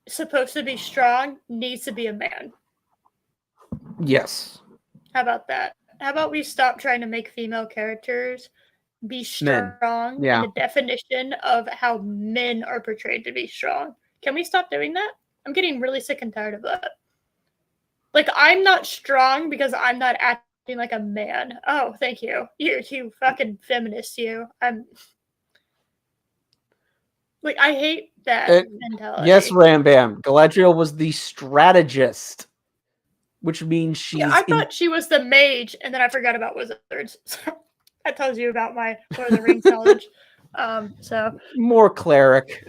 supposed to be strong needs to be a man. Yes. How about that? How about we stop trying to make female characters be strong in the definition of how men are portrayed to be strong? Can we stop doing that? I'm getting really sick and tired of that. Like, I'm not strong because I'm not acting like a man. Oh, thank you. You fucking feminist, you. I'm... Like, I hate that mentality. Yes, Rambam. Galadriel was the strategist, which means she's... Yeah, I thought she was the mage, and then I forgot about wizards. So that tells you about my Lord of the Rings knowledge. More cleric.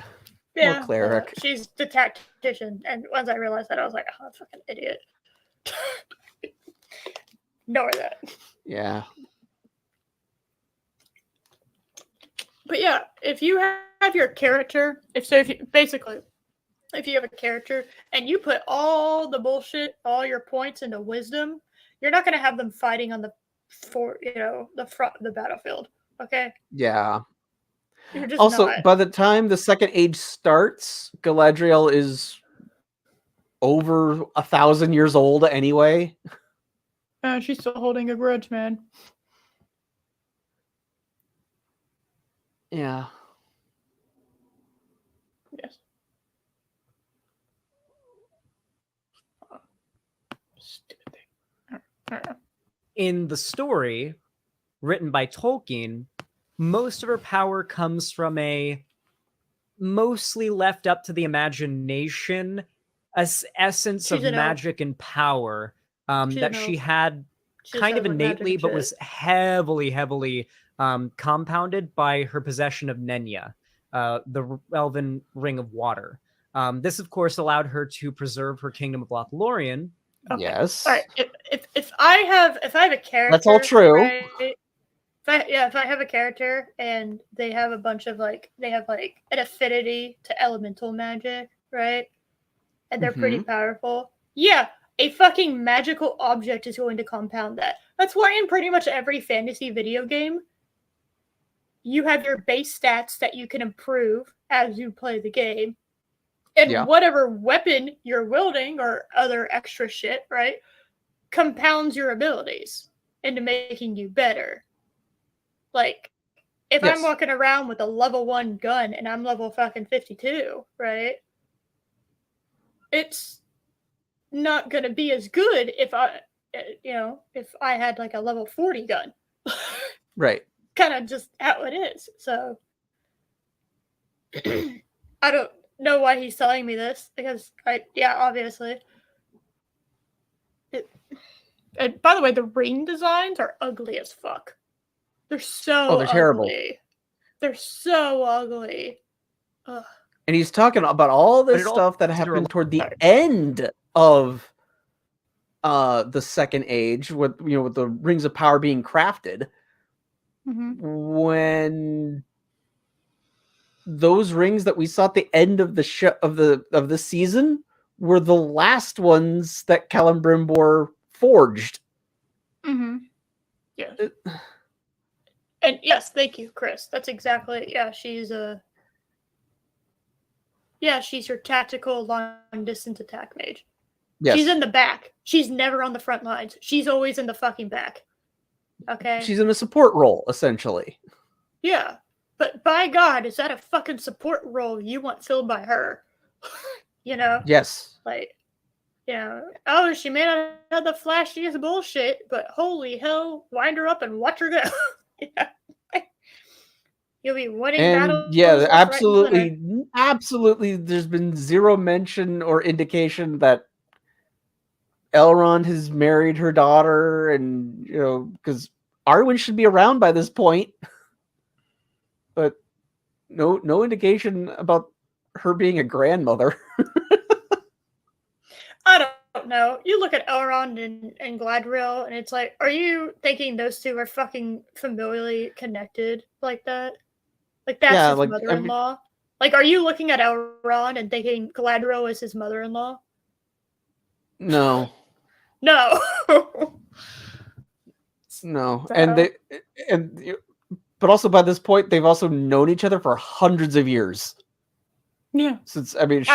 Yeah, more cleric. She's the tactician, and once I realized that, I was like, oh, that's fucking idiot. Ignore that. Yeah. But yeah, if you have your character, if you have a character and you put all the bullshit, all your points into wisdom, you're not going to have them fighting on the front of the battlefield. Okay. Yeah. Also, by the time the Second Age starts, Galadriel is over 1,000 years old anyway. She's still holding a grudge, man. Yeah. Yes. Stupid thing. In the story written by Tolkien, most of her power comes from a mostly left up to the imagination, essence She's of an elf. magic and power She's that an she elf. had She just kind of has, like, magic innately, and but shit. was heavily compounded by her possession of Nenya, the elven ring of water. This, of course, allowed her to preserve her kingdom of Lothlorien. Okay. Yes. All right. If I have a character, That's all true. Right, if I have a character and they have a bunch of they have like an affinity to elemental magic, right? And they're pretty powerful. Yeah, a fucking magical object is going to compound that. That's why in pretty much every fantasy video game, you have your base stats that you can improve as you play the game. And whatever weapon you're wielding or other extra shit, right, compounds your abilities into making you better. Like, if I'm walking around with a level 1 gun and I'm level fucking 52, right, it's not going to be as good if I had like a level 40 gun. Right. Kind of just how it is. So, I don't know why he's telling me this because obviously. And by the way, the ring designs are ugly as fuck. They're so they're terrible. They're so ugly. Ugh. And he's talking about all this stuff that happened toward the end of the Second Age, with the rings of power being crafted. When those rings that we saw at the end of the of the season were the last ones that Celebrimbor forged. Yes. And yes, thank you, Chris. That's exactly she's your tactical long distance attack mage. Yes. She's in the back. She's never on the front lines. She's always in the fucking back. Okay. She's in a support role, essentially. Yeah. But by God, is that a fucking support role you want filled by her? Yes. Like, she may not have the flashiest bullshit, but holy hell, wind her up and watch her go. You'll be winning battles. Yeah, absolutely. There's been zero mention or indication that Elrond has married her daughter, and because Arwen should be around by this point, but no indication about her being a grandmother. I don't know. You look at Elrond and Galadriel, and it's like, are you thinking those two are fucking familially connected like that? Like that's his mother-in-law? Like, are you looking at Elrond and thinking Galadriel is his mother-in-law? No. No. No. But also by this point, they've also known each other for hundreds of years. Yeah. Since I don't get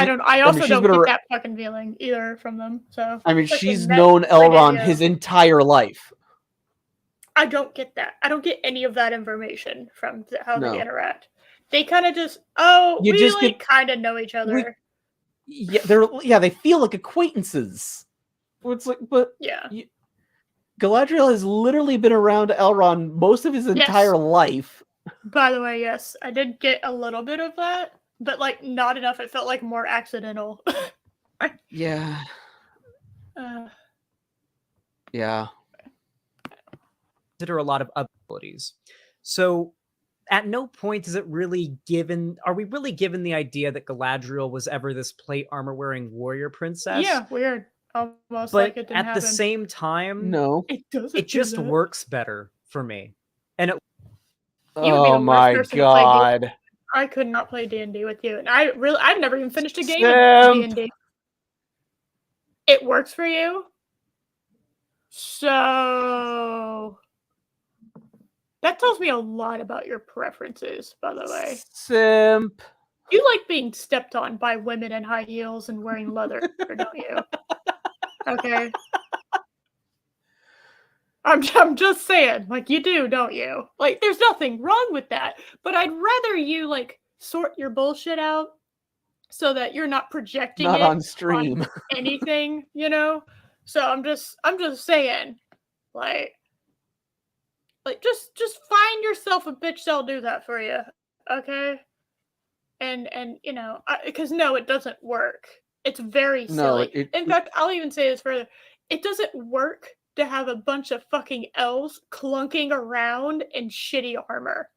that fucking feeling either from them. So she's known Elrond his entire life. I don't get that. I don't get any of that information from how they interact. They kind of just kind of know each other. They feel like acquaintances. It's like, but Galadriel has literally been around Elrond most of his entire life. By the way, yes, I did get a little bit of that, but like not enough. It felt like more accidental. Yeah. Yeah. Consider a lot of abilities. So at no point is it really given, are we really given the idea that Galadriel was ever this plate armor wearing warrior princess? Yeah, weird. Almost but like it didn't at happen. The same time, no, it just works better for me. And oh my God. I could not play D&D with you. And I've never even finished a game of D&D. It works for you? So that tells me a lot about your preferences, by the way. Simp. You like being stepped on by women in high heels and wearing leather, don't you? Okay. I'm just saying, like, you do, don't you? Like, there's nothing wrong with that. But I'd rather you like sort your bullshit out so that you're not projecting it on stream on anything, So I'm just saying, like just find yourself a bitch that'll do that for you, okay? and you know, because no, it doesn't work. It's very No, silly. In fact, I'll even say this further: it doesn't work to have a bunch of fucking elves clunking around in shitty armor.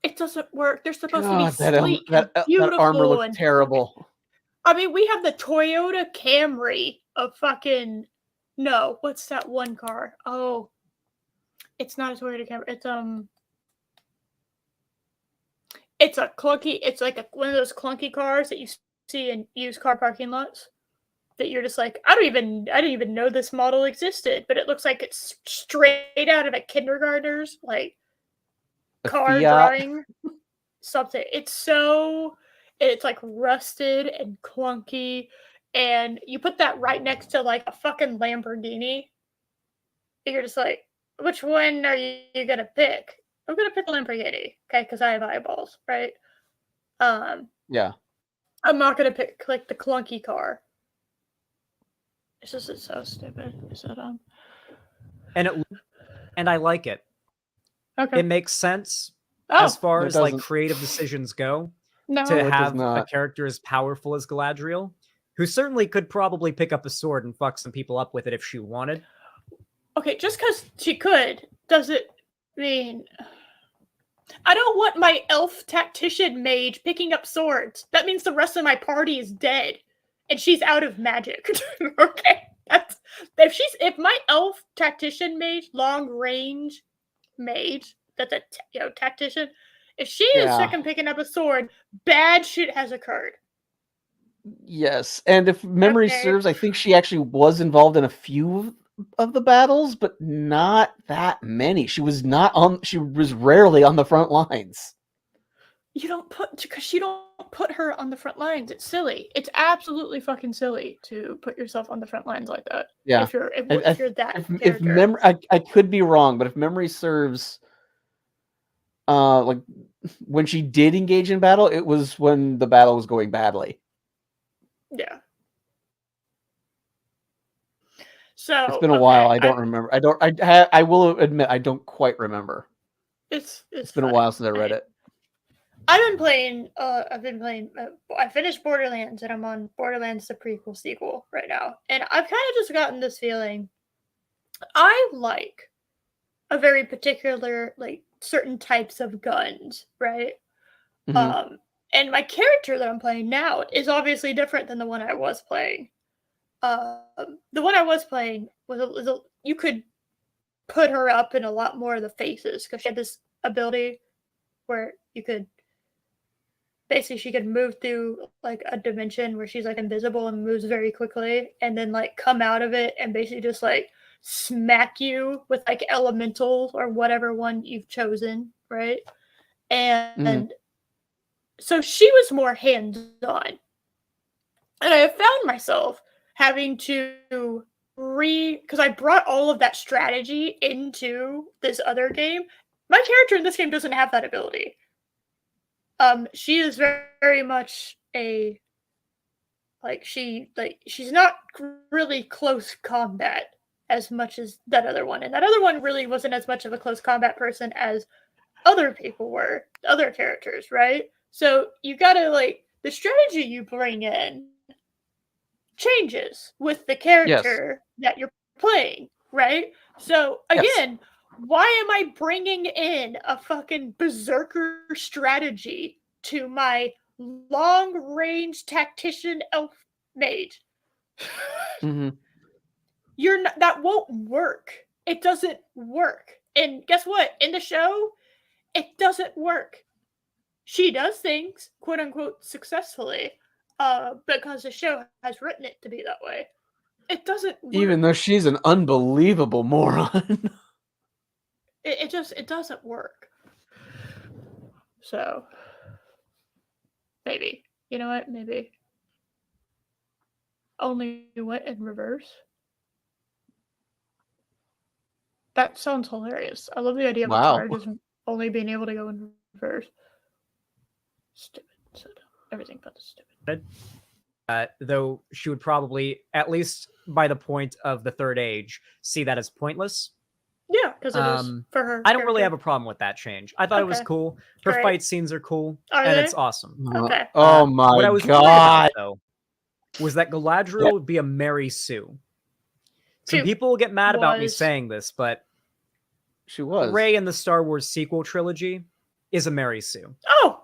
It doesn't work. They're supposed to be sleek and beautiful. That armor looks and terrible. I mean, we have the Toyota Camry of fucking no. What's that one car? Oh, it's not a Toyota Camry. It's a clunky. It's like one of those clunky cars that you see in used car parking lots. That you're just like, I didn't even know this model existed, but it looks like it's straight out of a kindergartner's like car drawing something. It's like rusted and clunky, and you put that right next to like a fucking Lamborghini. You're just like, which one are you gonna pick? I'm gonna pick a Lamborghini, okay, because I have eyeballs, right? Yeah. I'm not gonna pick like the clunky car. It's just it's so stupid. So dumb. And I like it. Okay. It makes sense as far as like creative decisions go. No, to have a character as powerful as Galadriel, who certainly could probably pick up a sword and fuck some people up with it if she wanted. Okay, just because she could doesn't mean I don't want my elf tactician mage picking up swords. That means the rest of my party is dead, and she's out of magic. Okay, if my elf tactician mage, long range mage, that's a tactician. If she is second picking up a sword, bad shit has occurred. Yes, and if memory serves, I think she actually was involved in a few of the battles, but not that many. She was rarely on the front lines. You don't put her on the front lines. It's silly. It's absolutely fucking silly to put yourself on the front lines like that. Yeah. If you're that character. If memory, I could be wrong, but if memory serves, like when she did engage in battle, it was when the battle was going badly. Yeah. So it's been a while. I don't remember. I will admit I don't quite remember. It's been a while since I read it. I've been playing. I finished Borderlands, and I'm on Borderlands: The Prequel Sequel right now, and I've kind of just gotten this feeling. I like a very particular, like certain types of guns, right? Mm-hmm. And my character that I'm playing now is obviously different than the one I was playing. The one I was playing was you could put her up in a lot more of the faces because she had this ability where you could basically she could move through like a dimension where she's like invisible and moves very quickly, and then like come out of it and basically just like smack you with like elemental or whatever one you've chosen, right? And so she was more hands-on, and I have found myself having to because I brought all of that strategy into this other game. My character in this game doesn't have that ability. She is very, very much she's not really close combat as much as that other one. And that other one really wasn't as much of a close combat person as other people were, other characters, right? So you gotta the strategy you bring in changes with the character that you're playing, right? So again, why am I bringing in a fucking berserker strategy to my long-range tactician elf mage? You're not, that won't work. It doesn't work. And guess what? In the show, it doesn't work. She does things, quote unquote, successfully, because the show has written it to be that way. It doesn't work. Even though she's an unbelievable moron. It doesn't work. So maybe. You know what? Maybe. Only went in reverse. That sounds hilarious. I love the idea of a car just only being able to go in reverse. Stupid. So dumb. Everything but stupid. Though she would probably, at least by the point of the third age, see that as pointless. Yeah, because it is for her. I don't really have character. a problem with that change. I thought it was Okay. cool. Her Great. fight scenes are cool, Are and they? it's awesome. Okay. Oh my What I was worried god! about, though, was that Galadriel would be a Mary Sue. Some She people will get mad about me was. saying this, but She was. Rey in the Star Wars sequel trilogy is a Mary Sue. Oh,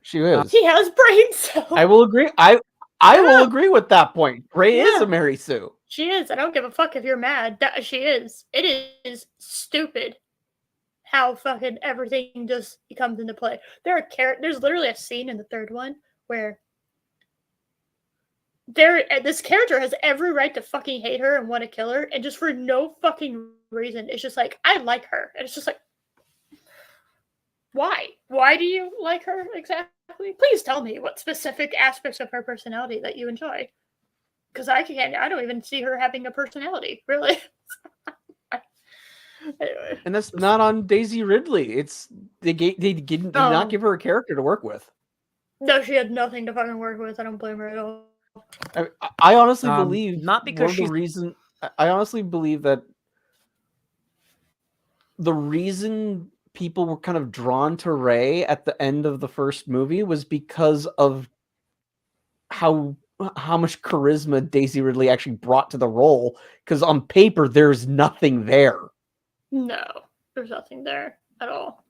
She is. he has brain cells. I will agree. I will agree with that point. Rey is a Mary Sue. She is. I don't give a fuck if you're mad. She is. It is stupid how fucking everything just comes into play. There's literally a scene in the third one where this character has every right to fucking hate her and want to kill her, and just for no fucking reason, it's just like, I like her. And it's just like, why? Why do you like her exactly? Please tell me what specific aspects of her personality that you enjoy. Because I don't even see her having a personality, really. Anyway. And that's not on Daisy Ridley. It's they did not give her a character to work with. No, she had nothing to fucking work with. I don't blame her at all. I honestly believe not because I honestly believe that the reason people were kind of drawn to Rey at the end of the first movie was because of how much charisma Daisy Ridley actually brought to the role. Because on paper, there's nothing there. No, there's nothing there at all.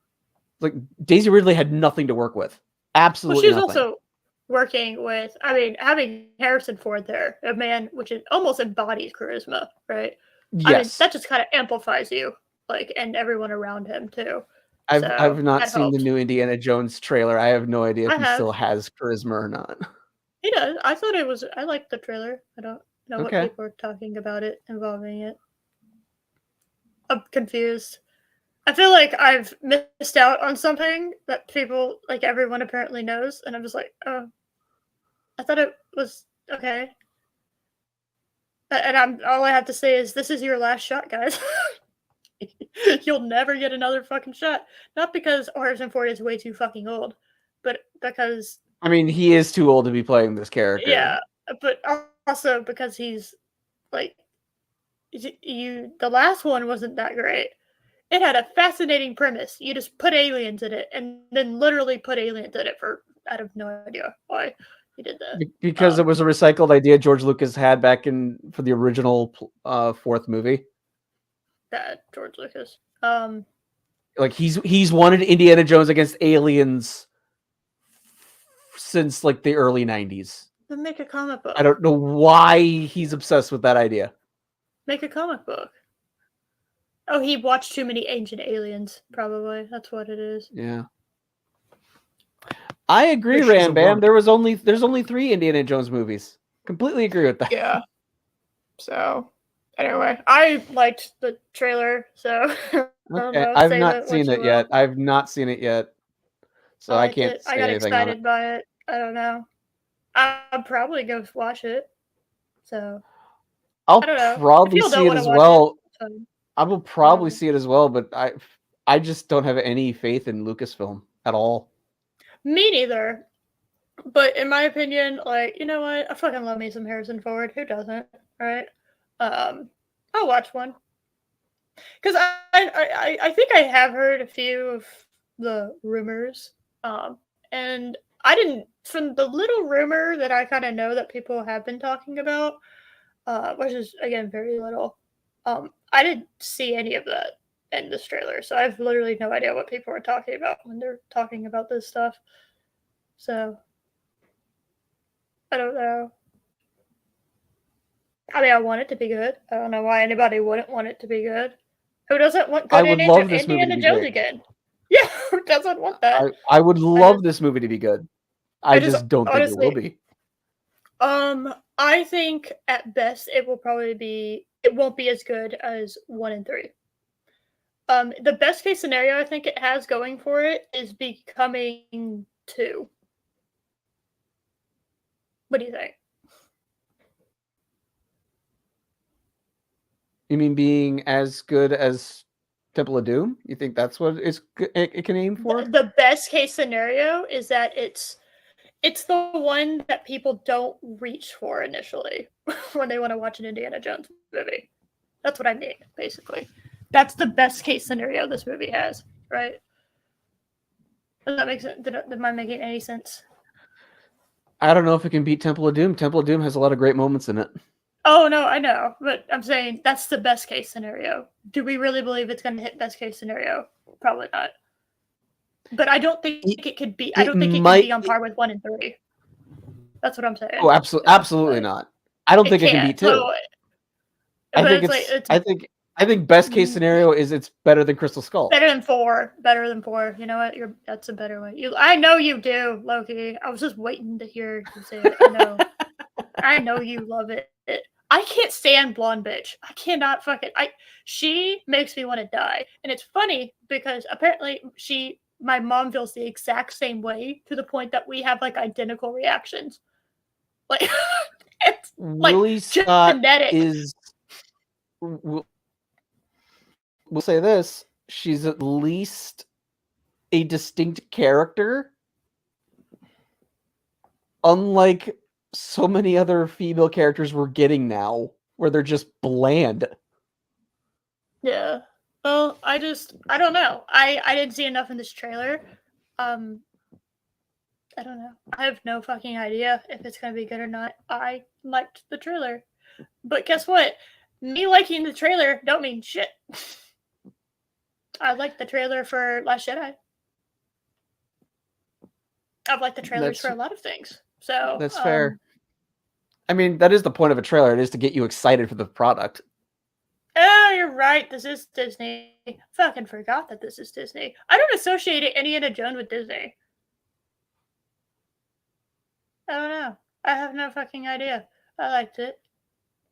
Like Daisy Ridley had nothing to work with. Absolutely. Well, she's also working with, having Harrison Ford there, a man which almost embodies charisma, right? Yes. That just kind of amplifies you, and everyone around him too. I've not seen the new Indiana Jones trailer. I have no idea if he still has charisma or not. He does. I liked the trailer. I don't know what people are talking about it involving it. I'm confused. I feel like I've missed out on something that people, everyone apparently knows, and I'm just like, oh, I thought it was okay. And all I have to say is, this is your last shot, guys. You'll never get another fucking shot. Not because Harrison Ford is way too fucking old, but because... I mean, he is too old to be playing this character. Yeah, but also because he's, the last one wasn't that great. It had a fascinating premise. You just put aliens in it, and then literally put aliens in it I have no idea why he did that. Because it was a recycled idea George Lucas had back for the original fourth movie. That George Lucas. He's wanted Indiana Jones against aliens since the early 90s. Then make a comic book. I don't know why he's obsessed with that idea. Make a comic book. Oh, he watched too many Ancient Aliens, probably. That's what it is. Yeah. I agree, Ram Bam. There's only 3 Indiana Jones movies. Completely agree with that. Yeah. So, anyway, I liked the trailer, so okay. I've not seen it yet. I've not seen it yet. So I can't say anything on it. I got excited by it. I don't know. I'll probably go watch it. So I'll probably see it as well. I will probably see it as well, but I just don't have any faith in Lucasfilm at all. Me neither. But in my opinion, you know what? I fucking love me some Harrison Ford. Who doesn't? Right? I'll watch one. Because I think I have heard a few of the rumors. And I didn't, from the little rumor that I kind of know that people have been talking about, which is, again, very little, I didn't see any of that in this trailer. So I have literally no idea what people are talking about when they're talking about this stuff. So I don't know. I mean, I want it to be good. I don't know why anybody wouldn't want it to be good. Who doesn't want good Indiana Jones again? Yeah, who doesn't want that? I would love this movie to be good. I just don't think it will be. I think at best it won't be as good as 1 and 3. The best case scenario I think it has going for it is becoming 2. What do you think? You mean being as good as Temple of Doom? You think that's what it can aim for? The best case scenario is that it's the one that people don't reach for initially when they want to watch an Indiana Jones movie. That's what I mean, basically. That's the best case scenario this movie has, right? Does that make sense? Am I making any sense? I don't know if it can beat Temple of Doom. Temple of Doom has a lot of great moments in it. Oh, no, I know. But I'm saying that's the best case scenario. Do we really believe it's going to hit best case scenario? Probably not. But I don't think it could be. I don't think it can be on par with 1 and 3. That's what I'm saying. Oh, absolutely not. I don't think it can beat 2. So, I think best case scenario is it's better than Crystal Skull. Better than 4. Better than 4. You know what? That's a better way. I know you do, Loki. I was just waiting to hear you say it. I know. I know you love it. I can't stand blonde bitch. I cannot fucking. She makes me want to die, and it's funny because apparently my mom feels the exact same way to the point that we have like identical reactions. Like it's Willie like Scott genetic. is. We'll say this: she's at least a distinct character, unlike so many other female characters we're getting now, where they're just bland. Yeah. Well, I don't know. I didn't see enough in this trailer. I don't know. I have no fucking idea if it's gonna be good or not. I liked the trailer. But guess what? Me liking the trailer don't mean shit. I liked the trailer for Last Jedi. I've liked the trailers for a lot of things. So that's fair. I mean, that is the point of a trailer. It is to get you excited for the product. Oh, you're right. This is Disney. I fucking forgot that this is Disney. I don't associate Indiana Jones with Disney. I don't know. I have no fucking idea. I liked it.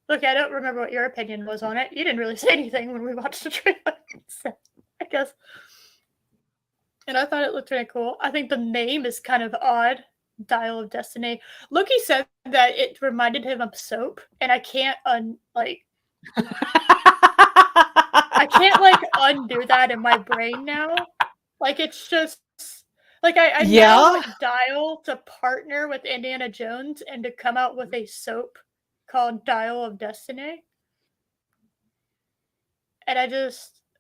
Look, I don't remember what your opinion was on it. You didn't really say anything when we watched the trailer. So, I guess. And I thought it looked really cool. I think the name is kind of odd. Dial of Destiny. Loki said that it reminded him of soap, and I can't I can't undo that in my brain now. Like it's just like I now want Dial to partner with Indiana Jones and to come out with a soap called Dial of Destiny. And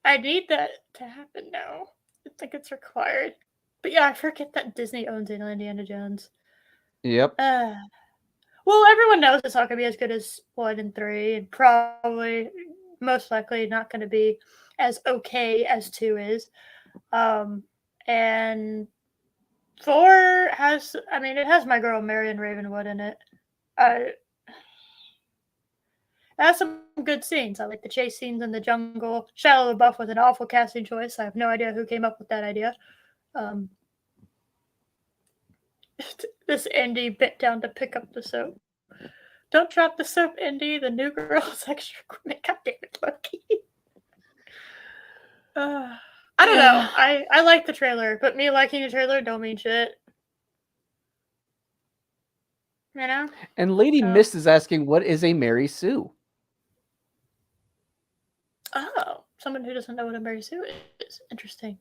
I need that to happen now. I think it's required. But yeah, I forget that Disney owns Indiana Jones. Yep. Well, everyone knows it's not going to be as good as 1 and 3, and probably, most likely, not going to be as okay as 2 is. And 4 has, it has my girl Marion Ravenwood in it. It has some good scenes. I like the chase scenes in the jungle. Shia LaBeouf was an awful casting choice. I have no idea who came up with that idea. This Indy bent down to pick up the soap. Don't drop the soap, Indy. The new girl is extra quick. God damn it, Loki. I don't know. I like the trailer, but me liking the trailer don't mean shit. You know? And Lady Mist is asking, what is a Mary Sue? Oh, someone who doesn't know what a Mary Sue is. Interesting.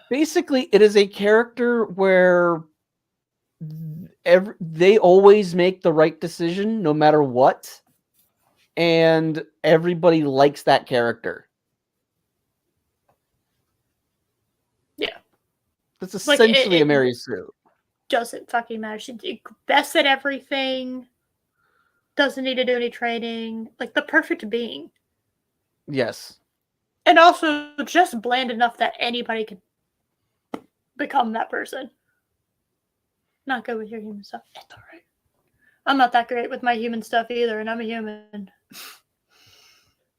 Basically, it is a character where they always make the right decision no matter what, and everybody likes that character. Yeah. That's essentially a Mary Sue. Doesn't fucking matter. She's best at everything. Doesn't need to do any training. Like the perfect being. Yes. And also just bland enough that anybody could become that person. Not good with your human stuff. It's alright. I'm not that great with my human stuff either, and I'm a human.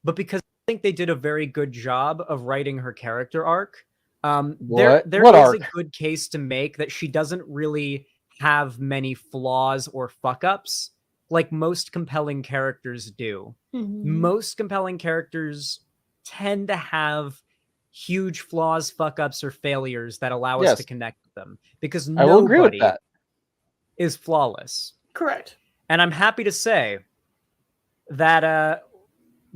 But because I think they did a very good job of writing her character arc, there is a good case to make that she doesn't really have many flaws or fuck-ups like most compelling characters do. Mm-hmm. Most compelling characters tend to have huge flaws, fuck-ups, or failures that allow us to connect with them. Because nobody is flawless. Correct. And I'm happy to say that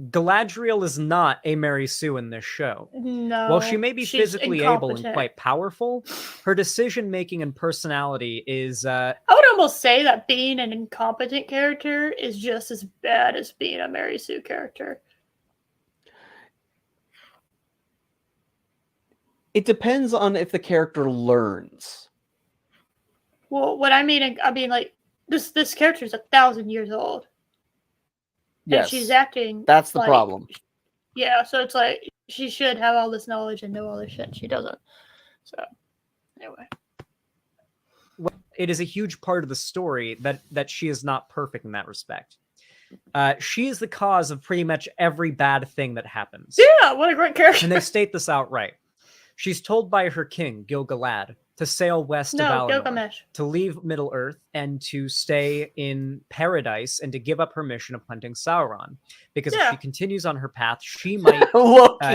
Galadriel is not a Mary Sue in this show. No. While she may be physically able and quite powerful, her decision-making and personality is... I would almost say that being an incompetent character is just as bad as being a Mary Sue character. It depends on if the character learns. Well, what I mean like this character's 1,000 years old. Yes, and she's acting. That's the like, problem. Yeah, so it's like she should have all this knowledge and know all this shit. She doesn't. So anyway. It is a huge part of the story that she is not perfect in that respect. She is the cause of pretty much every bad thing that happens. Yeah, what a great character. And they state this outright. She's told by her king, Gil-galad, to sail west of Valinor, Gilgamesh. to leave Middle-earth and to stay in Paradise and to give up her mission of hunting Sauron. Because if she continues on her path, she might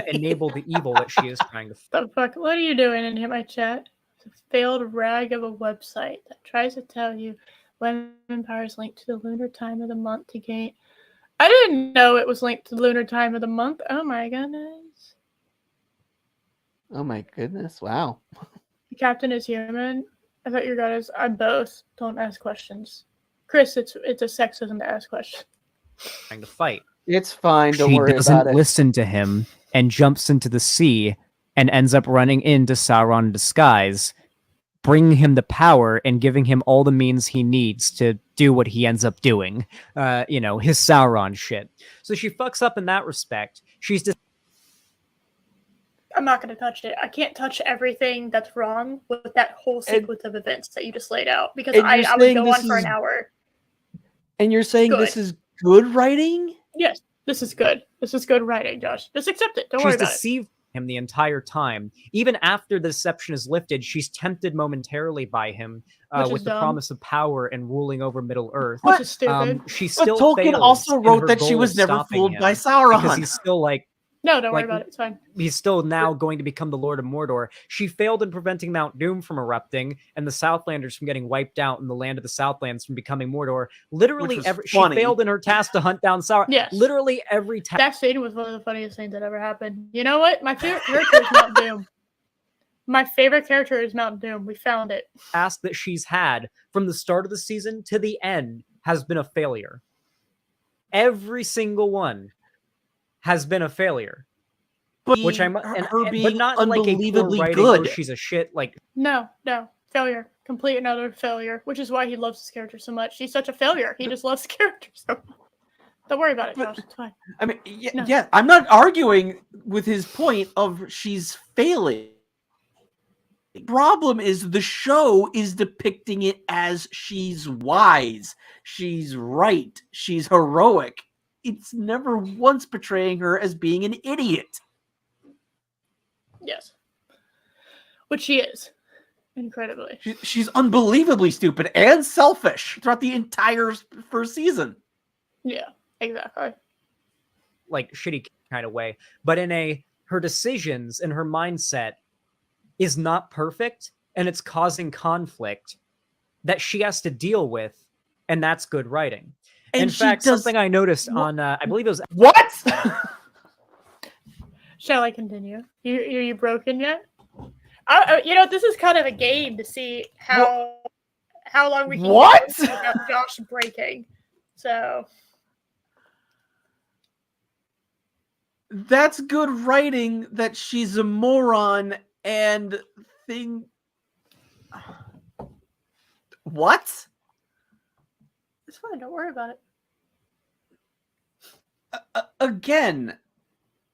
enable the evil that she is trying to fight. The fuck? What are you doing in my chat? It's a failed rag of a website that tries to tell you when power is linked to the lunar time of the month to gain. I didn't know it was linked to the lunar time of the month. Oh my goodness. Oh my goodness! Wow. The captain is human. I thought your god is. I'm both. Don't ask questions, Chris. It's a sexism to ask questions. Trying to fight. It's fine. Don't she worry doesn't about it. listen to him and jumps into the sea and ends up running into Sauron in disguise, bringing him the power and giving him all the means he needs to do what he ends up doing. His Sauron shit. So she fucks up in that respect. She's just. I'm not going to touch it. I can't touch everything that's wrong with that whole sequence of events that you just laid out because I would go on for an hour. And you're saying this is good writing? Yes, this is good. This is good writing, Josh. Just accept it. Don't worry about it. She's deceived him the entire time. Even after the deception is lifted, she's tempted momentarily by him with the promise of power and ruling over Middle-earth. Which is stupid. She still Tolkien also wrote that she was never fooled by Sauron. Because he's still like, no, don't worry about it. It's fine. He's still now going to become the Lord of Mordor. She failed in preventing Mount Doom from erupting and the Southlanders from getting wiped out and the land of the Southlands from becoming Mordor. Literally, she failed in her task to hunt down Sauron. Yes. Literally every task. That scene was one of the funniest things that ever happened. You know what? My favorite character is Mount Doom. My favorite character is Mount Doom. We found it. Task that she's had from the start of the season to the end has been a failure. Every single one has been a failure, but not unbelievably like a good. She's a shit. Like no failure, complete and utter failure. Which is why he loves his character so much. He's such a failure. He just loves the character so much. Don't worry about it, Josh. It's fine. I mean, yeah, I'm not arguing with his point of she's failing. The problem is the show is depicting it as she's wise, she's right, she's heroic. It's never once portraying her as being an idiot. Yes. Which she is. Incredibly. She's unbelievably stupid and selfish throughout the entire first season. Yeah, exactly. Like shitty kind of way. But her decisions and her mindset is not perfect, and it's causing conflict that she has to deal with, and that's good writing. And in fact, something I noticed on, I believe it was... What? Shall I continue? Are you broken yet? This is kind of a game to see how long we can What? Without Josh breaking. So... That's good writing that she's a moron and thing... What? It's fine. Don't worry about it. Again,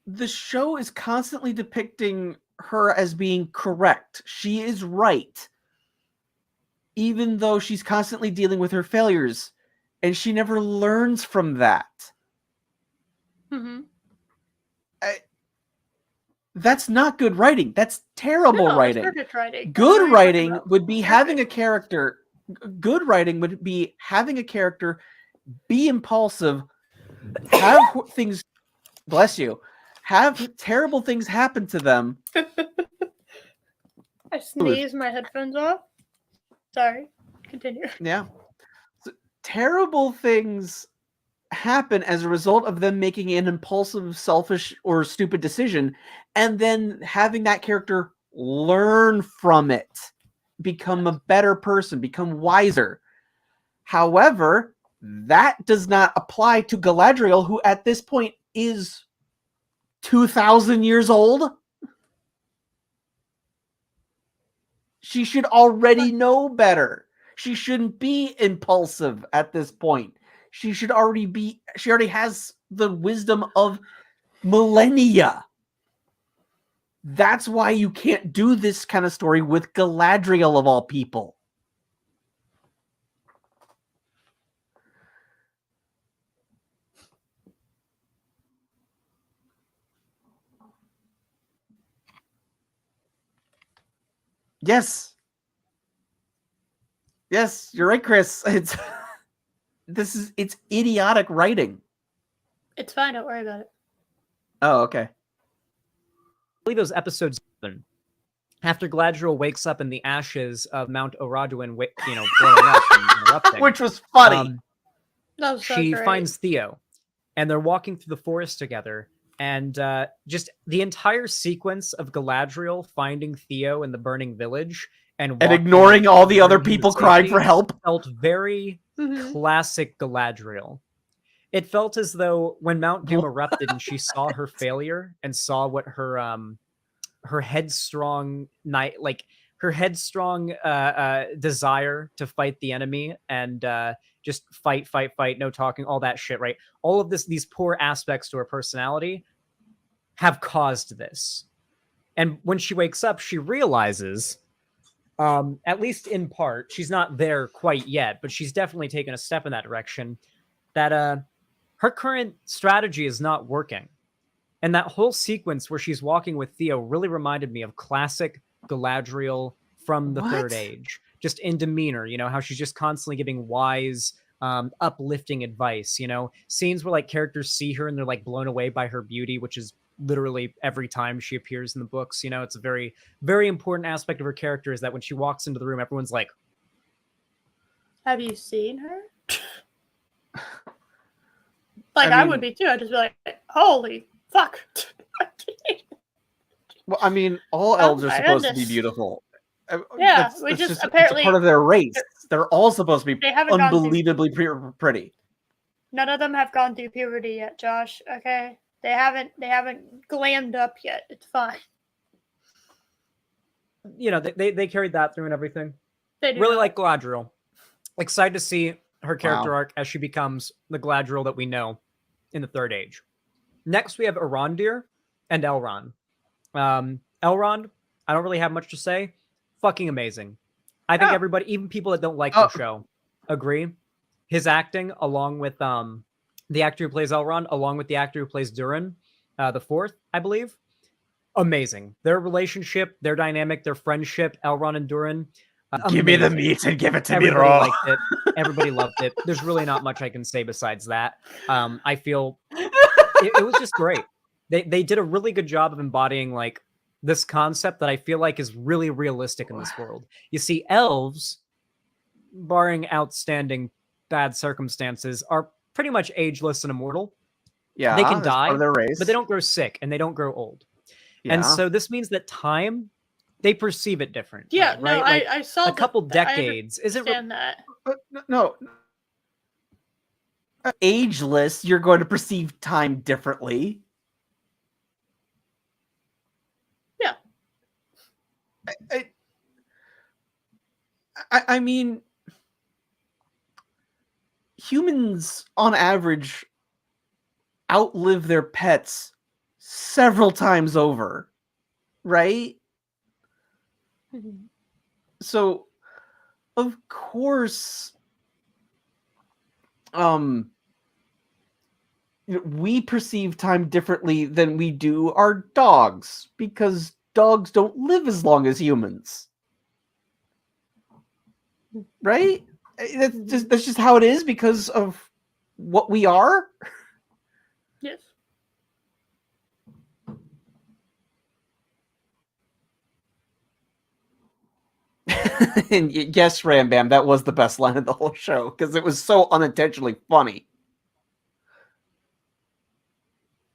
the show is constantly depicting her as being correct. She is right. Even though she's constantly dealing with her failures. And she never learns from that. Mm-hmm. That's not good writing. That's terrible writing. It's perfect writing. Good writing would be having a character... Good writing would be having a character be impulsive, have things, bless you, have terrible things happen to them. I sneezed my headphones off. Sorry, continue. Yeah. So, terrible things happen as a result of them making an impulsive, selfish, or stupid decision, and then having that character learn from it. Become a better person, become wiser. However, that does not apply to Galadriel, who at this point is 2,000 years old. She should already know better. She shouldn't be impulsive at this point. She already has the wisdom of millennia. That's why you can't do this kind of story with Galadriel of all people. Yes. Yes, you're right, Chris. It's idiotic writing. It's fine. Don't worry about it. Oh, okay. I believe it was episode 7. After Galadriel wakes up in the ashes of Mount Orodruin, blowing up and erupting, Which was funny. That was so she great. finds Theo, and they're walking through the forest together. And just the entire sequence of Galadriel finding Theo in the burning village and ignoring all the other bringing him to people crying safety for help felt very classic Galadriel. It felt as though when Mount Doom erupted and she saw her failure and saw what her headstrong desire to fight the enemy and just fight, no talking, all that shit, right? All of these poor aspects to her personality have caused this. And when she wakes up, she realizes, at least in part, she's not there quite yet, but she's definitely taken a step in that direction, that her current strategy is not working. And that whole sequence where she's walking with Theo really reminded me of classic Galadriel from the Third Age. Just in demeanor, how she's just constantly giving wise, uplifting advice, Scenes where like characters see her and they're like blown away by her beauty, which is literally every time she appears in the books. It's a very, very important aspect of her character is that when she walks into the room, everyone's like, have you seen her? I would be too. I'd just be like, holy fuck. Well, I mean, all elves are supposed to be beautiful. Yeah, it's apparently a part of their race. They're all supposed to be unbelievably pretty. None of them have gone through puberty yet, Josh. Okay, they haven't glammed up yet. It's fine. They carried that through and everything. They do really like Galadriel. Excited to see her character arc as she becomes the Galadriel that we know in the Third Age. Next, we have Arondir and Elrond. Elrond, I don't really have much to say. Fucking amazing. I think everybody, even people that don't like the show, agree. His acting, along with the actor who plays Elrond, along with the actor who plays Durin, the fourth, I believe, amazing. Their relationship, their dynamic, their friendship, Elrond and Durin. Give me the meat and give it to Everybody me raw. Liked it. Everybody loved it. There's really not much I can say besides that. I feel it was just great. They did a really good job of embodying like this concept that I feel like is really realistic in this world. You see, elves, barring outstanding bad circumstances, are pretty much ageless and immortal. Yeah, they can die, their race. but they don't grow sick and they don't grow old. Yeah. And so this means that time, they perceive it different. Yeah, right? no, Like I saw a couple decades. Is it that? No. Ageless, you're going to perceive time differently. Yeah. I mean, humans on average outlive their pets several times over, right? Mm-hmm. So, of course, we perceive time differently than we do our dogs, because dogs don't live as long as humans. Right? That's just how it is because of what we are. Yes. And yes, Ram Bam, that was the best line of the whole show because it was so unintentionally funny.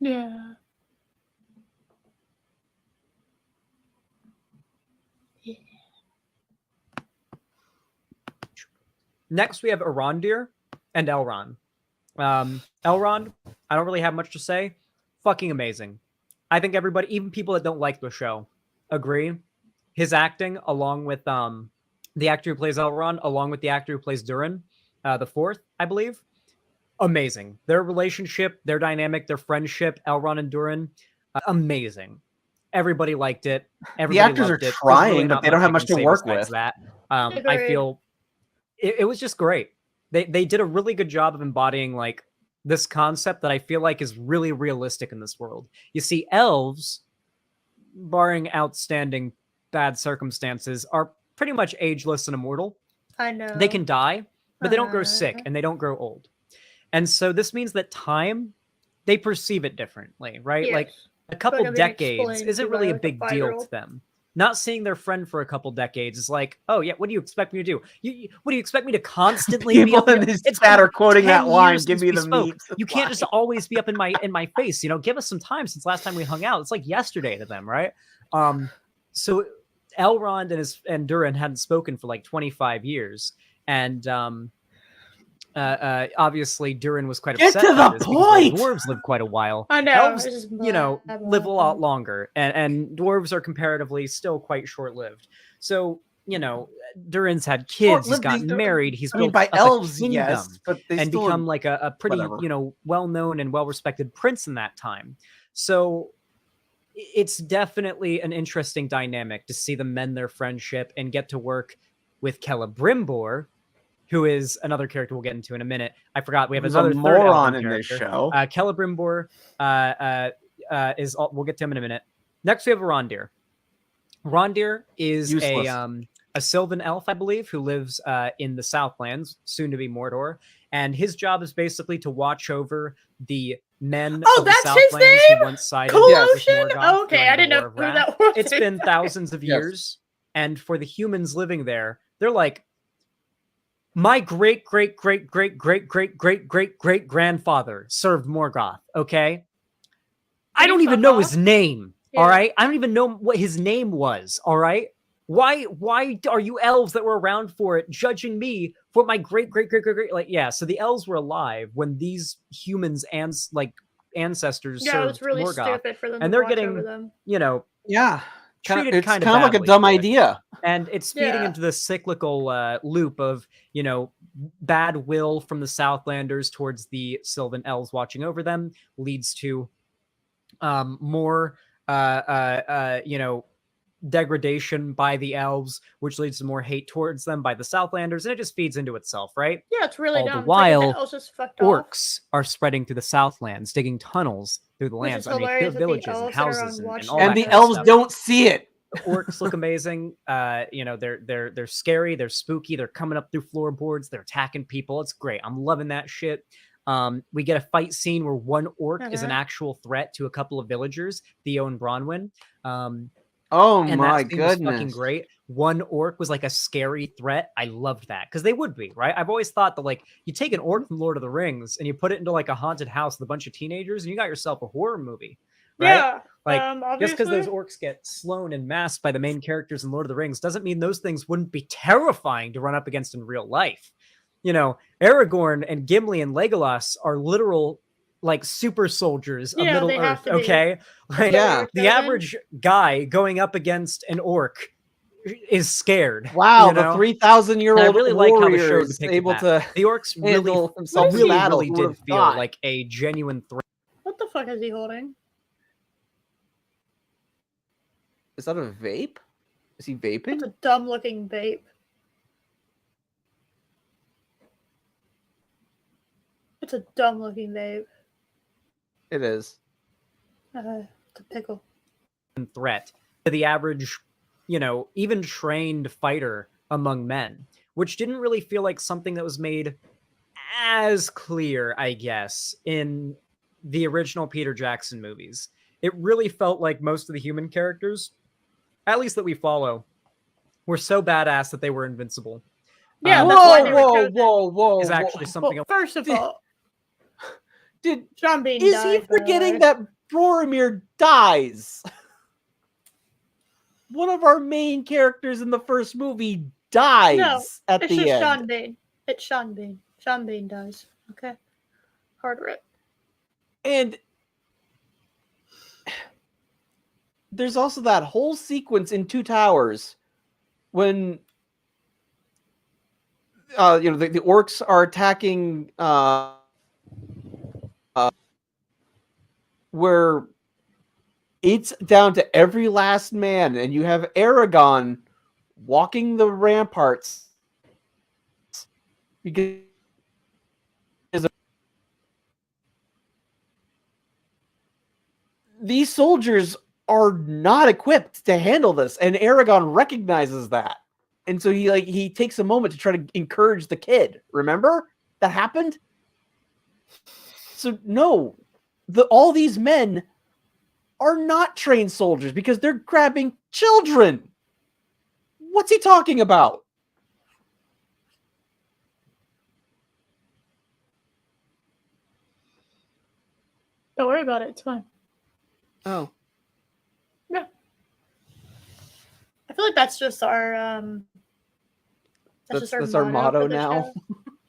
Yeah. Next, we have Arondir and Elrond. Elrond, I don't really have much to say. Fucking amazing. I think everybody, even people that don't like the show, agree. his acting, along with the actor who plays Elrond, along with the actor who plays Durin, the fourth, I believe, amazing. Their relationship, their dynamic, their friendship, Elrond and Durin, amazing. Everybody liked it. Everybody actors loved are it. trying, There's really but not they don't have I much can to say work besides with. That I Agreed. feel it was just great. They did a really good job of embodying like this concept that I feel like is really realistic in this world. You see, elves, barring outstanding bad circumstances, are pretty much ageless and immortal. I know. They can die, but they don't grow sick and they don't grow old. And so this means that time, they perceive it differently, right? Yes. Like a couple being decades explained isn't to really a by, like, big deal to 5-year-old. them. Not seeing their friend for a couple decades is like, oh yeah, what do you expect me to do? What do you expect me to constantly be People up in in? this It's chat been are quoting 10 that line. years Give since me we the spoke. memes. You can't just always be up in my face. You know, give us some time since last time we hung out. It's like yesterday to them, right? So Elrond and Durin hadn't spoken for like 25 years, and obviously Durin was quite Get upset to about the this because the point! dwarves live quite a while. I know. Elves, it's just live a lot longer, and dwarves are comparatively still quite short-lived. So, Durin's had kids, he's gotten married, he's built by up elves, a kingdom, yes, but they and still become like a pretty, whatever. well-known and well-respected prince in that time. So it's definitely an interesting dynamic to see them mend their friendship and get to work with Celebrimbor, who is another character we'll get into in a minute. I forgot we have Who's another a third moron Elven in this character. show. Celebrimbor is. We'll get to him in a minute. Next, we have Rondir. Rondir is a Sylvan elf, I believe, who lives in the Southlands, soon to be Mordor, and his job is basically to watch over the men of the Southlands who once sided with Morgoth. Okay, I didn't know who that was. It's been thousands of years, and for the humans living there, they're like, my great great great great great great great great great grandfather served Morgoth. Okay, I don't even know his name. All right, I don't even know what his name was. All right, why are you elves that were around for it judging me for my great great great great great? Like, yeah, so the elves were alive when these humans and like ancestors served it's really Morgoth, stupid for them and to they're watch getting over them. Treated it's kind of like a badly dumb for it. idea, and it's feeding into the cyclical loop of bad will from the Southlanders towards the Sylvan elves watching over them leads to more degradation by the elves, which leads to more hate towards them by the Southlanders, and it just feeds into itself, right? Yeah, it's really All dumb. the while, it's like, just fucked orcs are spreading through the Southlands, digging tunnels through the lands, hilarious villages that the and houses and all and that the kind of elves stuff. don't see it. The orcs look amazing. They're scary. They're spooky. They're coming up through floorboards. They're attacking people. It's great. I'm loving that shit. We get a fight scene where one orc is an actual threat to a couple of villagers, Theo and Bronwyn. Oh and my that scene was goodness. fucking great. One orc was like a scary threat. I loved that because they would be, right? I've always thought that like you take an orc from Lord of the Rings and you put it into like a haunted house with a bunch of teenagers and you got yourself a horror movie, right? Yeah. Like just because those orcs get slown and masked by the main characters in Lord of the Rings doesn't mean those things wouldn't be terrifying to run up against in real life. Aragorn and Gimli and Legolas are literal like super soldiers of Middle Earth, okay? Like, the average guy going up against an orc is scared. Wow, the 3,000-year-old really warrior like how the show is able to the orcs really did feel like a genuine threat. What the fuck is he holding? Is that a vape? Is he vaping? It's a dumb looking vape. It's a dumb looking vape. It is. It's a pickle. Threat to the average, even trained fighter among men, which didn't really feel like something that was made as clear, I guess, in the original Peter Jackson movies. It really felt like most of the human characters, at least that we follow, were so badass that they were invincible. Yeah, whoa! Is actually something. Well, first of all, did Sean Bean is died, he forgetting that Boromir dies? One of our main characters in the first movie dies at the end. It's just Sean Bean. It's Sean Bean. Sean Bean dies. Okay, harder it. And there's also that whole sequence in Two Towers when the orcs are attacking where it's down to every last man, and you have Aragon walking the ramparts because these soldiers are not equipped to handle this, and Aragon recognizes that. And so he takes a moment to try to encourage the kid. Remember that happened? So no, all these men are not trained soldiers because they're grabbing children. What's he talking about? Don't worry about it. It's fine. Oh. Yeah. I feel like that's just our that's our motto now. Show.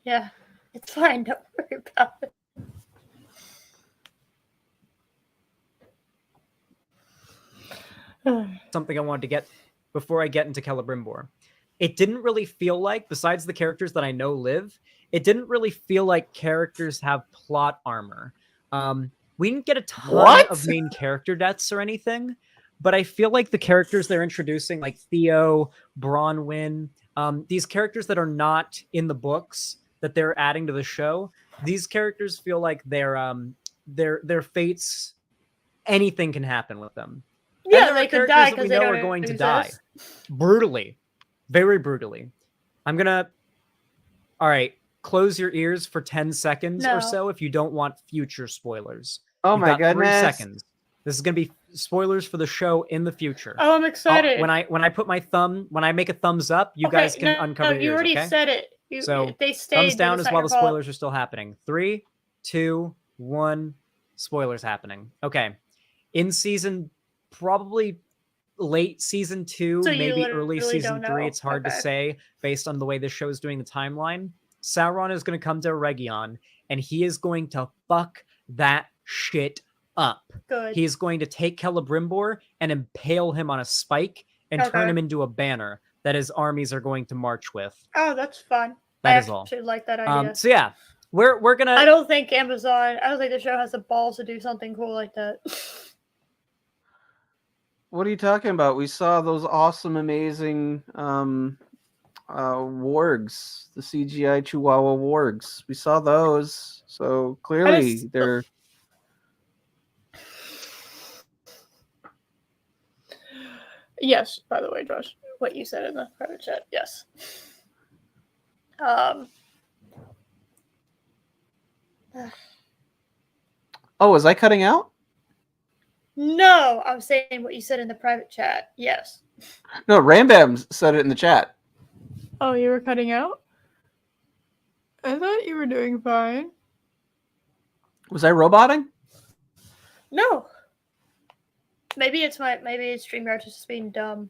Yeah. It's fine, don't worry about it. Something I wanted to get before I get into Celebrimbor. It didn't really feel like, besides the characters that I know live, it didn't really feel like characters have plot armor. We didn't get a ton of main character deaths or anything, but I feel like the characters they're introducing, like Theo, Bronwyn, these characters that are not in the books that they're adding to the show, these characters feel like their fates, anything can happen with them. Yeah, they could die because they know are going to die brutally, very brutally. I'm gonna. All right, close your ears for 10 seconds or so if you don't want future spoilers. Oh my goodness! 3 seconds. This is gonna be spoilers for the show in the future. Oh, I'm excited. When I put my thumb, when I make a thumbs up, you guys can uncover your ears. You already okay? said it. They stayed. Thumbs down as while the spoilers are still happening. 3, 2, 1. Spoilers happening. Okay, in season. Probably late season 2, so maybe early season 3. It's hard to say based on the way this show is doing the timeline. Sauron is going to come to Eregion, and he is going to fuck that shit up. Good. He is going to take Celebrimbor and impale him on a spike and turn him into a banner that his armies are going to march with. Oh, that's fun. That is all. I actually like that idea. So yeah, we're gonna. I don't think the show has the balls to do something cool like that. What are you talking about? We saw those awesome, amazing wargs, the CGI Chihuahua wargs. We saw those. So clearly they're... Yes, by the way, Josh, what you said in the private chat. Yes. Oh, was I cutting out? No, I'm saying what you said in the private chat. Yes. No, Rambam said it in the chat. Oh, you were cutting out? I thought you were doing fine. Was I roboting? No. Maybe it's StreamYard just being dumb.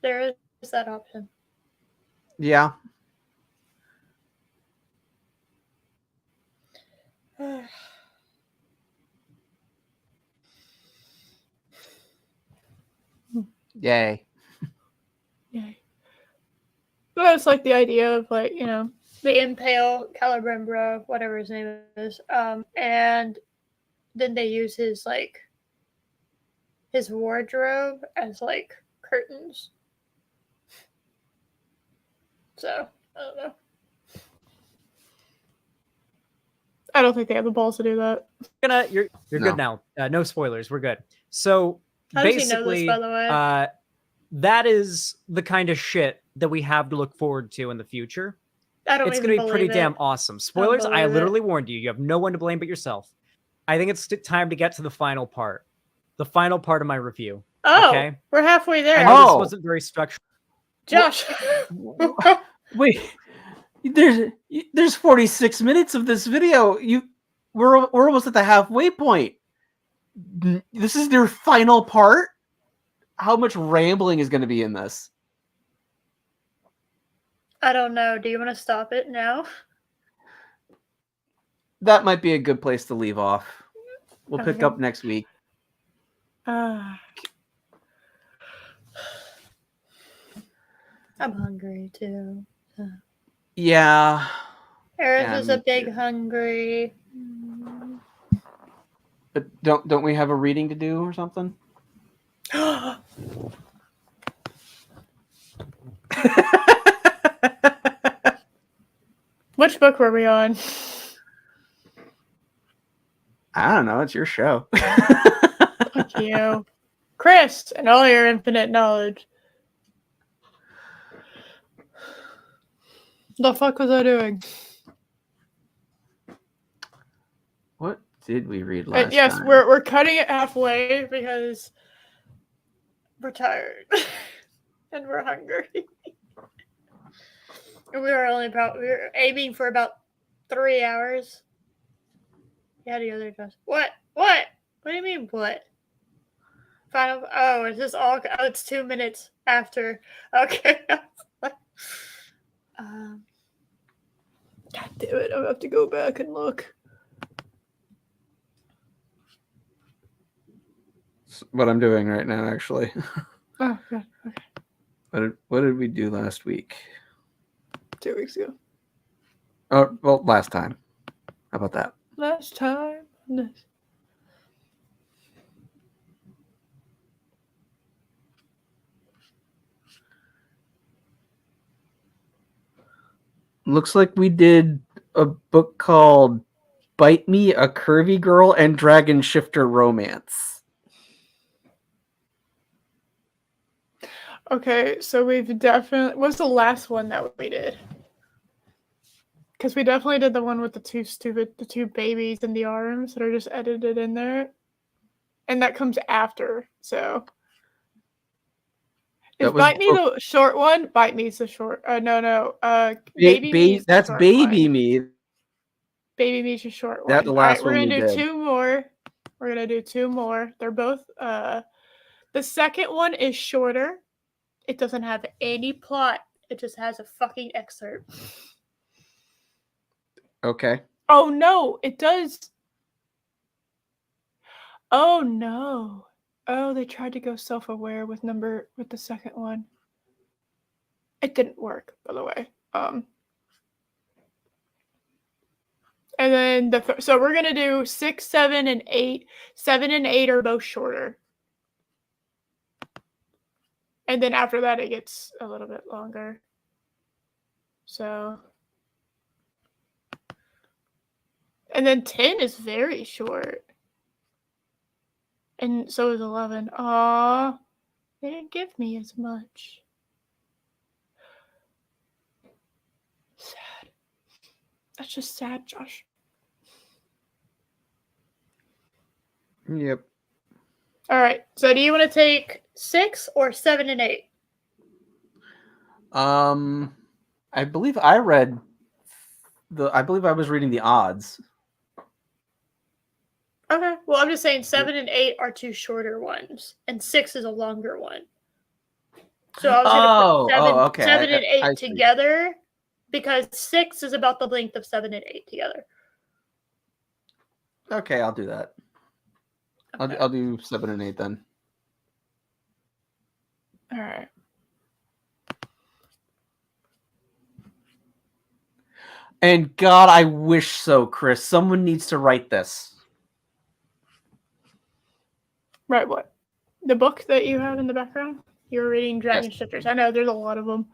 There is that option. Yeah. Yay. Yay. But it's like the idea of the impale Celebrimbor, whatever his name is, and then they use his wardrobe as curtains. So I don't know. I don't think they have the balls to do that. You're good now. No spoilers. We're good. So how basically, does he know this, by the way? that is the kind of shit that we have to look forward to in the future. It's going to be pretty damn awesome. Spoilers, I literally warned you. You have no one to blame but yourself. I think it's time to get to the final part. The final part of my review. Oh, okay? We're halfway there. I know this wasn't very structured. Josh. Wait. There's 46 minutes of this video. We're almost at the halfway point. This is their final part? How much rambling is going to be in this? I don't know. Do you want to stop it now? That might be a good place to leave off. We'll pick up next week. Ah. I'm hungry too. Yeah. Eris Yeah, is a me big too. hungry. But don't we have a reading to do or something? Which book were we on? I don't know. It's your show. Fuck you. Chris, and all your infinite knowledge. The fuck was I doing? What did we read last Yes, time? we're cutting it halfway because We're tired. And we're hungry. And we were aiming for about 3 hours. Yeah, the other guys. What? What do you mean, what? Final. Oh, is this all? Oh, it's 2 minutes after. Okay. God damn it, I have to go back and look. That's what I'm doing right now, actually. Oh, God. Okay. What did we do last week? 2 weeks ago. Oh, well, last time. How about that? Last time. Looks like we did a book called Bite Me, a Curvy Girl, and Dragon Shifter Romance. Okay, so we've definitely... What's the last one that we did? Because we definitely did the one with the two babies in the arms that are just edited in there. And that comes after, so... Is Bite Me the short one? Bite Me's the short... no. Baby Me's the that's short Baby one. Me. Baby Me's the short one. That's the last we're one gonna we do did. 2 more. We're gonna do 2 more. They're both... The second one is shorter. It doesn't have any plot. It just has a fucking excerpt. Okay. Oh, no. It does... Oh, no. Oh, they tried to go self-aware with the second one. It didn't work, by the way. And then so we're gonna do 6, 7, and 8. 7 and 8 are both shorter. And then after that, it gets a little bit longer. So. And then 10 is very short. And so is 11. Aw, they didn't give me as much. Sad. That's just sad, Josh. Yep. All right. So do you want to take 6 or 7 and 8? I believe I read I believe I was reading the odds. Okay. Well, I'm just saying 7 and 8 are 2 shorter ones, and 6 is a longer one. So I was going to put 7 and 8 together because 6 is about the length of 7 and 8 together. Okay, I'll do that. Okay. I'll do 7 and 8 then. All right. And God, I wish so, Chris. Someone needs to write this. Right, what? The book that you have in the background? You're reading Dragon Shifters. I know, there's a lot of them.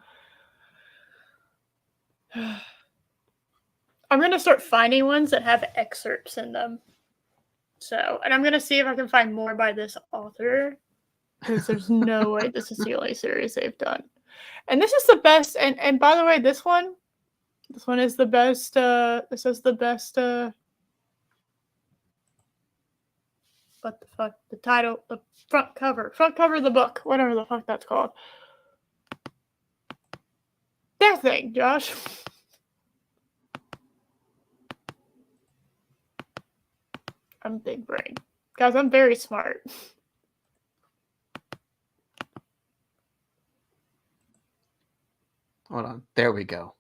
I'm going to start finding ones that have excerpts in them. So, and I'm going to see if I can find more by this author. Because there's no way this is the only series they've done. And this is the best, and by the way, this one is the best, this is the best, what the fuck? The title, the front cover of the book, whatever the fuck that's called. That thing, Josh. I'm big brain. Guys, I'm very smart. Hold on. There we go.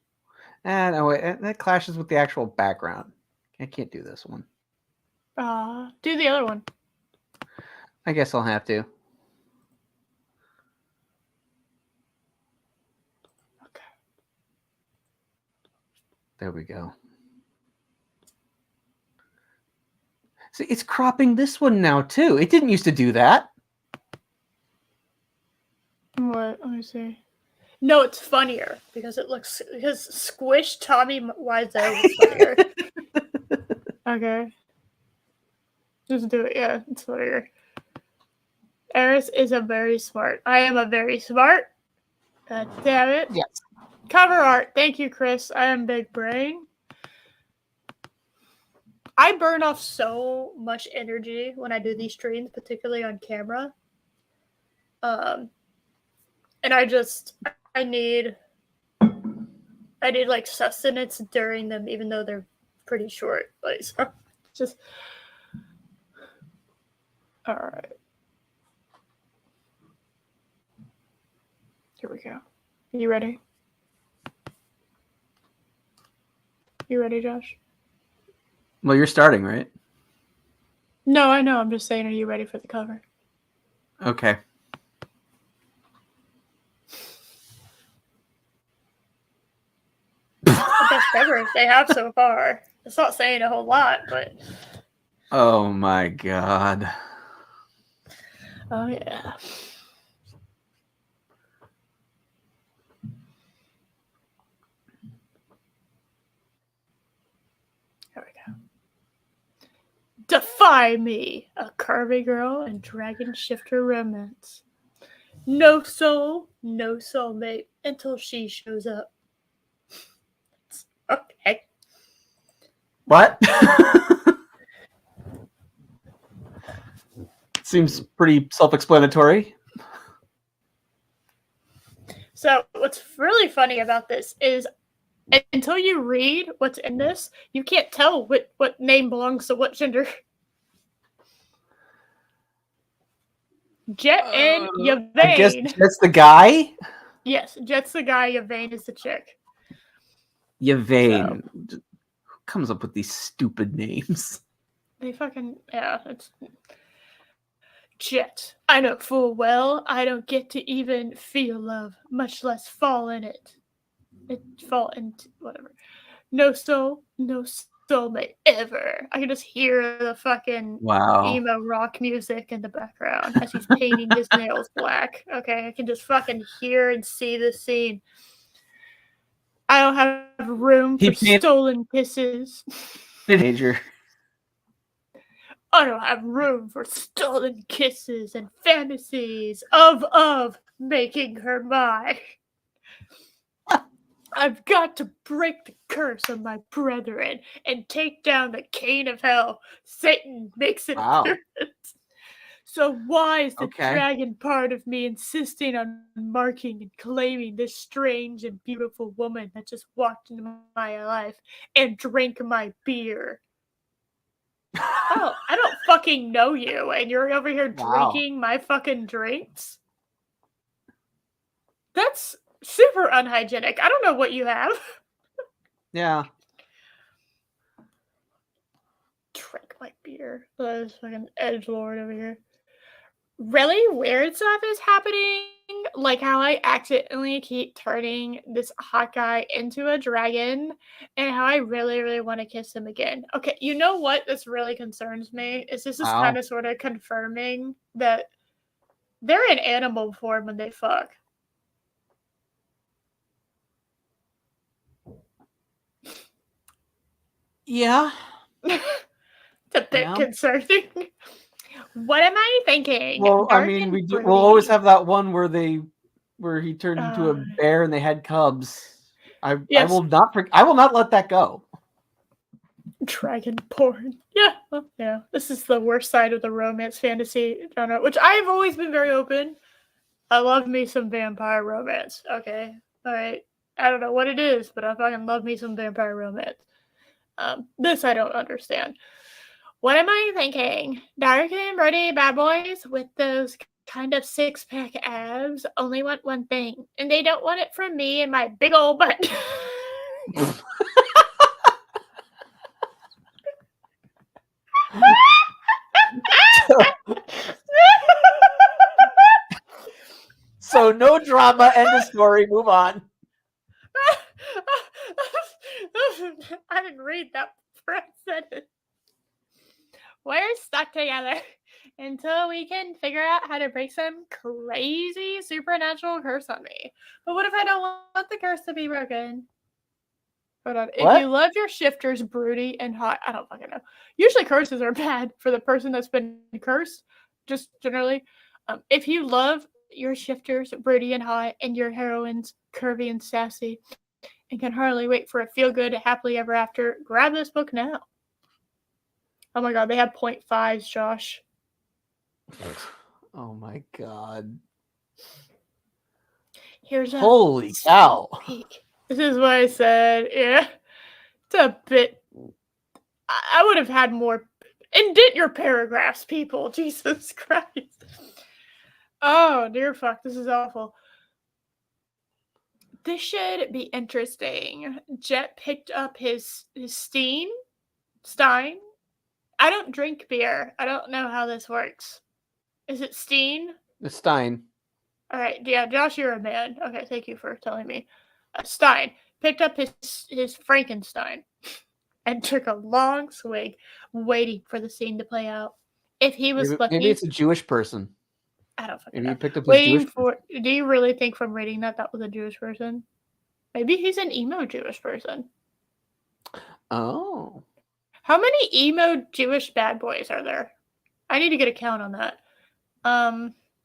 And oh, wait, that clashes with the actual background. I can't do this one. Do the other one. I guess I'll have to. Okay. There we go. See, it's cropping this one now too. It didn't used to do that. What? Let me see. No, it's funnier because Squish Tommy Wiseau was funnier. Okay. Just do it. Yeah, it's funnier. Eris is a very smart. I am a very smart. God damn it. Yes. Cover art. Thank you, Chris. I am big brain. I burn off so much energy when I do these streams, particularly on camera. And I need like sustenance during them, even though they're pretty short. Like, so Just. All right. Here we go. Are you ready? You ready, Josh? Well, you're starting, right? No, I know. I'm just saying, are you ready for the cover? Okay. the best cover they have so far. It's not saying a whole lot, but Oh my god. Oh, yeah. There we go. Defy me, a curvy girl and dragon shifter romance. no soul, no soulmate until she shows up. Okay. What? Seems pretty self-explanatory. So what's really funny about this is until you read what's in this, you can't tell what name belongs to what gender. Jet and Yvain. I guess that's the guy? Yes, Jet's the guy, Yvain is the chick. Yvain. Who comes up with these stupid names? They fucking, yeah, it's... Jet. I know full well I don't get to even feel love, much less fall in it. Fall into whatever. No soul, no soulmate ever. I can just hear the fucking emo rock music in the background as he's painting his nails black. Okay, I can just fucking hear and see the scene. I don't have room for stolen kisses. Teenager. I don't have room for stolen kisses and fantasies of making her mine. I've got to break the curse of my brethren and take down the Cain of hell. Satan makes an appearance. So why is the dragon part of me insisting on marking and claiming this strange and beautiful woman that just walked into my life and drank my beer? Oh, I don't fucking know you, and you're over here drinking my fucking drinks? That's super unhygienic. I don't know what you have. Yeah. Drink my beer. This fucking edgelord over here. Really weird stuff is happening. Like how I accidentally keep turning this hot guy into a dragon, and how I really, really want to kiss him again. Okay, you know what? This really concerns me. Is this is kind of sort of confirming that they're in animal form when they fuck. Yeah. It's a bit concerning. What am I thinking? Well, I mean, we'll always have that one where he turned into a bear and they had cubs. I will not let that go. Dragon porn. Yeah. Well, yeah. This is the worst side of the romance fantasy genre, which I've always been very open. I love me some vampire romance. Okay. All right. I don't know what it is, but I fucking love me some vampire romance. This I don't understand. What am I thinking? Dark and broody bad boys with those kind of six-pack abs only want one thing, and they don't want it from me and my big old butt. no drama. End of story. Move on. I didn't read that before I said it. We're stuck together until we can figure out how to break some crazy supernatural curse on me. But what if I don't want the curse to be broken? Hold on. If you love your shifters broody and hot, I don't fucking know. Usually curses are bad for the person that's been cursed, just generally. If you love your shifters broody and hot and your heroines curvy and sassy and can hardly wait for a feel-good happily ever after, grab this book now. Oh my god, they have 0.5s, Josh. Oh my god. Here's a holy cow. peek. This is what I said. Yeah. It's a bit. I would have had more. Indent your paragraphs, people. Jesus Christ. Oh, dear fuck. This is awful. This should be interesting. Jet picked up his Stein. I don't drink beer. I don't know how this works. Is it Stein? It's Stein. All right. Yeah, Josh, you're a man. Okay, thank you for telling me. Stein picked up his Frankenstein and took a long swig, waiting for the scene to play out. If he was lucky, maybe it's a Jewish person. I don't fucking Maybe know. he picked up his Waiting Jewish for. Do you really think from reading that was a Jewish person? Maybe he's an emo Jewish person. Oh. How many emo Jewish bad boys are there? I need to get a count on that.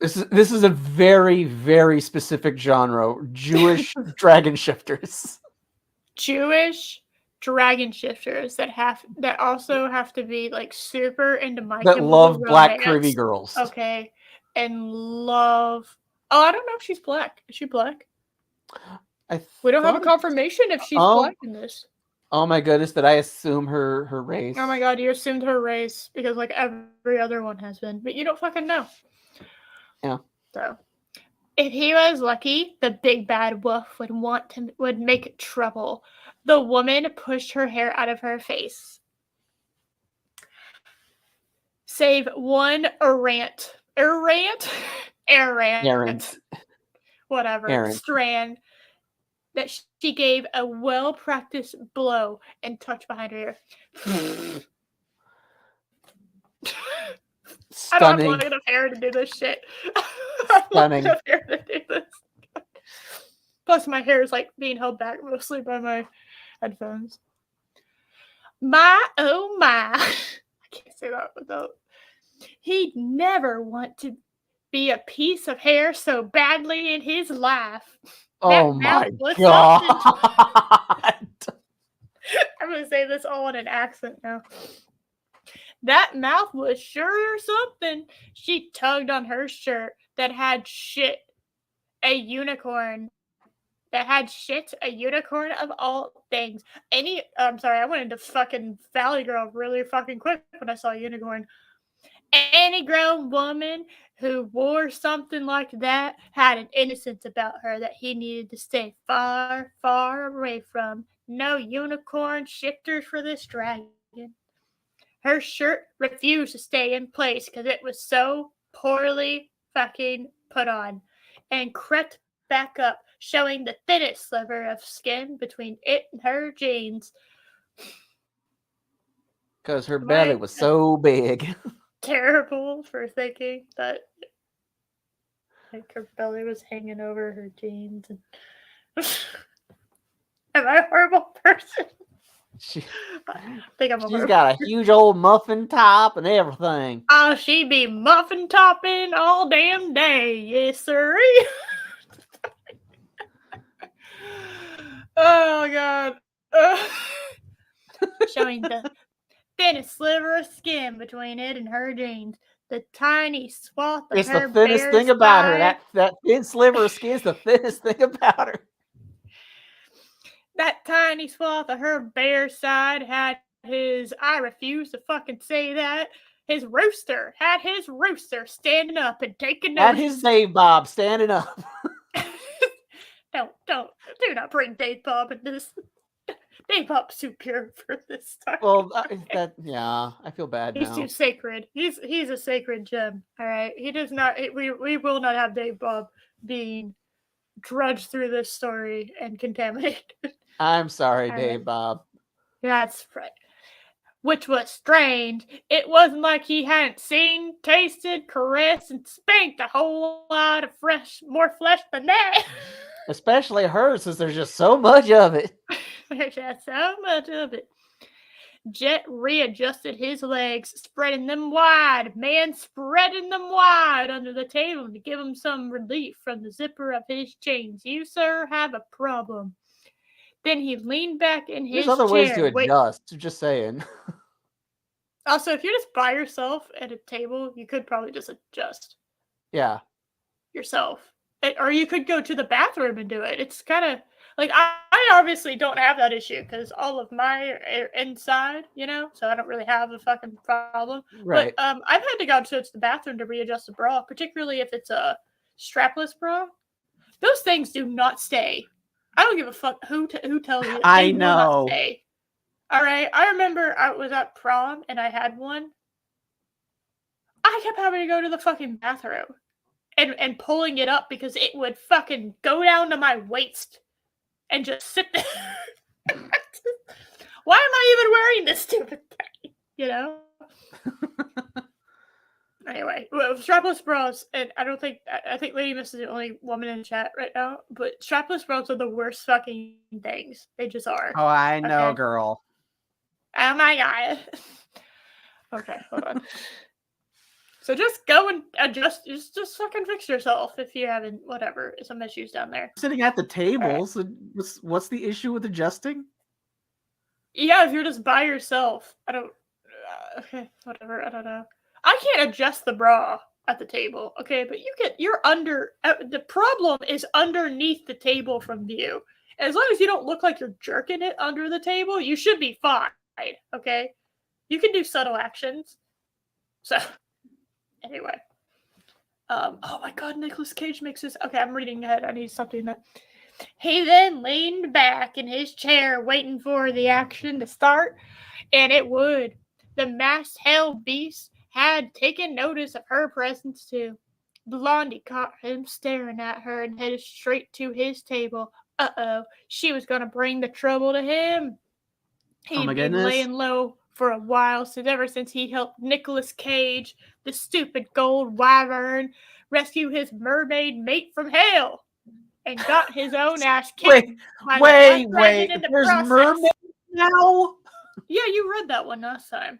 This is a very, very specific genre. Jewish dragon shifters. Jewish dragon shifters that also have to be like super into My That Chemical love black Romance. curvy girls. Okay. And love. Oh, I don't know if she's black. Is she black? We don't have a confirmation if she's black in this. Oh my goodness, did I assume her race? Oh my god, you assumed her race because like every other one has been, but you don't fucking know. Yeah. So, if he was lucky, the big bad wolf would make trouble. The woman pushed her hair out of her face. Save one errant, whatever, strand that she gave a well-practiced blow and touched behind her ear. Stunning. I don't have enough hair to do this shit. Stunning. I don't have hair to do this. Plus, my hair is like being held back mostly by my headphones. My oh my! I can't say that without. He'd never want to be a piece of hair so badly in his life. Oh my god! I'm gonna say this all in an accent now. That mouth was sure something. She tugged on her shirt that had shit. A unicorn. That had shit. A unicorn of all things. I'm sorry, I went into fucking Valley Girl really fucking quick when I saw unicorn. Any grown woman who wore something like that had an innocence about her that he needed to stay far, far away from. No unicorn shifters for this dragon. Her shirt refused to stay in place because it was so poorly fucking put on and crept back up, showing the thinnest sliver of skin between it and her jeans. Because her belly was so big. Terrible for thinking that like her belly was hanging over her jeans. And am I a horrible person? She's She's got a huge old muffin top and everything. Oh, she be muffin topping all damn day. Yes, sir. Oh, God. Showing the thinnest sliver of skin between it and her jeans. The tiny swath of it's her the thinnest thing about her. That thin sliver of skin is the thinnest thing about her. That tiny swath of her bare side had I refuse to fucking say that, his rooster standing up and taking notice. Had his Dave Bob standing up. Do not bring Dave Bob in this. Dave-Bob's too pure for this time. Well, I feel bad He's now. too sacred. He's a sacred gem. All right, he does not. We will not have Dave-Bob being drudged through this story and contaminated. I'm sorry, All Dave right. Bob. That's right. Which was strange. It wasn't like he hadn't seen, tasted, caressed, and spanked a whole lot of more flesh than that. Especially hers, since there's just so much of it. There's just so much of it. Jet readjusted his legs, spreading them wide. Man spreading them wide under the table to give him some relief from the zipper of his chains. You, sir, have a problem. Then he leaned back in his chair. There's other ways to adjust. Just saying. Also, if you're just by yourself at a table, you could probably just adjust. Yeah. Yourself. Or you could go to the bathroom and do it. It's kind of like I obviously don't have that issue because all of my are inside, so I don't really have a fucking problem. Right. But I've had to go to the bathroom to readjust a bra, particularly if it's a strapless bra. Those things do not stay. I don't give a fuck who tells you. I will know. not stay. All right. I remember I was at prom and I had one. I kept having to go to the fucking bathroom and pulling it up because it would fucking go down to my waist and just sit there. Why am I even wearing this stupid thing? Anyway, strapless bras, and I think Lady Miss is the only woman in chat right now, but strapless bras are the worst fucking things. They just are. Oh, I know, Okay. girl. Oh my god. Okay, hold on. So just go and adjust. Just fucking fix yourself if you haven't, some issues down there. Sitting at the table, Right. so what's the issue with adjusting? Yeah, if you're just by yourself. Okay, whatever. I don't know. I can't adjust the bra at the table, okay? But you're under. The problem is underneath the table from view. As long as you don't look like you're jerking it under the table, you should be fine, okay? You can do subtle actions. So, anyway. Oh my god, Nicolas Cage makes this. Okay, I'm reading ahead. I need to stop doing that. He then leaned back in his chair, waiting for the action to start, and it would. The masked-held beast had taken notice of her presence too. Blondie caught him staring at her and headed straight to his table. Uh-oh, she was going to bring the trouble to him. He'd been laying low for a while, ever since he helped Nicolas Cage, the stupid gold wyvern, rescue his mermaid mate from hell. And got his own ass kicked. Wait. There's mermaids now? Yeah, you read that one last time.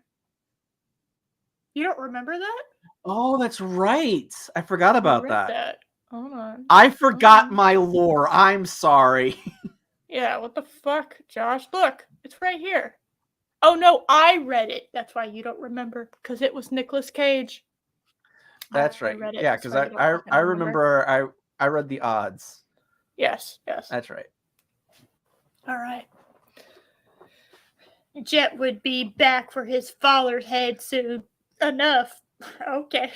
You don't remember that? Oh, that's right. I forgot about that. Hold on. I forgot my lore. I'm sorry. Yeah, what the fuck, Josh? Look, it's right here. Oh no, I read it. That's why you don't remember, because it was Nicolas Cage. That's right. Yeah, because I remember I read the odds. Yes. That's right. All right. Jet would be back for his faller's head soon enough. Okay.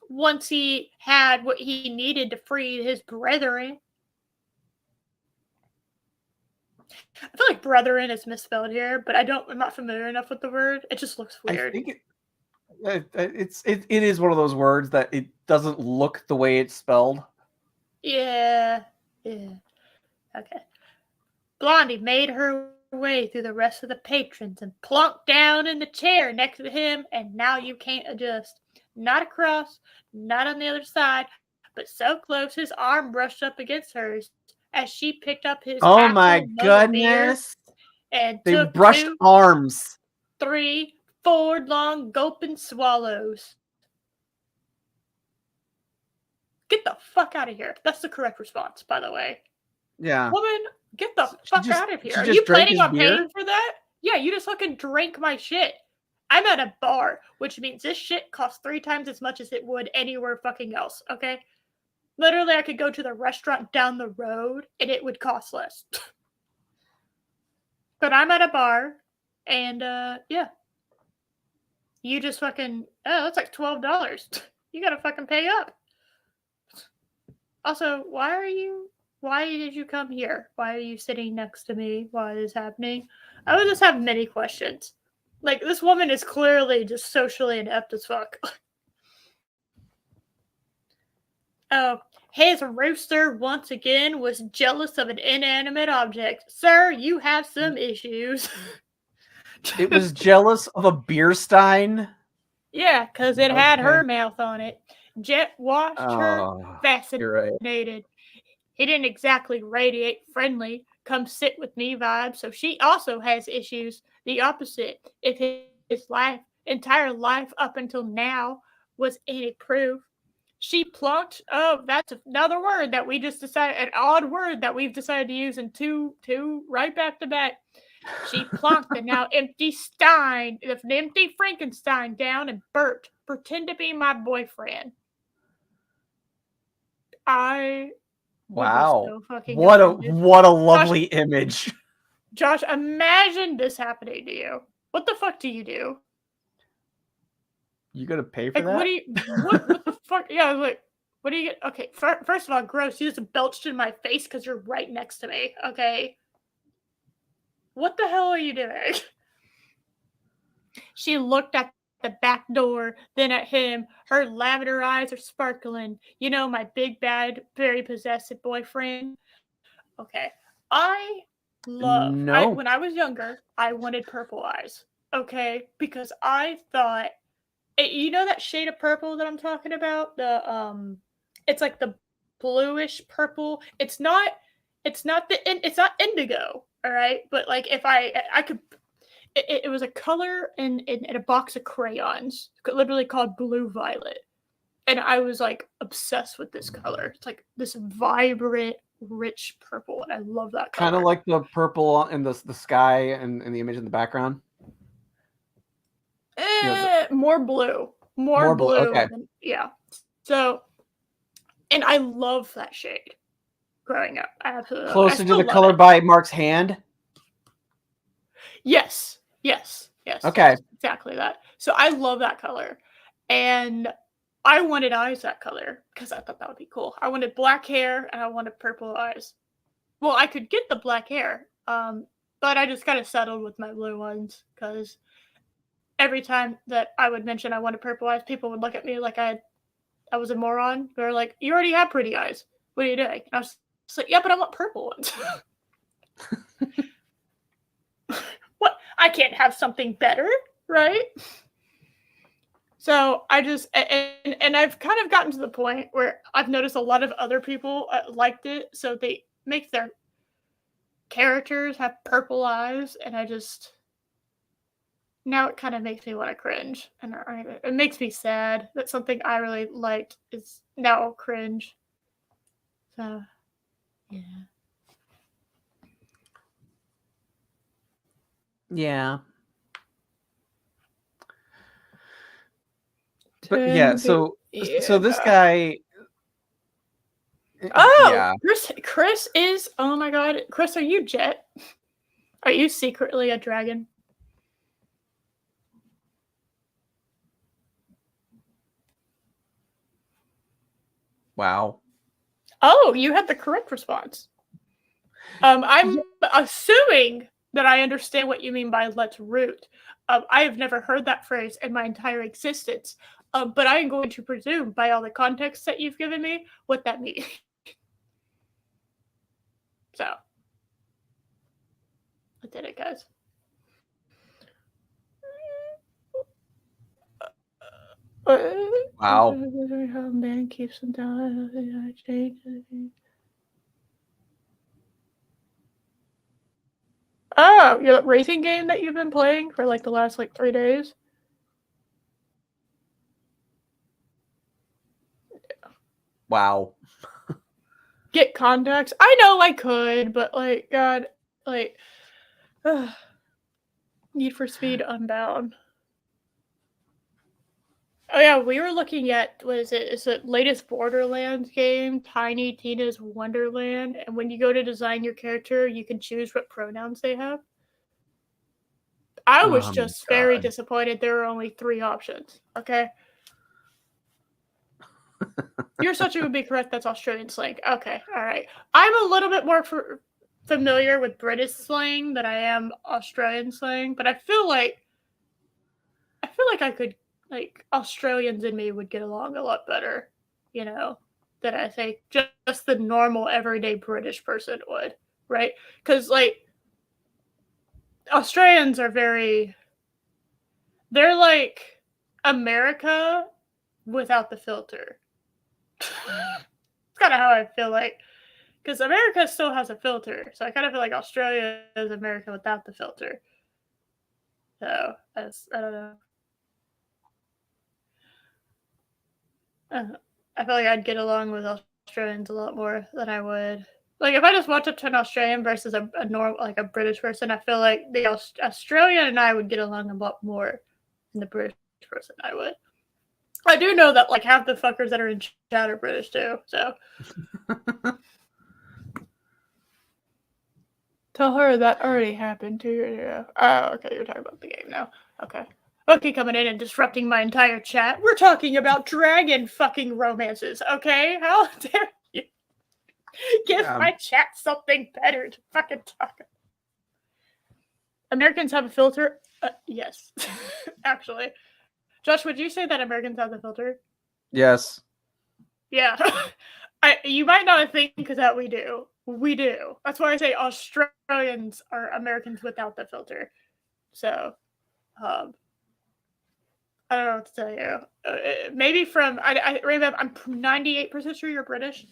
Once he had what he needed to free his brethren. I feel like brethren is misspelled here, but I'm not familiar enough with the word. It just looks weird. I think it is one of those words that it doesn't look the way it's spelled. Yeah. Okay. Blondie made her way through the rest of the patrons and plunked down in the chair next to him, and now you can't adjust. Not across, not on the other side, but so close his arm brushed up against hers as she picked up his Oh my goodness. And they took brushed 2, arms. 3, 4 long gulping swallows. Get the fuck out of here. That's the correct response, by the way. Yeah. Woman, get the fuck out of here. Are just you drank planning on his beer? paying for that? Yeah, you just fucking drank my shit. I'm at a bar, which means this shit costs 3 times as much as it would anywhere fucking else, okay? Literally, I could go to the restaurant down the road and it would cost less. But I'm at a bar, and yeah. You just fucking, that's like $12. You gotta fucking pay up. Also, why are you Why did you come here? Why are you sitting next to me? Why is this happening? I would just have many questions. Like, this woman is clearly just socially inept as fuck. Oh, his rooster once again was jealous of an inanimate object. Sir, you have some issues. It was jealous of a beer stein. Yeah, because it had Okay. her mouth on it. Jet watched her, Oh, fascinated. you're right. He didn't exactly radiate friendly, come sit with me vibe, so she also has issues. The opposite. If his entire life up until now was any proof, she plunked. Oh, that's another word that we just decided, an odd word that we've decided to use in two right back to back. She plunked the now empty empty Frankenstein down and burped. Pretend to be my boyfriend. Wow. So fucking what offended. a lovely image. Josh, imagine this happening to you. What the fuck do you do? You gonna pay for Like, that? what the fuck? Yeah, like, what do you get? Okay, first of all, gross. You just belched in my face because you're right next to me. Okay. What the hell are you doing? She looked at the back door, then at him. Her lavender eyes are sparkling. You know, my big, bad, very possessive boyfriend. Okay. When I was younger, I wanted purple eyes. Okay. Because I thought, you know that shade of purple that I'm talking about? It's like the bluish purple. It's not indigo. All right. But like, if I could, it was a color in a box of crayons, literally called blue violet, and I was like obsessed with this color. It's like this vibrant, rich purple, and I love that color. Kind of like the purple in the sky and the image in the background. More blue. More blue. Okay. Yeah. So, and I love that shade. Growing up, absolutely. Closer to the color by Mark's hand. Yes. Okay. Exactly that. So I love that color, and I wanted eyes that color because I thought that would be cool. I wanted black hair and I wanted purple eyes. Well, I could get the black hair, but I just kind of settled with my blue ones because every time that I would mention I wanted purple eyes, people would look at me like I was a moron. They're like, "You already have pretty eyes. What are you doing?" And I was like, "Yeah, but I want purple ones." What? I can't have something better, right? So I just and I've kind of gotten to the point where I've noticed a lot of other people liked it, so they make their characters have purple eyes, and I just now it kind of makes me want to cringe, and it makes me sad that something I really liked is now cringe. So, yeah. Yeah. But yeah, so this guy. Oh, yeah. Chris is. Oh my God, Chris, are you Jet? Are you secretly a dragon? Wow. Oh, you had the correct response. I'm assuming that I understand what you mean by "let's root." I have never heard that phrase in my entire existence, but I am going to presume, by all the context that you've given me, what that means. So, I did it, guys. Wow. How man keeps them down. Oh, your racing game that you've been playing for like the last 3 days? Wow. Get context. I know I could, but God, Need for Speed Unbound. Oh yeah, we were looking at, what is it? It's the latest Borderlands game, Tiny Tina's Wonderland, and when you go to design your character, you can choose what pronouns they have. I was just very disappointed there were only 3 options, okay? Your such would be correct. That's Australian slang. Okay, all right. I'm a little bit more familiar with British slang than I am Australian slang, but I feel like I could, like, Australians and me would get along a lot better, you know, than I think just the normal everyday British person would, right? Because, like, Australians are they're like America without the filter. It's kind of how I feel like, because America still has a filter, so I kind of feel like Australia is America without the filter. So I don't know. I feel like I'd get along with Australians a lot more than I would. Like, if I just walked up to an Australian versus a normal, like a British person, I feel like the Australian and I would get along a lot more than the British person I would. I do know that, like, half the fuckers that are in chat are British too, so. Tell her that already happened to you. Oh, okay, you're talking about the game now. Okay. Okay, coming in and disrupting my entire chat. We're talking about dragon fucking romances, okay? How dare you give my chat something better to fucking talk about? Americans have a filter? Yes, actually. Josh, would you say that Americans have a filter? Yes. Yeah. You might not think that we do. We do. That's why I say Australians are Americans without the filter. So, I don't know what to tell you. Maybe from Rainbow, I'm 98% sure you're British.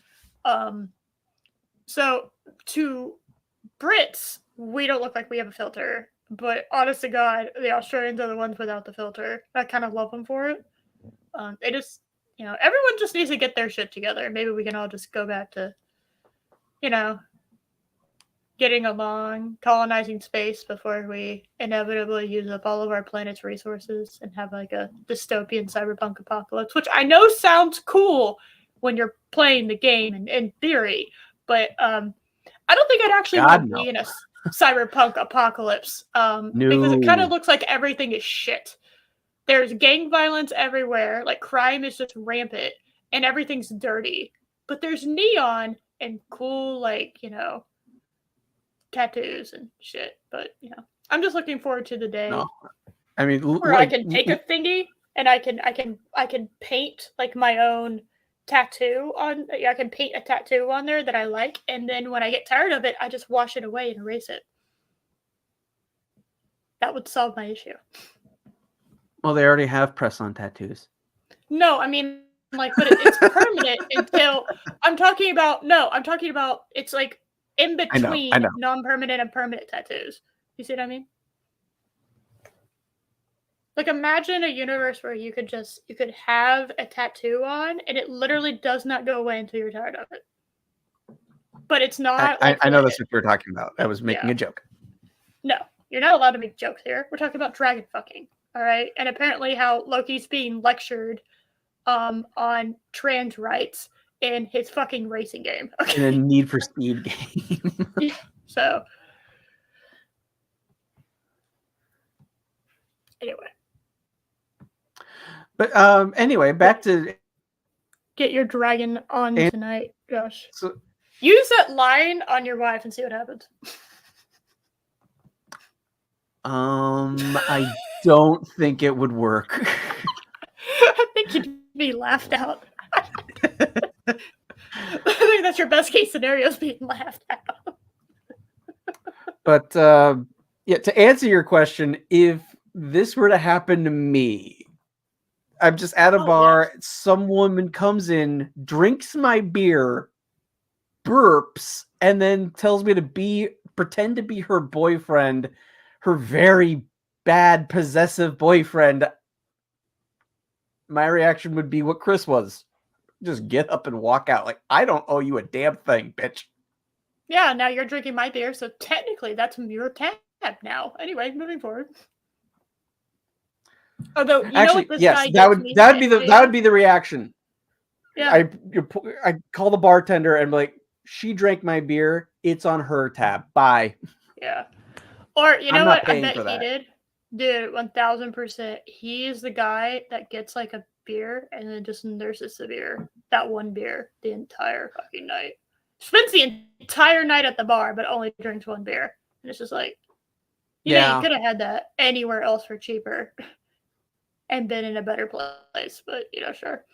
So to Brits, we don't look like we have a filter. But honest to God, the Australians are the ones without the filter. I kind of love them for it. They just, everyone just needs to get their shit together. Maybe we can all just go back to, getting along, colonizing space before we inevitably use up all of our planet's resources and have like a dystopian cyberpunk apocalypse, which I know sounds cool when you're playing the game in theory, but I don't think I'd actually want to be in a cyberpunk apocalypse because it kind of looks like everything is shit. There's gang violence everywhere, like crime is just rampant, and everything's dirty. But there's neon and cool, like, tattoos and shit. But I'm just looking forward to the day. No. I mean, where I can take a thingy and I can paint like my own tattoo on. I can paint a tattoo on there that I like, and then when I get tired of it, I just wash it away and erase it. That would solve my issue. Well, they already have press-on tattoos. No, I mean, like, but it's permanent until I'm talking about it's like in between I know. non-permanent and permanent tattoos. You see what I mean? Like, imagine a universe where you could have a tattoo on and it literally does not go away until you're tired of it. But it's not. I know that's what you're talking about. I was making a joke. No, you're not allowed to make jokes here. We're talking about dragon fucking. All right. And apparently how Loki's being lectured on trans rights in his fucking racing game. Okay? In a Need for Speed game. Yeah, so anyway. But anyway, back to get your dragon on tonight, Josh. So, use that line on your wife and see what happens. I don't think it would work. I think you'd be laughed out. I think that's your best case scenario, is being laughed out. But yeah, to answer your question, if this were to happen to me, I'm just at a bar, yes. Some woman comes in, drinks my beer, burps, and then tells me to pretend to be her boyfriend, her very bad, possessive boyfriend. My reaction would be what Chris was. Just get up and walk out. Like, I don't owe you a damn thing, bitch. Yeah, now you're drinking my beer, so technically that's your tab now. Anyway, moving forward. Although, actually, yes, that would be the reaction. Yeah. I call the bartender and be like, she drank my beer. It's on her tab. Bye. Yeah. Or you know what? I bet he did. Dude, 1000%. He is the guy that gets like a beer and then just nurses the beer that one beer the entire fucking night. Spends the entire night at the bar, but only drinks one beer. And it's just like, you know, you could have had that anywhere else for cheaper and been in a better place, but you know, sure.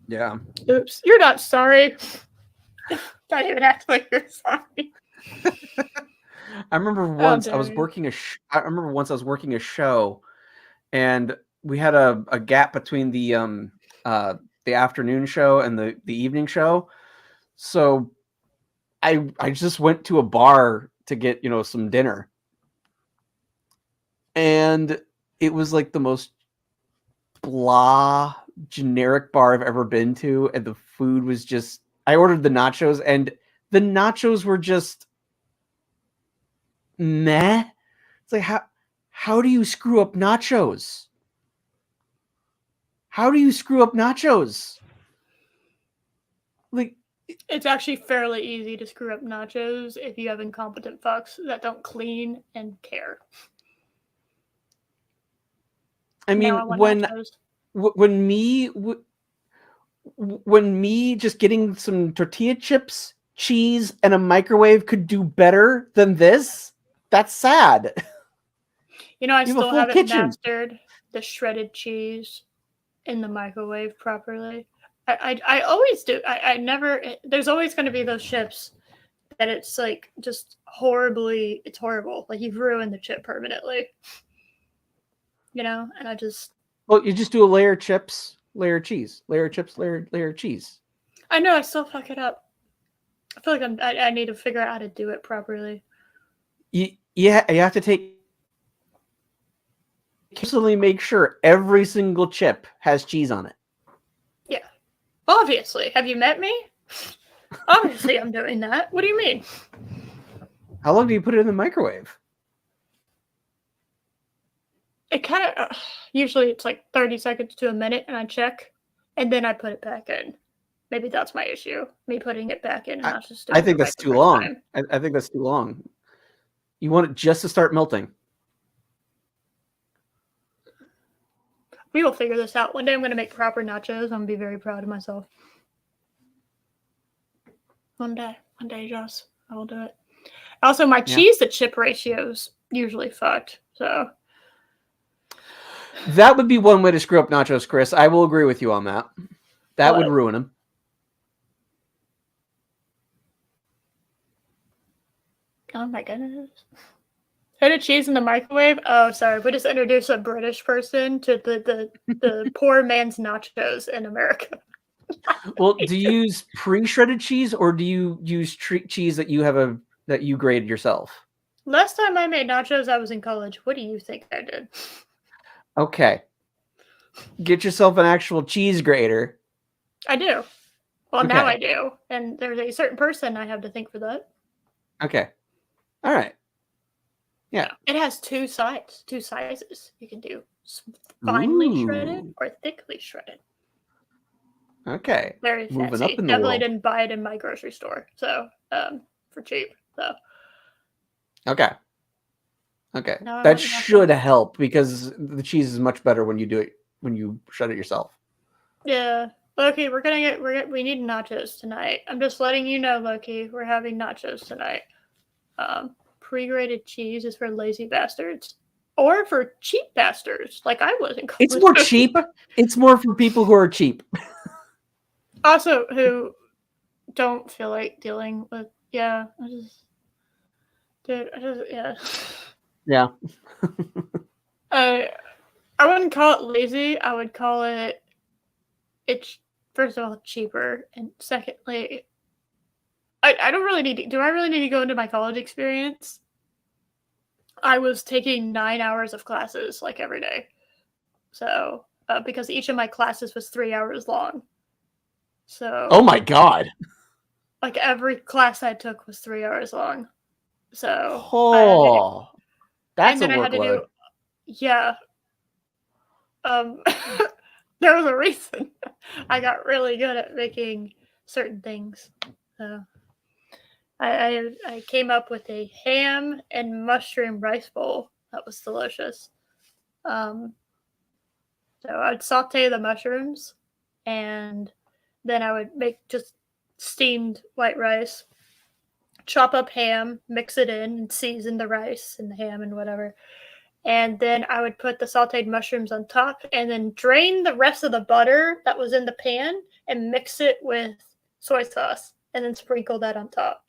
Yeah. Oops, you're not sorry. Don't even act like you're sorry. I remember once I was working I remember once I was working a show, and we had a gap between the afternoon show and the evening show. So I just went to a bar to get, you know, some dinner. And it was like the most blah generic bar I've ever been to, and the food was just, I ordered the nachos and the nachos were just meh. It's like, how do you screw up nachos? How do you screw up nachos? Like, it's actually fairly easy to screw up nachos if you have incompetent fucks that don't clean and care. I mean, when me just getting some tortilla chips, cheese, and a microwave could do better than this, that's sad. You know, I still haven't mastered the shredded cheese in the microwave properly. I always do. I never. There's always going to be those chips that it's like just horribly. It's horrible. Like you've ruined the chip permanently. You know, and I just. Well, you just do a layer of chips, layer of cheese, layer of chips, layer of cheese. I know. I still fuck it up. I feel like I need to figure out how to do it properly. You have to carefully make sure every single chip has cheese on it. Yeah. Obviously. Have you met me? Obviously, I'm doing that. What do you mean? How long do you put it in the microwave? It kind of, usually it's like 30 seconds to a minute, and I check, and then I put it back in. Maybe that's my issue. Me putting it back in. And not just I think that's too long. I think that's too long. You want it just to start melting. We will figure this out. One day I'm going to make proper nachos. I'm going to be very proud of myself. One day, Joss. I will do it. Also, my cheese to chip ratio is usually fucked. So that would be one way to screw up nachos, Chris. I will agree with you on that. That would ruin them. Oh my goodness. Shredded cheese in the microwave? Oh, sorry. We just introduced a British person to the poor man's nachos in America. Well, do you use pre-shredded cheese, or do you use cheese that you grated yourself? Last time I made nachos, I was in college. What do you think I did? Okay. Get yourself an actual cheese grater. I do. Well, now I do. And there's a certain person I have to thank for that. Okay. All right. Yeah. It has two sizes. You can do finely shredded or thickly shredded. Okay. Very moving fancy. Up in the Definitely world. didn't buy it in my grocery store. So, for cheap. So. Okay. That should help, because the cheese is much better when you shred it yourself. Yeah. Loki, we need nachos tonight. I'm just letting you know, Loki, we're having nachos tonight. Pre-grated cheese is for lazy bastards. Or for cheap bastards, like I was in college. It's more cheap. It's more for people who are cheap. Also, who don't feel like dealing with, yeah. Yeah. I wouldn't call it lazy. I would call it's first of all cheaper, and secondly, I don't really need to, do I really need to go into my college experience? I was taking 9 hours of classes like every day. So, because each of my classes was 3 hours long. So. Oh my God. Like every class I took was 3 hours long. So. Oh. That's a workload. Yeah. There was a reason I got really good at making certain things. So. I came up with a ham and mushroom rice bowl that was delicious. So I'd saute the mushrooms, and Then I would make just steamed white rice, chop up ham, mix it in, and season the rice and the ham and whatever. And then I would put the sauteed mushrooms on top and then drain the rest of the butter that was in the pan and mix it with soy sauce and then sprinkle that on top.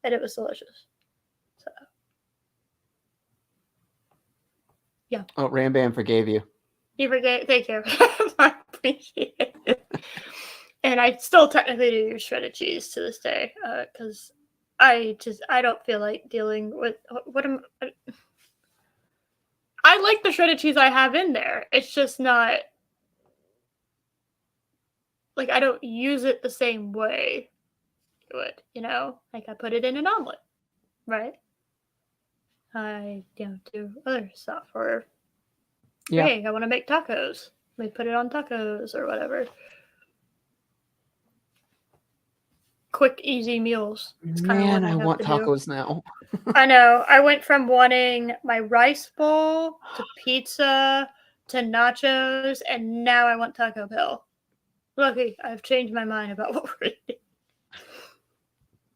And it was delicious. So, yeah. Oh, Rambam forgave you. He forgave. Thank you. I appreciate it. And I still technically do use shredded cheese to this day because I don't feel like dealing with I like the shredded cheese I have in there. It's just not like I don't use it the same way you would, like I put it in an omelet, right? I do other stuff, or hey, I want to make tacos. We put it on tacos or whatever. Quick, easy meals. Man, I want tacos now. I know. I went from wanting my rice bowl to pizza to nachos, and now I want Taco Bell. Lucky, I've changed my mind about what we're eating.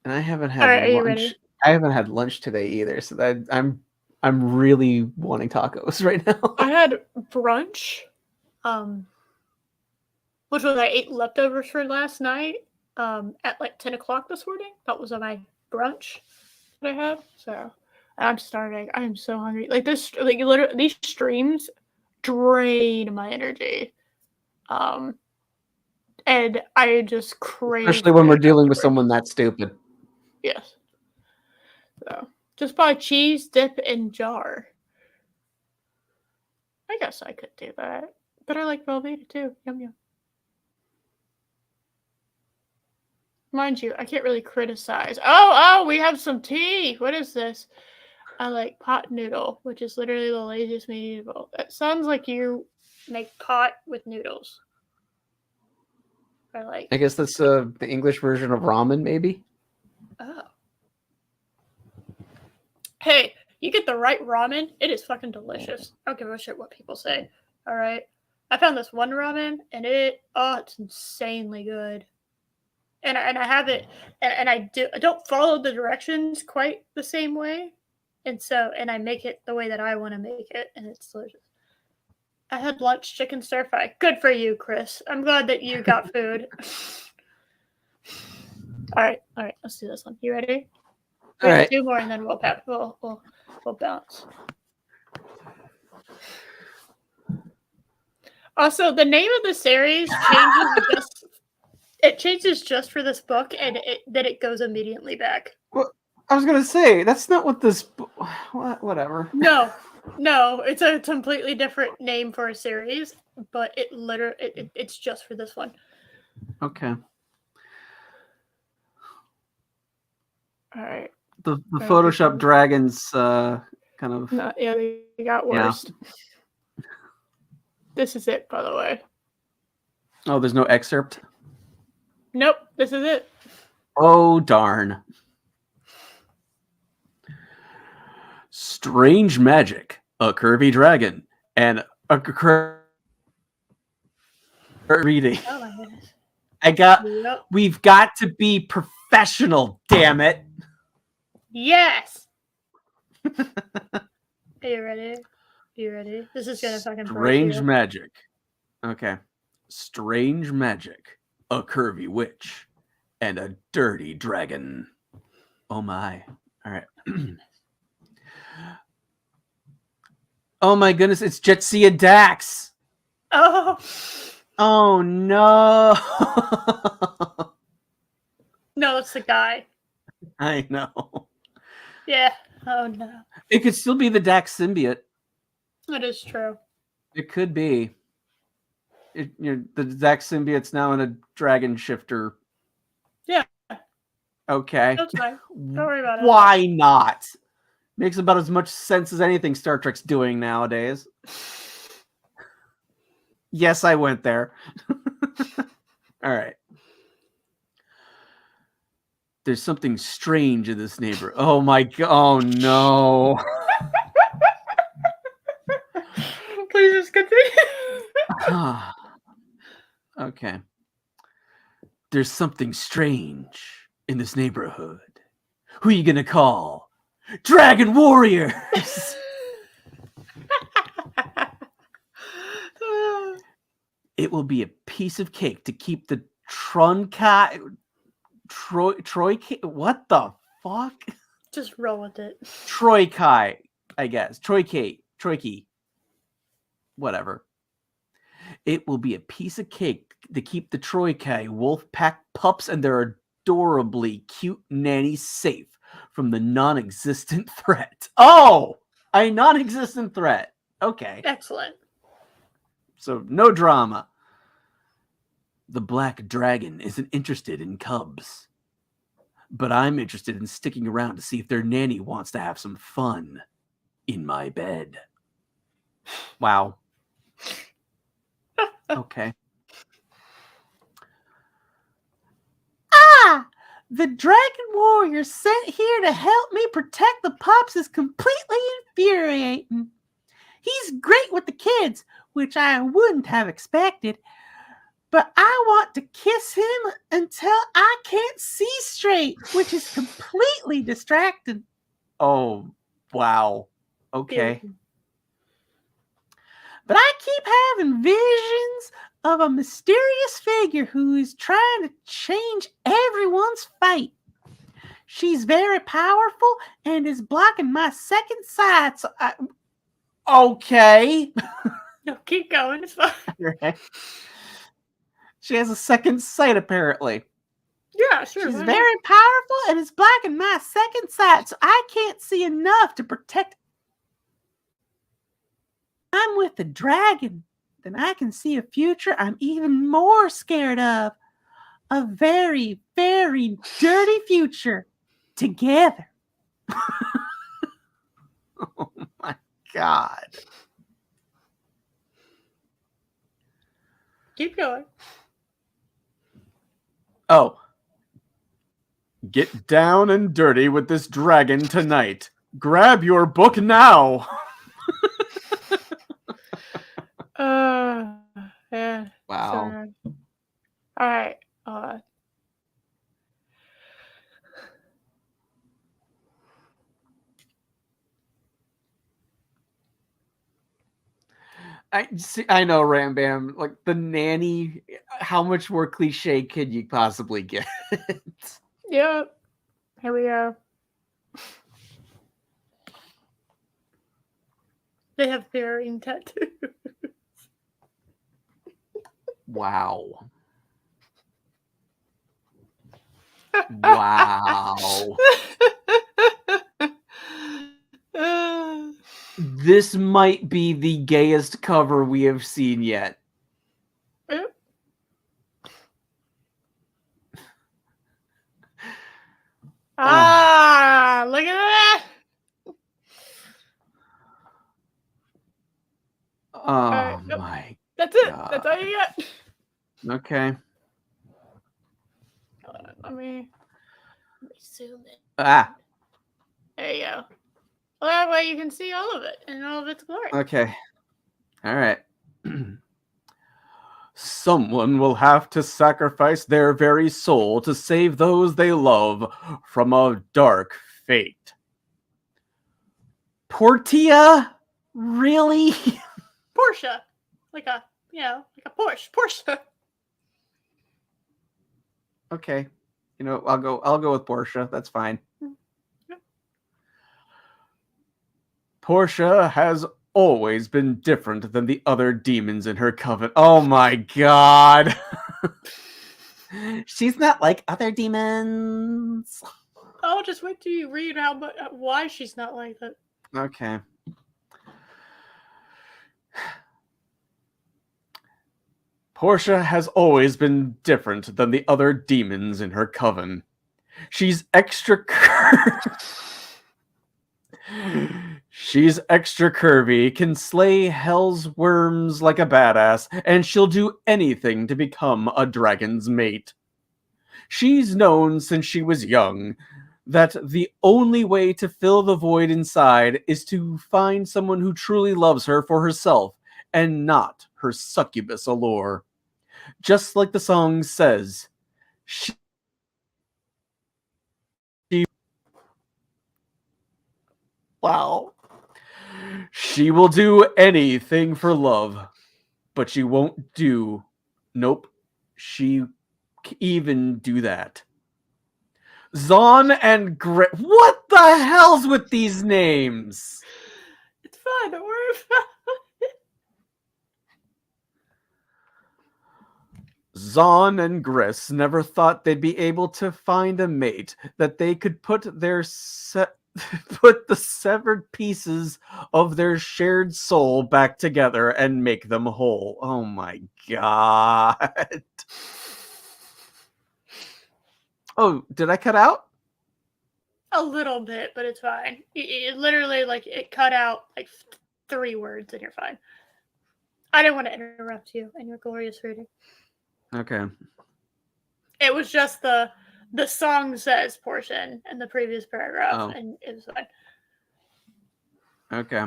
And I haven't had lunch. Are you ready? I haven't had lunch today either, so that I'm really wanting tacos right now. I had brunch, which was I ate leftovers for last night. At like 10 o'clock this morning. That was my brunch that I had. So I'm starving. I am so hungry. Like this, like literally, these streams drain my energy. And I just crave. Especially when we're dealing with someone that stupid. Yes. So just buy cheese, dip, and jar. I guess I could do that. But I like Velveeta too. Yum yum. Mind you, I can't really criticize. Oh, we have some tea. What is this? I like pot noodle, which is literally the laziest medieval. That sounds like you make pot with noodles. I guess that's the English version of ramen, maybe? Oh. Hey, you get the right ramen, it is fucking delicious. I don't give a shit what people say. All right. I found this one ramen, and it's insanely good. And I have it, and I don't follow the directions quite the same way, and I make it the way that I want to make it, and it's delicious. I had lunch chicken stir fry. Good for you, Chris. I'm glad that you got food. All right, let's do this one. You ready? All right. 2 more, and then we'll bounce. Also, the name of the series changes just for this book, and then it goes immediately back. Well, I was gonna say that's not what this. Whatever. No, it's a completely different name for a series, but it's just for this one. Okay. All right. The Photoshop dragons kind of. They got worse. Yeah. This is it, by the way. Oh, there's no excerpt? Nope, this is it. Oh, darn. Strange magic, a curvy dragon, and a reading. Oh my goodness. We've got to be professional, damn it. Yes. Are you ready? This is gonna fucking Strange magic. Okay. Strange magic, a curvy witch, and a dirty dragon. Oh my. All right. Oh my goodness, it's Jetsia Dax. Oh. Oh no. No, it's the guy. I know. Yeah. Oh no. It could still be the Dax symbiote. That is true. It could be. The Dax symbiote's now in a dragon shifter. Yeah. Okay. That's fine. Don't worry about it. Why not? Makes about as much sense as anything Star Trek's doing nowadays. Yes, I went there. All right. There's something strange in this neighborhood. Oh my god. Oh no. Please just continue. Okay. There's something strange in this neighborhood. Who are you gonna call? Dragon Warriors! It will be a piece of cake to keep the Troy, what the fuck? Just roll with it. Troy Kai, I guess. Troy Key. Whatever. It will be a piece of cake to keep the Troy Kai wolf pack pups and their adorably cute nanny safe from the non-existent threat. Oh, a non-existent threat. Okay. Excellent. So no drama. The black dragon isn't interested in cubs. But I'm interested in sticking around to see if their nanny wants to have some fun in my bed. Wow. Okay. The dragon warrior sent here to help me protect the pups is completely infuriating. He's great with the kids, which I wouldn't have expected, but I want to kiss him until I can't see straight, which is completely distracting. Oh, wow. Okay. Yeah. But I keep having visions of a mysterious figure who is trying to change everyone's fate. She's very powerful and is blocking my second sight. So okay. No, keep going. It's fine. Right. She has a second sight, apparently. Yeah, sure. She's very powerful and is blocking my second sight, so I can't see enough to protect. I'm with the dragon, then I can see a future I'm even more scared of. A very, very dirty future together. Oh my God. Keep going. Oh. Get down and dirty with this dragon tonight. Grab your book now. Yeah. Wow. Sorry. All right. I know, Rambam. Like the nanny, how much more cliche could you possibly get? Yep. Here we go. They have varying tattoos. Wow. Wow. This might be the gayest cover we have seen yet. Yep. Look at that. Oh right, yep. my. That's it. God. That's all you got. Okay. Let me zoom in. Ah. There you go. Well, that way you can see all of it in all of its glory. Okay. All right. Someone will have to sacrifice their very soul to save those they love from a dark fate. Portia? Really? Porsche. Like a Porsche. Porsche. Okay. You know, I'll go with Portia. That's fine. Yeah. Portia has always been different than the other demons in her coven. Oh my God. She's not like other demons. Oh, just wait till you read why she's not like that. Okay. Portia has always been different than the other demons in her coven. She's extra She's extra curvy, can slay hell's worms like a badass, and she'll do anything to become a dragon's mate. She's known since she was young that the only way to fill the void inside is to find someone who truly loves her for herself and not her succubus allure. Just like the song says, She wow. She will do anything for love, but she won't do. Nope. She even do that. Zon and Grit. What the hell's with these names? It's fine. Don't worry about it. Zon and Gris never thought they'd be able to find a mate that they could put put the severed pieces of their shared soul back together and make them whole. Oh my god. Oh, did I cut out? A little bit, but it's fine. It literally, like, it cut out like 3 words, and you're fine. I didn't want to interrupt you in your glorious reading. Okay. It was just the song says portion in the previous paragraph, and it was fine. Okay.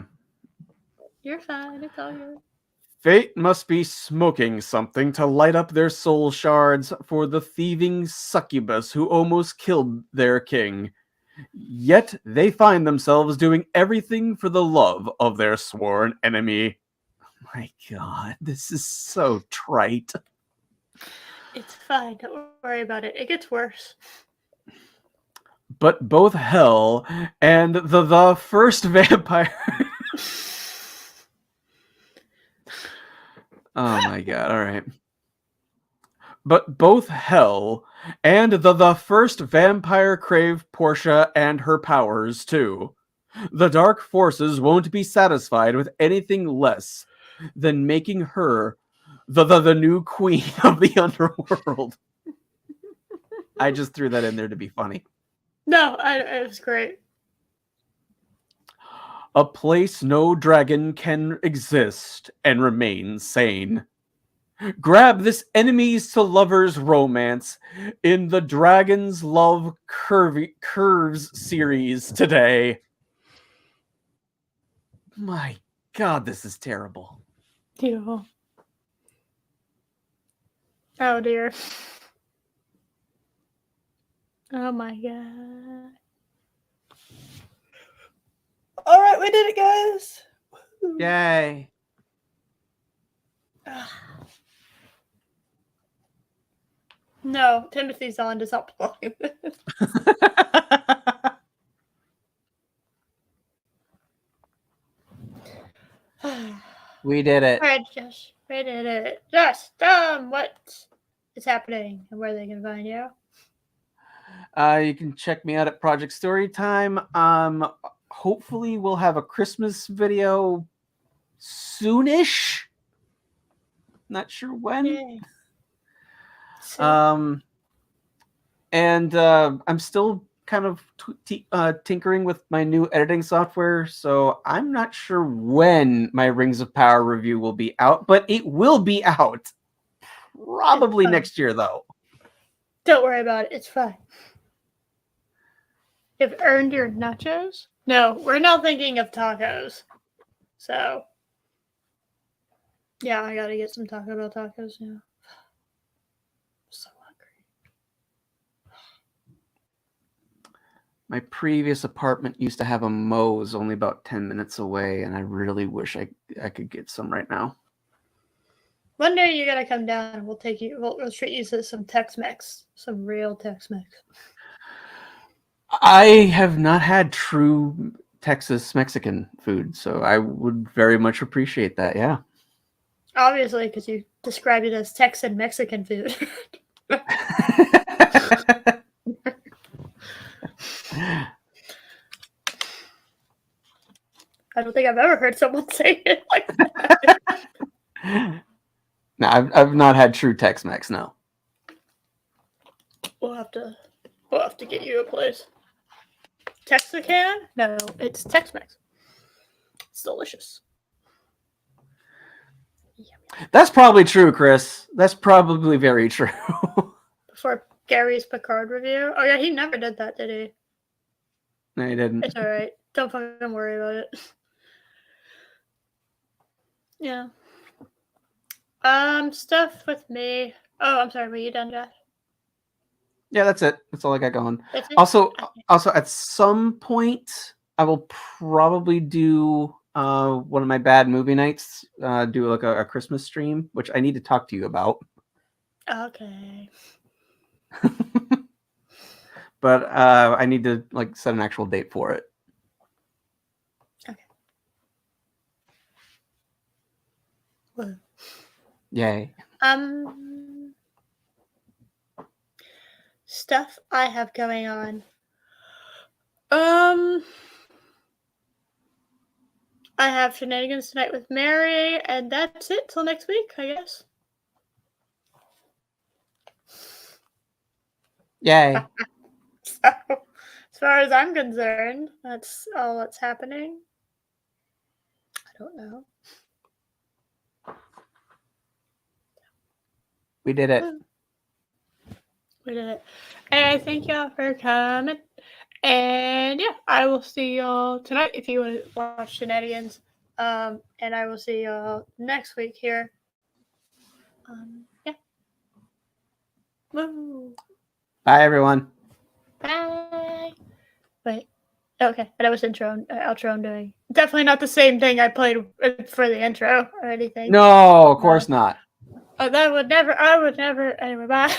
You're fine. It's all good. Fate must be smoking something to light up their soul shards for the thieving succubus who almost killed their king. Yet they find themselves doing everything for the love of their sworn enemy. My god, this is so trite. It's fine. Don't worry about it. It gets worse. But both Hell and the first vampire... Oh my god, alright. But both Hell and the first vampire crave Portia and her powers too. The dark forces won't be satisfied with anything less than making her the new queen of the underworld. I just threw that in there to be funny. No, it was great. A place no dragon can exist and remain sane. Grab this enemies to lovers romance in the Dragon's Love Curves series today. My god, this is terrible. Beautiful. Oh dear. Oh my god. All right, we did it, guys. Yay. No, Timothy Zahn does not belong in this. We did it. All right, Josh. We did it. Josh, what is happening and where they can find you? You can check me out at Project Storytime. Hopefully we'll have a Christmas video soonish. Not sure when. Yay. And I'm still kind of tinkering with my new editing software, so I'm not sure when my Rings of Power review will be out, but it will be out. Probably next year, though. Don't worry about it. It's fine. You've earned your nachos? No, we're now thinking of tacos. So, yeah, I gotta get some Taco Bell tacos now. I'm so hungry. My previous apartment used to have a Moe's only about 10 minutes away, and I really wish I could get some right now. One day you gotta come down and we'll take you, we'll treat you to some Tex-Mex. Some real Tex-Mex. I have not had true Texas Mexican food, so I would very much appreciate that, yeah. Obviously, because you described it as Texan Mexican food. I don't think I've ever heard someone say it like that. No, I've not had true Tex-Mex, no. We'll have to get you a place. Texican? No, it's Tex-Mex. It's delicious. That's probably true, Chris. That's probably very true. Before Gary's Picard review? Oh yeah, he never did that, did he? No, he didn't. It's alright. Don't fucking worry about it. Yeah. Stuff with me. Oh, I'm sorry, were you done, Josh? Yeah, that's it. That's all I got going. That's it? Also, Okay. at some point, I will probably do one of my bad movie nights. Do like a Christmas stream, which I need to talk to you about. Okay. But I need to like set an actual date for it. Okay. Well. Yay. Stuff I have going on. I have shenanigans tonight with Mary, and that's it till next week, I guess. Yay. So, as far as I'm concerned, that's all that's happening. I don't know. We did it. We did it. And thank y'all for coming. And yeah, I will see y'all tonight if you want to watch Shenanigans. And I will see y'all next week here. Yeah. Woo. Bye, everyone. Bye. Wait. Okay, that was outro I'm doing. Definitely not the same thing I played for the intro or anything. No, of course not. I would never. Anyway, bye.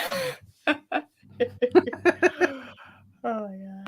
Oh my god.